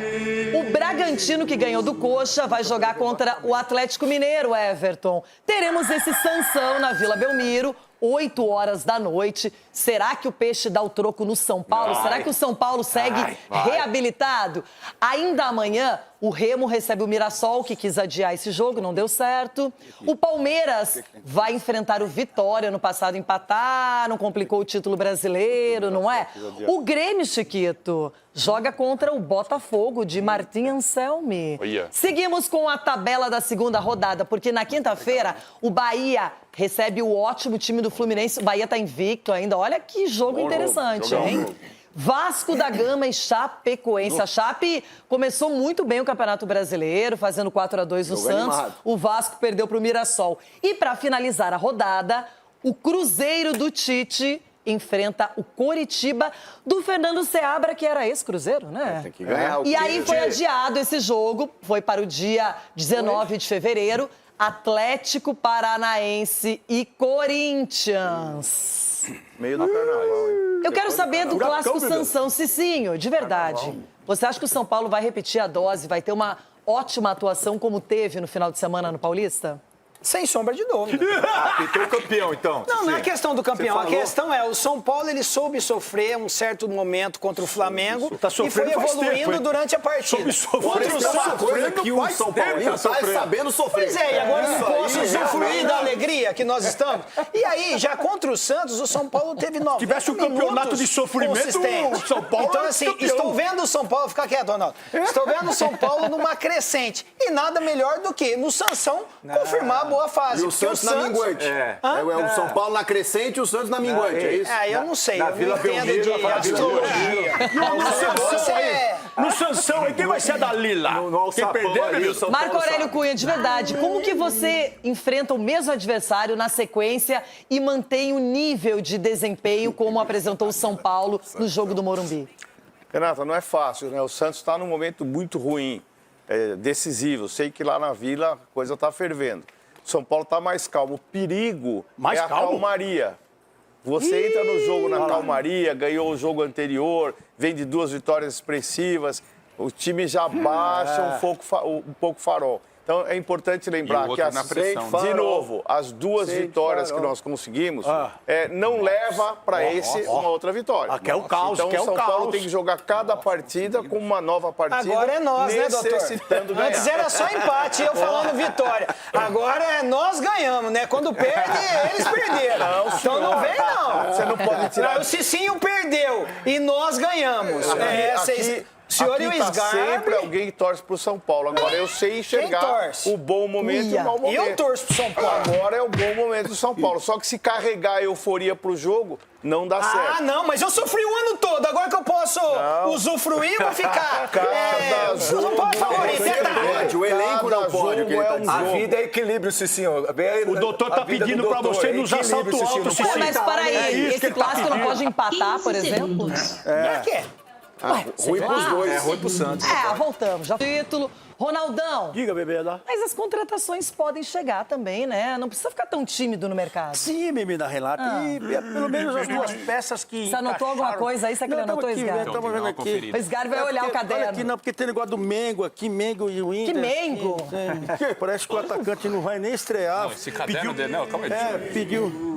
S1: o Bragantino, que ganhou do Coxa, vai jogar contra o Atlético Mineiro, Everton. Teremos esse Sansão na Vila Belmiro, 8 horas da noite. Será que o Peixe dá o troco no São Paulo? Será que o São Paulo segue reabilitado? Ainda amanhã, o Remo recebe o Mirassol, que quis adiar esse jogo, não deu certo. O Palmeiras vai enfrentar o Vitória. No passado empataram, complicou o título brasileiro, não é? O Grêmio, Chiquito, joga contra o Botafogo de Martim Anselmi. Seguimos com a tabela da segunda rodada, porque na quinta-feira o Bahia recebe o ótimo time do Fluminense. O Bahia tá invicto ainda. Olha que jogo interessante, hein? Vasco da Gama e Chapecoense. A Chape começou muito bem o Campeonato Brasileiro, fazendo 4-2 no Santos. O Vasco perdeu para o Mirassol. E para finalizar a rodada, o Cruzeiro do Tite enfrenta o Coritiba do Fernando Seabra, que era ex-Cruzeiro, né?
S14: Tem que ganhar.
S1: E aí foi adiado esse jogo, foi para o dia 19 de fevereiro. Atlético Paranaense e Corinthians.
S5: Meio do carnaval, hein?
S1: Eu quero saber do clássico Sansão. Cicinho, de verdade. Você acha que o São Paulo vai repetir a dose, vai ter uma ótima atuação como teve no final de semana no Paulista?
S8: Sem sombra de dúvida.
S7: Tem o campeão, então.
S8: Não é questão do campeão. A questão é, o São Paulo, ele soube sofrer um certo momento contra o Flamengo e foi evoluindo durante a partida.
S7: Contra o Santos,
S14: que o São Paulo tá sabendo sofrer.
S8: Pois é, e agora não posso usufruir da alegria que nós estamos. E aí, já contra o Santos, o São Paulo teve 90
S7: tivesse um campeonato de sofrimento, o São Paulo
S8: então, assim, estou vendo o São Paulo... Fica quieto, Ronaldo. Estou vendo o São Paulo numa crescente. E nada melhor do que, no Sansão, confirmar a boa fase.
S14: E o Santos na minguante. O São Paulo na crescente e o Santos na minguante, é isso?
S8: Eu não sei, eu não entendo de astrologia.
S7: No Sansão aí, quem vai ser a Dalila? Quem perdeu,
S1: Marco Aurélio Cunha, de verdade, como que você enfrenta o mesmo adversário na sequência e mantém o nível de desempenho como apresentou o São Paulo no jogo do Morumbi?
S5: Renata, não é fácil, né? O Santos está num momento muito ruim, decisivo. Sei que lá na Vila a coisa está fervendo. São Paulo está mais calmo. O perigo é a calmaria. Você entra no jogo na calmaria, ganhou o jogo anterior, vem de 2 vitórias expressivas, o time já baixa um pouco farol. Então é importante lembrar que, de novo, as 2 vitórias que nós conseguimos não leva para uma outra vitória.
S7: Que é o caos,
S5: então o São Paulo tem que jogar cada partida com uma nova partida.
S8: Agora é nós, né, doutor?
S5: Necessitando ganhar.
S8: Antes era só empate, eu falando vitória. Agora é nós ganhamos, né? Quando perde, eles perderam. Então não vem, não.
S5: Você não pode tirar...
S8: O Cicinho perdeu e nós ganhamos. Senhor e o
S5: Aqui tá
S8: Sgarbi?
S5: sempre alguém que torce pro São Paulo. Agora eu sei enxergar o bom momento e o mau momento.
S8: Eu torço pro São Paulo.
S5: Agora é o bom momento do São Paulo. Só que se carregar a euforia pro jogo, não dá certo.
S8: Ah, não, mas eu sofri o ano todo. Agora que eu posso usufruir, vou ficar. São Paulo favorito.
S7: O elenco não pode.
S9: A vida é equilíbrio, Cicinho.
S7: O doutor tá pedindo pra você nos assalto alto, Cicinho.
S1: Mas peraí, esse clássico não pode empatar, por exemplo?
S8: Por quê?
S14: Ruim pros dois.
S9: É ruim pro Santos.
S1: Voltamos. Já título. Ronaldão.
S7: Diga, bebê.
S1: Mas as contratações podem chegar também, né? Não precisa ficar tão tímido no mercado.
S7: Sim, menina Renata. E pelo menos as duas peças que
S1: Você anotou alguma coisa aí? Você que anotou, Sgarbi?
S7: Estamos vendo aqui.
S1: O Sgarbi vai olhar o caderno.
S7: Olha aqui, não, porque tem negócio do Mengo aqui, Mengo e o Inter.
S1: Que Mengo?
S7: Parece que o atacante não vai nem estrear.
S13: Não, esse caderno dele, não, calma aí.
S7: Pediu.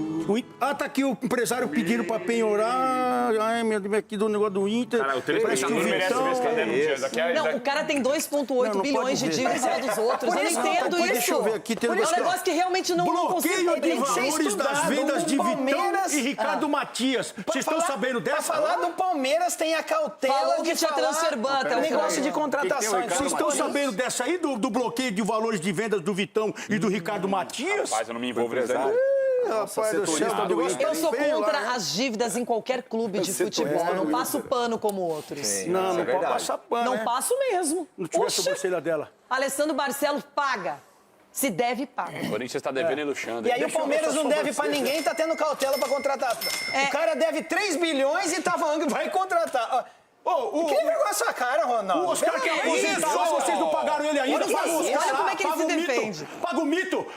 S7: Tá aqui o empresário pedindo pra penhorar. Ai, meu Deus, aqui do negócio do Inter.
S13: Cara, o telespectador merece ver esse caderno um dia.
S1: Não, o cara tem 2,8 bilhões de dívidas dos outros. Eu não entendo isso.
S7: Deixa eu ver aqui.
S1: É um negócio que realmente não consigo
S7: Bloqueio de
S1: entender.
S7: valores das vendas de Vitão e Ricardo Matias. Vocês estão sabendo dessa?
S8: Pra falar do Palmeiras, tem a cautela
S1: Falou
S8: de
S1: que tinha
S8: falar
S1: transfer ban até o
S8: negócio de contratação.
S7: Vocês estão sabendo dessa aí, do bloqueio de valores de vendas do Vitão e do Ricardo Matias?
S13: Rapaz, eu não me envolvo nesse daí.
S7: Rapaz do céu,
S1: eu sou contra as dívidas em qualquer clube de futebol. Não passo pano como outros.
S7: Não pode passar pano.
S1: Não passo mesmo.
S7: Não tivesse a sobrancelha dela.
S1: Alessandro Barcelos paga. Se deve, paga.
S13: O Corinthians tá devendo e luxando.
S8: E aí o Palmeiras não deve pra ninguém, tá tendo cautela pra contratar. O cara deve 3 bilhões e tá falando que vai contratar. Que vergonha essa cara, Ronaldo?
S7: O Oscar quer aposentar, mas vocês não pagaram ele ainda.
S1: Olha como é que ele se defende.
S7: Paga o mito.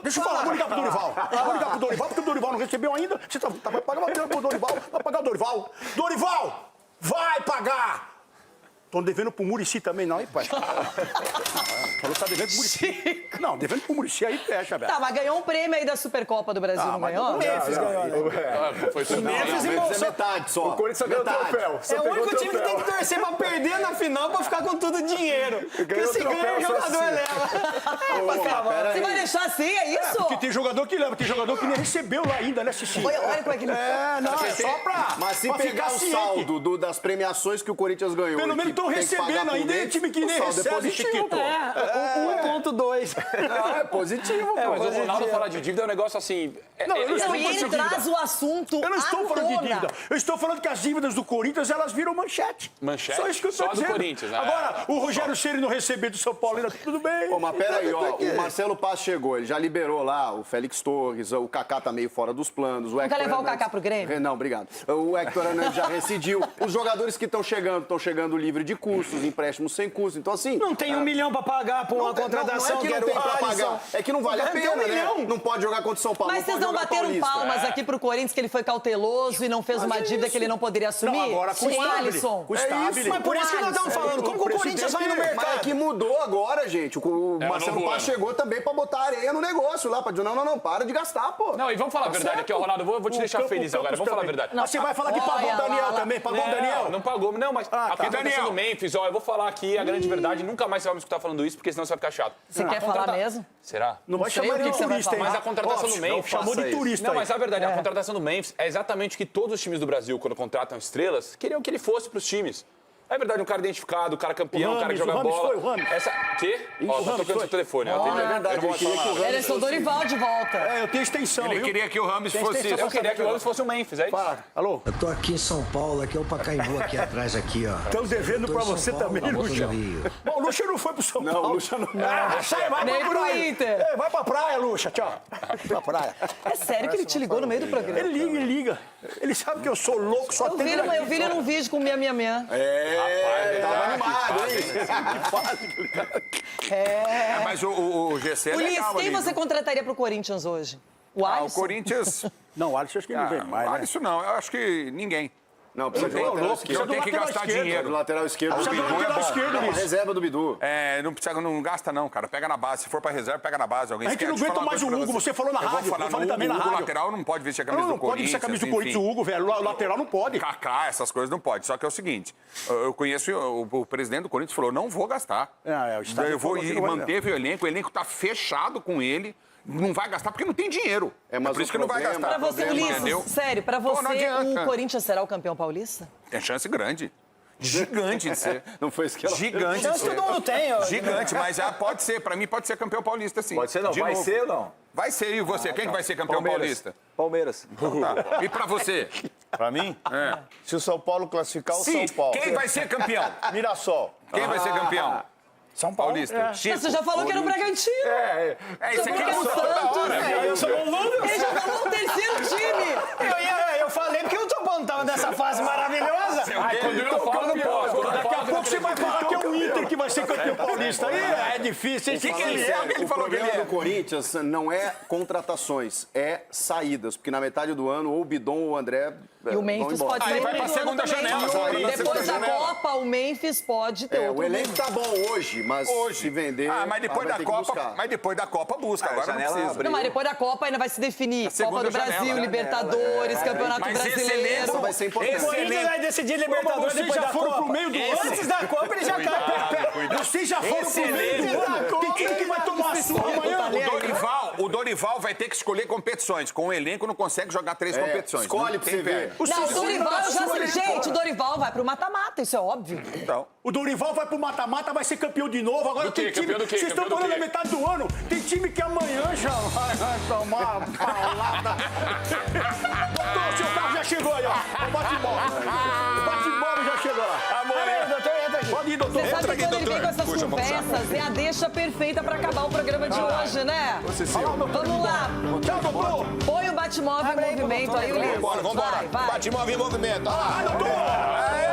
S7: Deixa eu falar, vou ligar pro Dorival. Vou ligar pro Dorival, porque o Dorival não recebeu ainda. Você vai pagar uma grana pro Dorival. Vai pagar o Dorival. Dorival, vai pagar. Estão devendo pro Muricy também, não, hein, pai? Falou que tá devendo pro Muricy. Não, devendo pro Muricy aí fecha, velho.
S1: Tá, mas ganhou um prêmio aí da Supercopa do Brasil, não ganhou?
S8: O Memphis ganhou, né?
S13: Foi
S7: Memphis é metade só.
S9: O Corinthians ganhou o troféu.
S8: É o único time que tem que torcer pra perder na final pra ficar com tudo dinheiro. Porque se ganha, o jogador leva.
S1: Você vai deixar assim, é isso?
S7: Porque tem jogador que leva, tem jogador que nem recebeu lá ainda, né, Cici?
S1: Olha como é que ele...
S7: Não, é só pra...
S14: Mas se pegar o saldo das premiações que o Corinthians ganhou...
S7: Pelo menos estão recebendo ainda, é time que nem recebe, Chiquito.
S8: 1,2.
S14: É positivo, pô.
S13: Mas o Ronaldo falar de dívida é um negócio assim...
S1: E ele traz o assunto
S7: Eu não estou falando de
S1: tona.
S7: dívida. Eu estou falando que as dívidas do Corinthians, elas viram manchete.
S13: Manchete?
S7: Só isso que eu estou
S13: Só do
S7: dizendo.
S13: Corinthians, né?
S7: Agora, o Rogério Ceni não receber do São Paulo ainda, tudo bem.
S14: Pô, mas peraí, ó, o Marcelo Paz chegou, ele já liberou lá o Félix Torres, o Kaká tá meio fora dos planos.
S1: Não quer levar o Kaká pro Grêmio?
S14: Não, obrigado. O Hector Hernandes já rescindiu. Os jogadores que estão chegando livre de custos, empréstimos sem custos. Então, assim...
S8: Não tem 1 milhão pra pagar por uma contratação.
S14: Não é que não tem pra pagar, é que não vale a pena, né? Não pode jogar contra o São Paulo.
S1: Mas vocês não bateram palmas aqui pro Corinthians que ele foi cauteloso e não fez uma dívida que ele não poderia assumir?
S7: Não, agora com o Alisson.
S8: Mas por isso que nós estamos falando. Como que o Corinthians vai no mercado?
S14: Mas é que mudou agora, gente. O Marcelo Paz chegou também pra botar areia no negócio lá, pra dizer, não, para de gastar, pô.
S13: Não, e vamos falar a verdade aqui, ó, Ronaldo, vou te deixar feliz agora, vamos falar a verdade.
S7: Você vai falar que pagou o Daniel também, pagou o Daniel?
S13: Não pagou, não, mas a contratação do Memphis, ó, eu vou falar aqui a grande verdade, nunca mais você vai me escutar falando isso, porque senão você vai ficar chato.
S1: Você quer falar mesmo?
S13: Será?
S7: Não vai chamar ele de turista, hein?
S13: Mas a contratação do Memphis...
S7: Chamou de turista.
S13: Não, mas a verdade, a contratação do Memphis é exatamente o que todos os times do Brasil, quando contratam estrelas, queriam que ele fosse pros times. É verdade, um cara identificado, um cara campeão, um cara que joga bola.
S7: Foi o Rames.
S13: Quê? Ó, tá tocando seu telefone.
S14: É verdade, ele queria que o Rames...
S1: Eles são Dorival de volta.
S7: Eu tenho extensão,
S15: Ele queria que o Rames fosse...
S13: Eu queria que o Rames fosse o Memphis, é isso?
S7: Alô?
S18: Eu tô aqui em São Paulo, aqui é o Pacaembu, aqui atrás, aqui, ó.
S7: Estão devendo pra você também, Lucha. Bom, o Lucha não foi pro São Paulo.
S14: Não, o Lucha não.
S7: Sai, vai
S1: Nem pro Inter.
S7: Vai pra praia, Lucha, tchau. Pra praia.
S1: É sério que ele te ligou no meio do programa?
S7: Ele liga. Ele sabe que eu sou louco, só tem...
S1: Eu vi ele num vídeo com minha.
S14: Tava animado, hein?
S15: Mas o GC é
S1: Ulisses,
S15: legal
S1: quem
S15: ali,
S1: você
S15: viu?
S1: contrataria pro Corinthians hoje? O Alisson?
S15: O Corinthians...
S7: Não, o Alisson acho que não vem mais,
S15: o
S7: né?
S15: Alisson não, eu acho que ninguém.
S14: Não, precisa de um lateral esquerdo.
S15: Não tem que gastar dinheiro.
S14: Do lateral esquerdo.
S15: O Bidu é bom.
S14: Não, a reserva do Bidu.
S15: Não gasta não, cara. Pega na base. Se for pra reserva, pega na base. Alguém
S7: A gente não aguenta mais o Hugo. Você falou na rádio.
S15: Eu
S7: falei também na rádio.
S15: O lateral não pode vestir a camisa do Corinthians.
S7: Não pode vestir a camisa do Corinthians, o Hugo, velho. O lateral não pode.
S15: Kaká, essas coisas não pode. Só que é o seguinte, eu conheço o presidente do Corinthians falou, não vou gastar. Eu vou ir, manteve o elenco tá fechado com ele. Não vai gastar porque não tem dinheiro.
S14: Mas
S15: por isso que não vai gastar.
S1: Pra você, Ulisses, sério, pra você,
S15: não adianta.
S1: o Corinthians será o campeão paulista?
S15: Tem chance grande. Gigante de ser.
S14: Não foi isso que ela
S15: Gigante de
S8: Chance
S15: ser.
S8: todo mundo tem, ó.
S15: Gigante, mas já pode ser. Pra mim, pode ser campeão paulista, sim.
S9: Pode ser não,
S15: De
S9: vai
S15: novo.
S9: ser ou não?
S15: Vai ser. E você? Quem que vai ser campeão paulista?
S9: Palmeiras.
S15: Então tá. E pra você?
S5: Pra mim?
S15: É.
S5: Se o São Paulo classificar, o
S15: Sim.
S5: São Paulo.
S15: Quem vai ser campeão?
S5: Mirassol.
S15: Quem vai ser campeão?
S8: São Paulo.
S15: Paulista.
S8: É.
S1: Você já falou que era o Bragantino.
S15: É,
S1: Você
S15: isso aqui
S1: falou
S15: é
S1: que era o Santos.
S8: Eu sou um Lula.
S1: Ele já falou o terceiro time.
S8: Eu falei porque o São Paulo não tava nessa fase maravilhosa.
S7: Ai, quando eu falo, não posso. Daqui a pouco você vai falar que é o Inter que vai ser campeão paulista. Aí é difícil, hein?
S14: O problema do Corinthians não é contratações, é saídas. Porque na metade do ano, ou o Bidon ou o André
S1: E o Memphis
S14: vão embora.
S1: pode sair
S15: vai pra
S1: no ano
S15: segunda
S1: também.
S15: janela.
S1: Depois da Copa, o Memphis pode ter outro.
S14: O elenco tá bom hoje, mas se vender...
S15: mas depois da Copa, busca. Agora não precisa.
S1: Não, mas depois da Copa ainda vai se definir. Copa
S15: segunda
S1: do Brasil,
S15: janela.
S1: Libertadores, Campeonato
S15: Mas esse
S1: Brasileiro.
S15: elenco
S14: vai ser importante.
S8: O Corinthians vai decidir Libertadores
S7: Vocês
S8: depois
S7: já
S8: da
S7: foram
S8: Copa.
S7: pro meio do ano?
S8: Antes da Copa, ele já cai.
S7: Vocês já foram pro meio do ano? Tem time que vai tomar surra amanhã.
S15: O Dorival vai ter que escolher competições. Com o elenco não consegue jogar 3 competições.
S14: Escolhe pra você ver.
S1: Não, o Dorival eu já sei. Gente, o Dorival vai pro mata-mata, isso é óbvio.
S15: Então.
S7: O Dorival vai pro mata-mata, vai ser campeão de novo. Agora tem time.
S13: Campeão do quê?
S7: Vocês estão
S13: Campeão do
S7: falando na
S13: quê?
S7: metade do ano. Tem time que amanhã já vai tomar uma paulada. Doutor, seu carro já chegou aí, ó. O bate-bola. O bate-bola já chegou lá.
S8: Aí, doutor, entra aqui.
S7: Pode ir, doutor.
S1: Você sabe que quando ele vem com essas
S15: Puxa, vamos
S1: conversas, é a deixa perfeita pra acabar o programa de hoje, né? Vamos lá.
S7: Tchau, doutor.
S1: Põe o Batmóvel em movimento aí, Ulisses.
S15: Vambora.
S1: Vai.
S15: Bate-móvel em movimento. Olha lá.
S7: Doutor.